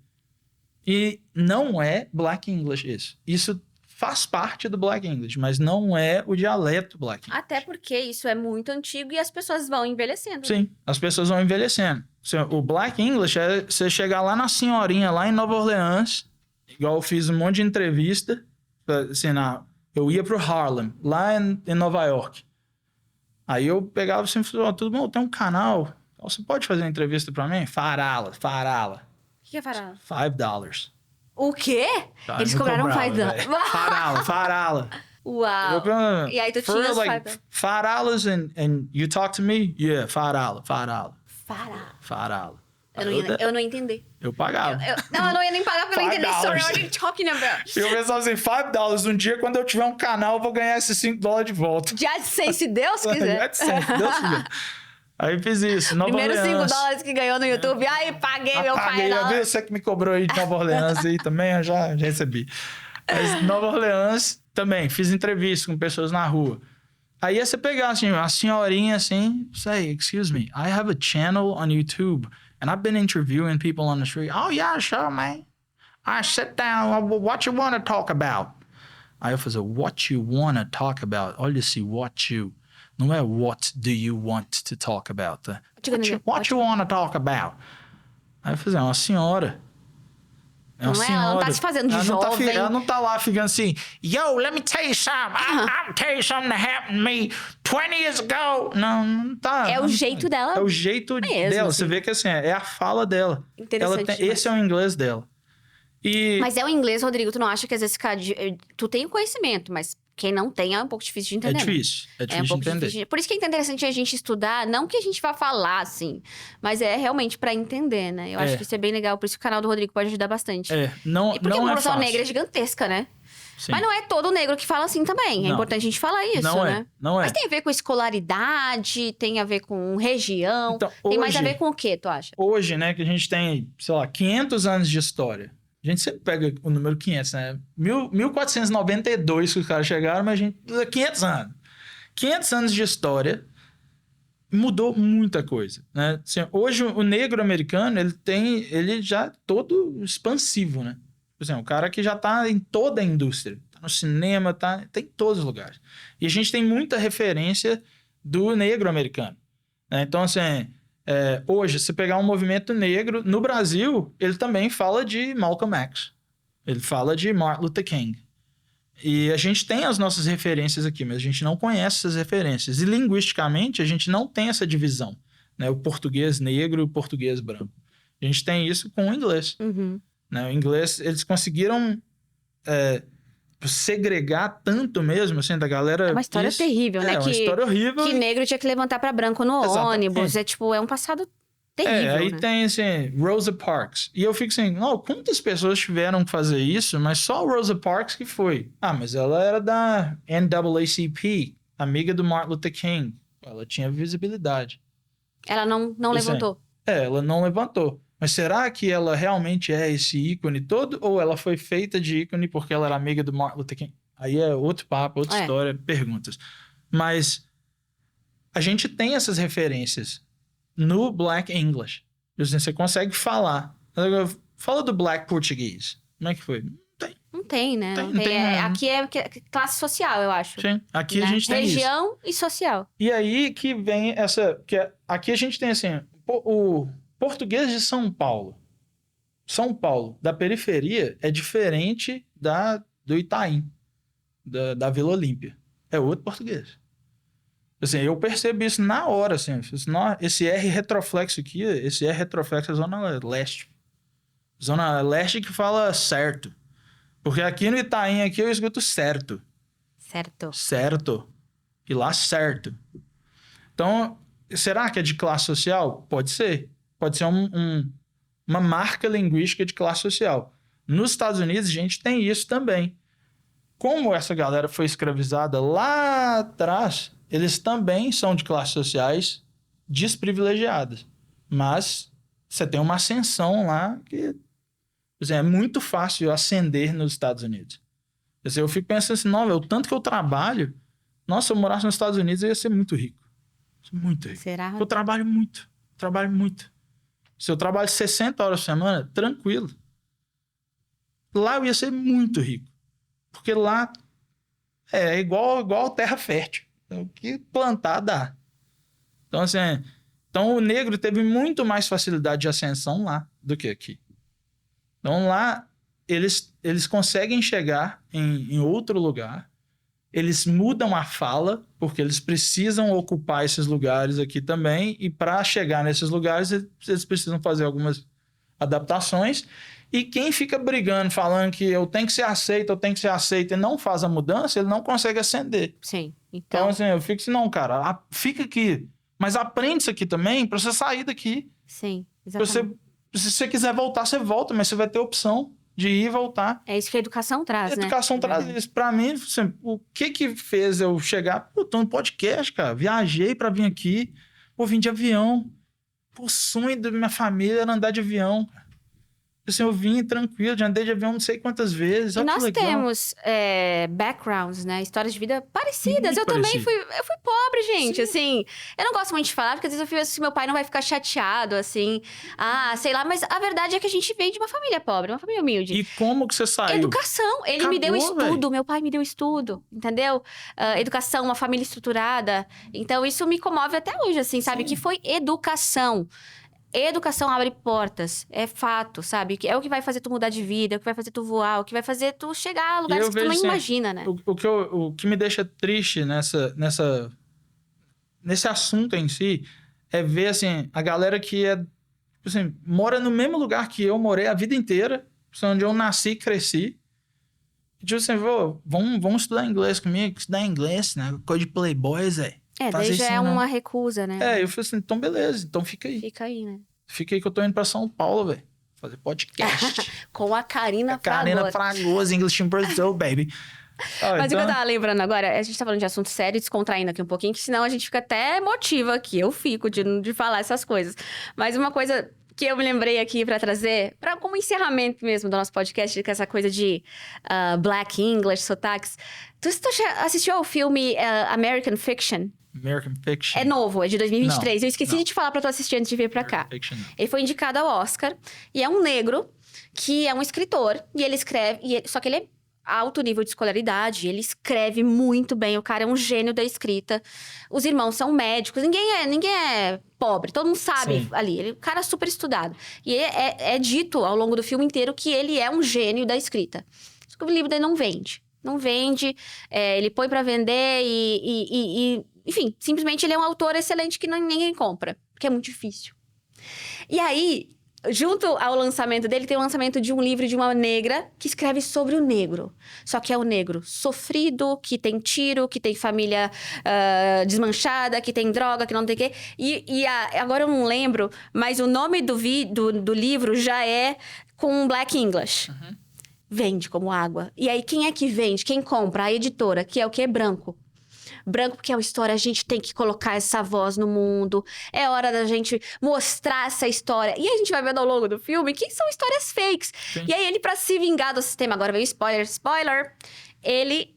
E não é black English isso. Isso faz parte do black English, mas não é o dialeto black English. Até porque isso é muito antigo e as pessoas vão envelhecendo. Sim, as pessoas vão envelhecendo. O black English é você chegar lá na senhorinha, lá em Nova Orleans, igual eu fiz um monte de entrevista, assim, eu ia pro Harlem, lá em Nova York. Aí eu pegava assim e falava, tudo bom, tem um canal, você pode fazer uma entrevista pra mim? Farala. O que é farala? $5. O quê? Tá, Eles não cobraram cobrava, $5. Farala. Uau. E aí tu tinha os Faralas and you talk to me? Yeah, farala. Eu não entendi. Eu pagava. Eu não ia nem pagar porque eu não entendi. Sorry, what are you talking about? Eu pensava assim, $5. Um dia, quando eu tiver um canal, eu vou ganhar esses $5 de volta. De AdSense, se Deus quiser. AdSense, Deus quiser. Aí fiz isso. Nova Primeiro Orleans. $5 que ganhou no YouTube. Aí paguei meu pai lá. Viu? Você que me cobrou aí de Nova Orleans aí também, eu já recebi. Mas Nova Orleans também, fiz entrevista com pessoas na rua. Aí você pegar assim, uma senhorinha assim, say, excuse me, I have a channel on YouTube and I've been interviewing people on the street. Oh yeah, sure, man. I sit down, what you want to talk about? Aí eu fazer, what you want to talk about? Olha esse what you. Não é what do you want to talk about. Tá? What you want to talk about? Aí eu fazer, uma senhora. Não é? Ela não tá se fazendo de jovem. Ela não tá lá ficando assim, yo, let me tell you something. I'll tell you something that happened to me 20 years ago. Não tá. É o jeito dela. É o jeito dela. Assim. Você vê que assim, é a fala dela. Interessante. Esse é o inglês dela. Mas é o inglês, Rodrigo, tu não acha que às vezes tu tem o conhecimento, mas quem não tem é um pouco difícil de entender. É difícil de entender. Difícil. Por isso que é interessante a gente estudar, não que a gente vá falar, assim, mas é realmente pra entender, né? Eu acho que isso é bem legal, por isso que o canal do Rodrigo pode ajudar bastante. E porque a população negra é gigantesca, né? Sim. Mas não é todo negro que fala assim também. É importante a gente falar isso, né? Não é. Mas tem a ver com escolaridade, tem a ver com região. Então, tem mais a ver com o quê, tu acha? Hoje, né, que a gente tem, sei lá, 500 anos de história. A gente sempre pega o número 500, né? 1492 que os caras chegaram, mas a gente... 500 anos. 500 anos de história mudou muita coisa, né? Assim, hoje, o negro americano, ele já é todo expansivo, né? Por exemplo, o cara que já tá em toda a indústria. Tá no cinema, tá em todos os lugares. E a gente tem muita referência do negro americano, né? Então, assim... hoje, se pegar um movimento negro, no Brasil, ele também fala de Malcolm X. Ele fala de Martin Luther King. E a gente tem as nossas referências aqui, mas a gente não conhece essas referências. E linguisticamente, a gente não tem essa divisão, né? O português negro e o português branco. A gente tem isso com o inglês. Uhum. Né? O inglês, eles conseguiram... segregar tanto mesmo, assim, da galera... É uma história terrível, né? É uma história horrível. Que negro tinha que levantar pra branco no ônibus. É um passado terrível, aí né? tem, assim, Rosa Parks. E eu fico assim, quantas pessoas tiveram que fazer isso, mas só a Rosa Parks que foi. Mas ela era da NAACP, amiga do Martin Luther King. Ela tinha visibilidade. Ela não levantou. Ela não levantou. Mas será que ela realmente é esse ícone todo? Ou ela foi feita de ícone porque ela era amiga do Martin Luther King? Aí é outro papo, outra história, perguntas. Mas a gente tem essas referências no Black English. Você consegue falar. Fala do Black Português. Como é que foi? Não tem, né? Não tem. Aqui é classe social, eu acho. Sim, aqui a gente tem isso. Região e social. E aí que vem essa... aqui a gente tem, assim, o português de São Paulo. São Paulo, da periferia, é diferente do Itaim, da Vila Olímpia. É outro português. Assim, eu percebo isso na hora, assim. Esse R retroflexo aqui, esse R retroflexo é Zona Leste. Zona Leste que fala certo. Porque aqui no Itaim, aqui eu escuto certo. Certo. E lá certo. Então, será que é de classe social? Pode ser. Pode ser uma marca linguística de classe social. Nos Estados Unidos, a gente tem isso também. Como essa galera foi escravizada lá atrás, eles também são de classes sociais desprivilegiadas. Mas você tem uma ascensão lá que... Por exemplo, é muito fácil ascender nos Estados Unidos. Eu fico pensando assim, não, o tanto que eu trabalho... Nossa, se eu morasse nos Estados Unidos, eu ia ser muito rico. Muito rico. Será? Porque eu trabalho muito. Se eu trabalho 60 horas por semana, tranquilo. Lá eu ia ser muito rico. Porque lá é igual terra fértil. Então, o que plantar dá. Então, assim, então o negro teve muito mais facilidade de ascensão lá do que aqui. Então lá eles conseguem chegar em outro lugar. Eles mudam a fala, porque eles precisam ocupar esses lugares aqui também. E para chegar nesses lugares, eles precisam fazer algumas adaptações. E quem fica brigando, falando que eu tenho que ser aceito e não faz a mudança, ele não consegue ascender. Sim. Então, assim, eu fico assim, não, cara, fica aqui. Mas aprende isso aqui também para você sair daqui. Sim, exatamente. Se você quiser voltar, você volta, mas você vai ter opção de ir e voltar. É isso que a educação traz, né? A educação traz isso. Pra mim, assim, o que fez eu chegar... Pô, tô no podcast, cara. Viajei pra vir aqui. Pô, vim de avião. Pô, o sonho da minha família era andar de avião. Assim, eu vim tranquilo, já andei de avião não sei quantas vezes. E Olha nós que legal. temos backgrounds, né? Histórias de vida parecidas. Muito Eu também parecido. eu fui pobre, gente. Sim. Assim, eu não gosto muito de falar, porque às vezes eu fico assim, meu pai não vai ficar chateado, assim. Ah, sei lá. Mas a verdade é que a gente vem de uma família pobre, uma família humilde. E como que você saiu? Educação. Ele me deu Acabou, estudo, véio. meu pai me deu estudo, entendeu? Educação, uma família estruturada. Então, isso me comove até hoje, assim, sabe? Sim. Que foi educação. Educação abre portas, é fato, sabe? É o que vai fazer tu mudar de vida, é o que vai fazer tu voar, é o que vai fazer tu chegar a lugares eu que tu vejo, nem assim, imagina, né? O que me deixa triste nesse assunto em si é ver, assim, a galera que assim, mora no mesmo lugar que eu morei a vida inteira, onde eu nasci e cresci. Tipo assim, vamos estudar inglês comigo, estudar inglês, né? Coisa de playboys, Daí já é uma recusa, né? Eu falei assim, então beleza, então fica aí. Fica aí, né? Fica aí que eu tô indo pra São Paulo, velho. Fazer podcast. Com a Karina Karina Fragoso. Fragoso, English in Brazil, baby. Mas o que eu tava lembrando agora, a gente tá falando de assunto sério, descontraindo aqui um pouquinho, que senão a gente fica até emotiva aqui. Eu fico de falar essas coisas. Mas uma coisa que eu me lembrei aqui pra trazer, como encerramento mesmo do nosso podcast, que é essa coisa de Black English, sotaques. Tu assistiu ao filme American Fiction? American Fiction. É novo, é de 2023. Não, Eu esqueci não. de te falar pra tu assistir antes de vir pra cá. American Fiction, não. Ele foi indicado ao Oscar. E é um negro que é um escritor. E ele escreve... só que ele é alto nível de escolaridade. Ele escreve muito bem. O cara é um gênio da escrita. Os irmãos são médicos. Ninguém é pobre. Todo mundo sabe Sim. ali. Ele é um cara super estudado. E é dito ao longo do filme inteiro que ele é um gênio da escrita. Só que o livro dele não vende. Não vende. Ele põe pra vender e enfim, simplesmente ele é um autor excelente que ninguém compra. Porque é muito difícil. E aí, junto ao lançamento dele, tem o lançamento de um livro de uma negra que escreve sobre o negro. Só que é o negro sofrido, que tem tiro, que tem família desmanchada, que tem droga, que não tem o quê. Agora eu não lembro, mas o nome do livro já é com Black English. Uhum. Vende como água. E aí, quem é que vende? Quem compra? A editora, que é o quê? Branco. Branco, porque é uma história, a gente tem que colocar essa voz no mundo. É hora da gente mostrar essa história. E a gente vai vendo ao longo do filme que são histórias fakes. Sim. E aí ele, pra se vingar do sistema, agora veio spoiler, ele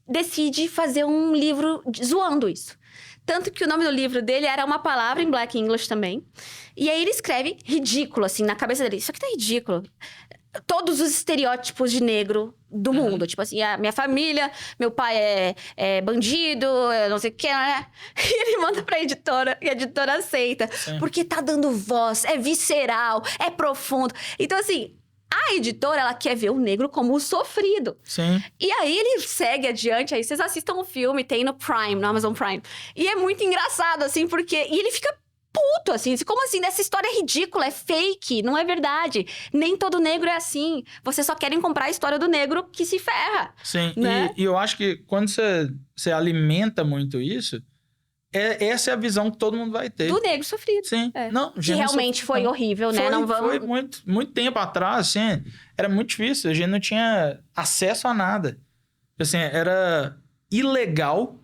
decide fazer um livro zoando isso. Tanto que o nome do livro dele era uma palavra em Black English também. E aí ele escreve ridículo, assim, na cabeça dele. Isso aqui tá ridículo. Todos os estereótipos de negro do mundo. Tipo assim, a minha família, meu pai é bandido, eu não sei o que, né? E ele manda pra editora, e a editora aceita. Sim. Porque tá dando voz, é visceral, é profundo. Então, assim, a editora, ela quer ver o negro como o sofrido. Sim. E aí ele segue adiante, aí vocês assistam o filme, tem no Prime, no Amazon Prime. E é muito engraçado, assim, porque... E ele fica puto, assim, como assim? Essa história é ridícula, é fake, não é verdade. Nem todo negro é assim. Vocês só querem comprar a história do negro que se ferra. Sim, Né? e eu acho que quando você alimenta muito isso, essa é a visão que todo mundo vai ter. Do negro sofrido. Sim. É. Não, Que realmente foi horrível, né? Não vamos... Foi muito tempo atrás, assim, era muito difícil. A gente não tinha acesso a nada. Assim, era ilegal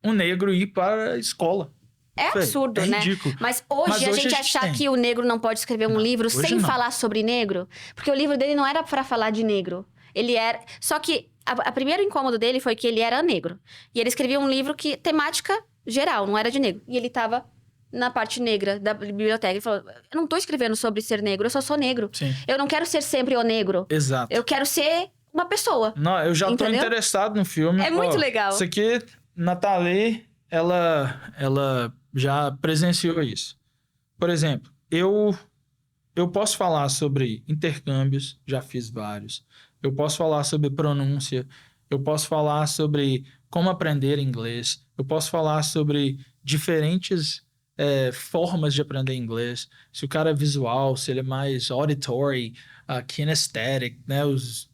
um negro ir para a escola. É absurdo, é né? ridículo. Mas hoje a gente achar tem. que o negro não pode escrever um livro sem não. falar sobre negro, porque o livro dele não era pra falar de negro. Ele era... Só que a primeiro incômodo dele foi que ele era negro. E ele escrevia um livro que... Temática geral, não era de negro. E ele tava na parte negra da biblioteca. Ele falou, eu não tô escrevendo sobre ser negro, eu só sou negro. Sim. Eu não quero ser sempre o negro. Exato. Eu quero ser uma pessoa. Não, eu já Entendeu? tô interessado no filme. É muito legal. Isso aqui, Nathalie, ela já presenciou isso. Por exemplo, eu posso falar sobre intercâmbios, já fiz vários. Eu posso falar sobre pronúncia. Eu posso falar sobre como aprender inglês. Eu posso falar sobre diferentes formas de aprender inglês. Se o cara é visual, se ele é mais auditory, kinesthetic, né? Os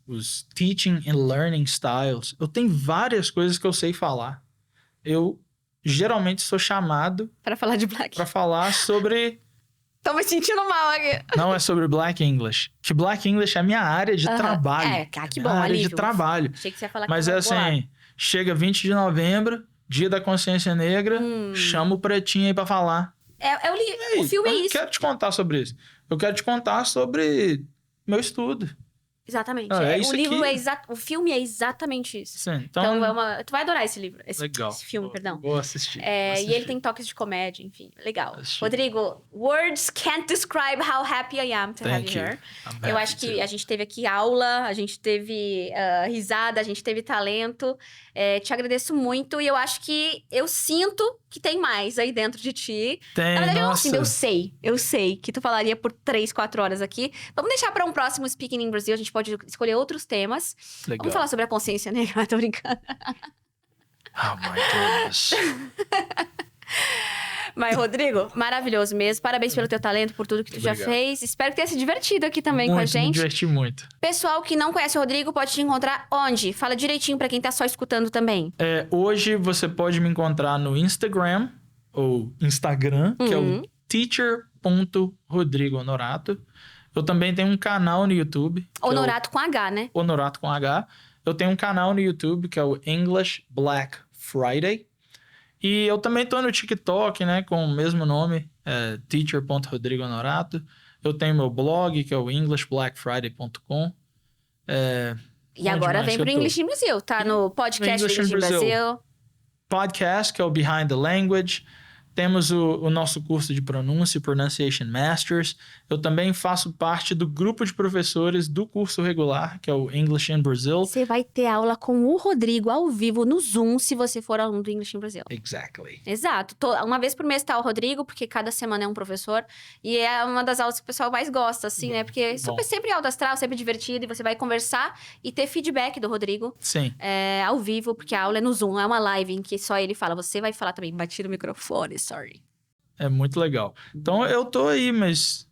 teaching and learning styles. Eu tenho várias coisas que eu sei falar. Eu geralmente sou chamado Pra falar de black. para falar sobre... Tô me sentindo mal aqui. Não é sobre Black English. Que Black English é a minha área de trabalho. Que bom, Minha área alívio. de trabalho. Achei que você ia falar Mas que é tava bolado. assim, chega 20 de novembro, Dia da Consciência Negra, chama o Pretinho aí pra falar. O filme é Eu não isso. quero te contar sobre isso. Eu quero te contar sobre meu estudo. Exatamente. É isso o livro aqui. o filme é exatamente isso. Sim, Então, então tu vai adorar esse livro. legal. Esse filme, perdão. Vou assistir. E ele tem toques de comédia, enfim. Legal. Assistir. Rodrigo, words can't describe how happy I am to have Thank you you. here. I'm Eu happy acho que to. a gente teve aqui aula, a gente teve risada, a gente teve talento. Te agradeço muito e eu acho que eu sinto que tem mais aí dentro de ti. Tem, Na verdade, eu não nossa. sinto, eu sei que tu falaria por 3, 4 horas aqui. Vamos deixar para um próximo Speaking in Brazil, a gente pode escolher outros temas. Legal. Vamos falar sobre a consciência negra, tô brincando. Oh my goodness. Mas, Rodrigo, maravilhoso mesmo. Parabéns pelo teu talento, por tudo que tu já Obrigado. fez. Espero que tenha se divertido aqui também com a Me gente. diverti muito. Pessoal que não conhece o Rodrigo, pode te encontrar onde? Fala direitinho pra quem tá só escutando também. Hoje você pode me encontrar no Instagram, ou Instagram, que é o teacher.rodrigohonorato. Eu também tenho um canal no YouTube. que é o Honorato com H, né? Honorato com H. Eu tenho um canal no YouTube que é o English Black Friday. E eu também tô no TikTok, né? Com o mesmo nome, teacher.rodrigohonorato. Eu tenho meu blog, que é o englishblackfriday.com. E agora vem pro English in Brasil. Tá no podcast do English in Brasil. Podcast, que é o Behind the Language. Temos o nosso curso de pronúncia, Pronunciation Masters. Eu também faço parte do grupo de professores do curso regular, que é o English in Brazil. Você vai ter aula com o Rodrigo ao vivo no Zoom, se você for aluno do English in Brasil. Exactly. Exato. Uma vez por mês tá o Rodrigo, porque cada semana é um professor. E é uma das aulas que o pessoal mais gosta, assim, né? Porque Bom. sempre alto astral, sempre divertido. E você vai conversar e ter feedback do Rodrigo Sim. ao vivo, porque a aula é no Zoom. É uma live em que só ele fala. Você vai falar também, bati no microfone, sorry. É muito legal. Então eu tô aí, mas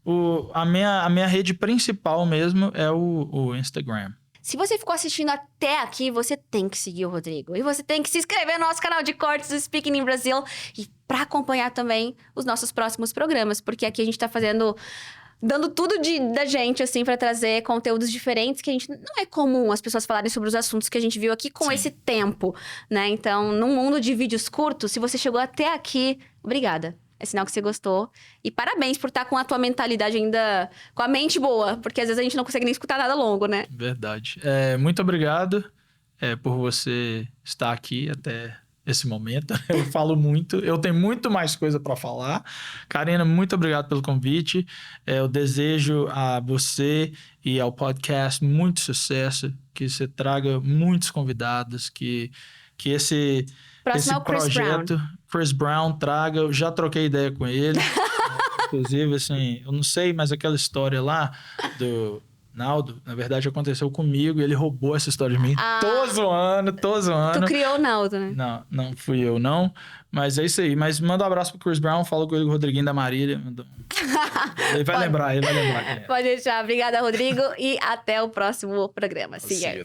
a minha rede principal mesmo é o Instagram. Se você ficou assistindo até aqui, você tem que seguir o Rodrigo. E você tem que se inscrever no nosso canal de cortes do Speaking in Brasil. E para acompanhar também os nossos próximos programas. Porque aqui a gente tá dando tudo da gente, assim, para trazer conteúdos diferentes que a gente... Não é comum as pessoas falarem sobre os assuntos que a gente viu aqui com esse tempo, né? Então, num mundo de vídeos curtos, se você chegou até aqui, obrigada. É sinal que você gostou. E parabéns por estar com a tua mentalidade ainda... Com a mente boa. Porque às vezes a gente não consegue nem escutar nada longo, né? Verdade. Muito obrigado por você estar aqui até esse momento. Eu falo muito. Eu tenho muito mais coisa para falar. Karina, muito obrigado pelo convite. Eu desejo a você e ao podcast muito sucesso. Que você traga muitos convidados. Que esse... Próximo é o Chris projeto, Chris Brown traga, eu já troquei ideia com ele. Inclusive, assim, eu não sei, mas aquela história lá do Naldo, na verdade, aconteceu comigo e ele roubou essa história de mim. Tô zoando. Tu criou o Naldo, né? Não fui eu, não. Mas é isso aí. Mas manda um abraço pro Chris Brown, fala com ele com o Rodriguinho da Marília. Ele vai lembrar. Pode deixar. Obrigada, Rodrigo. E até o próximo programa. See you.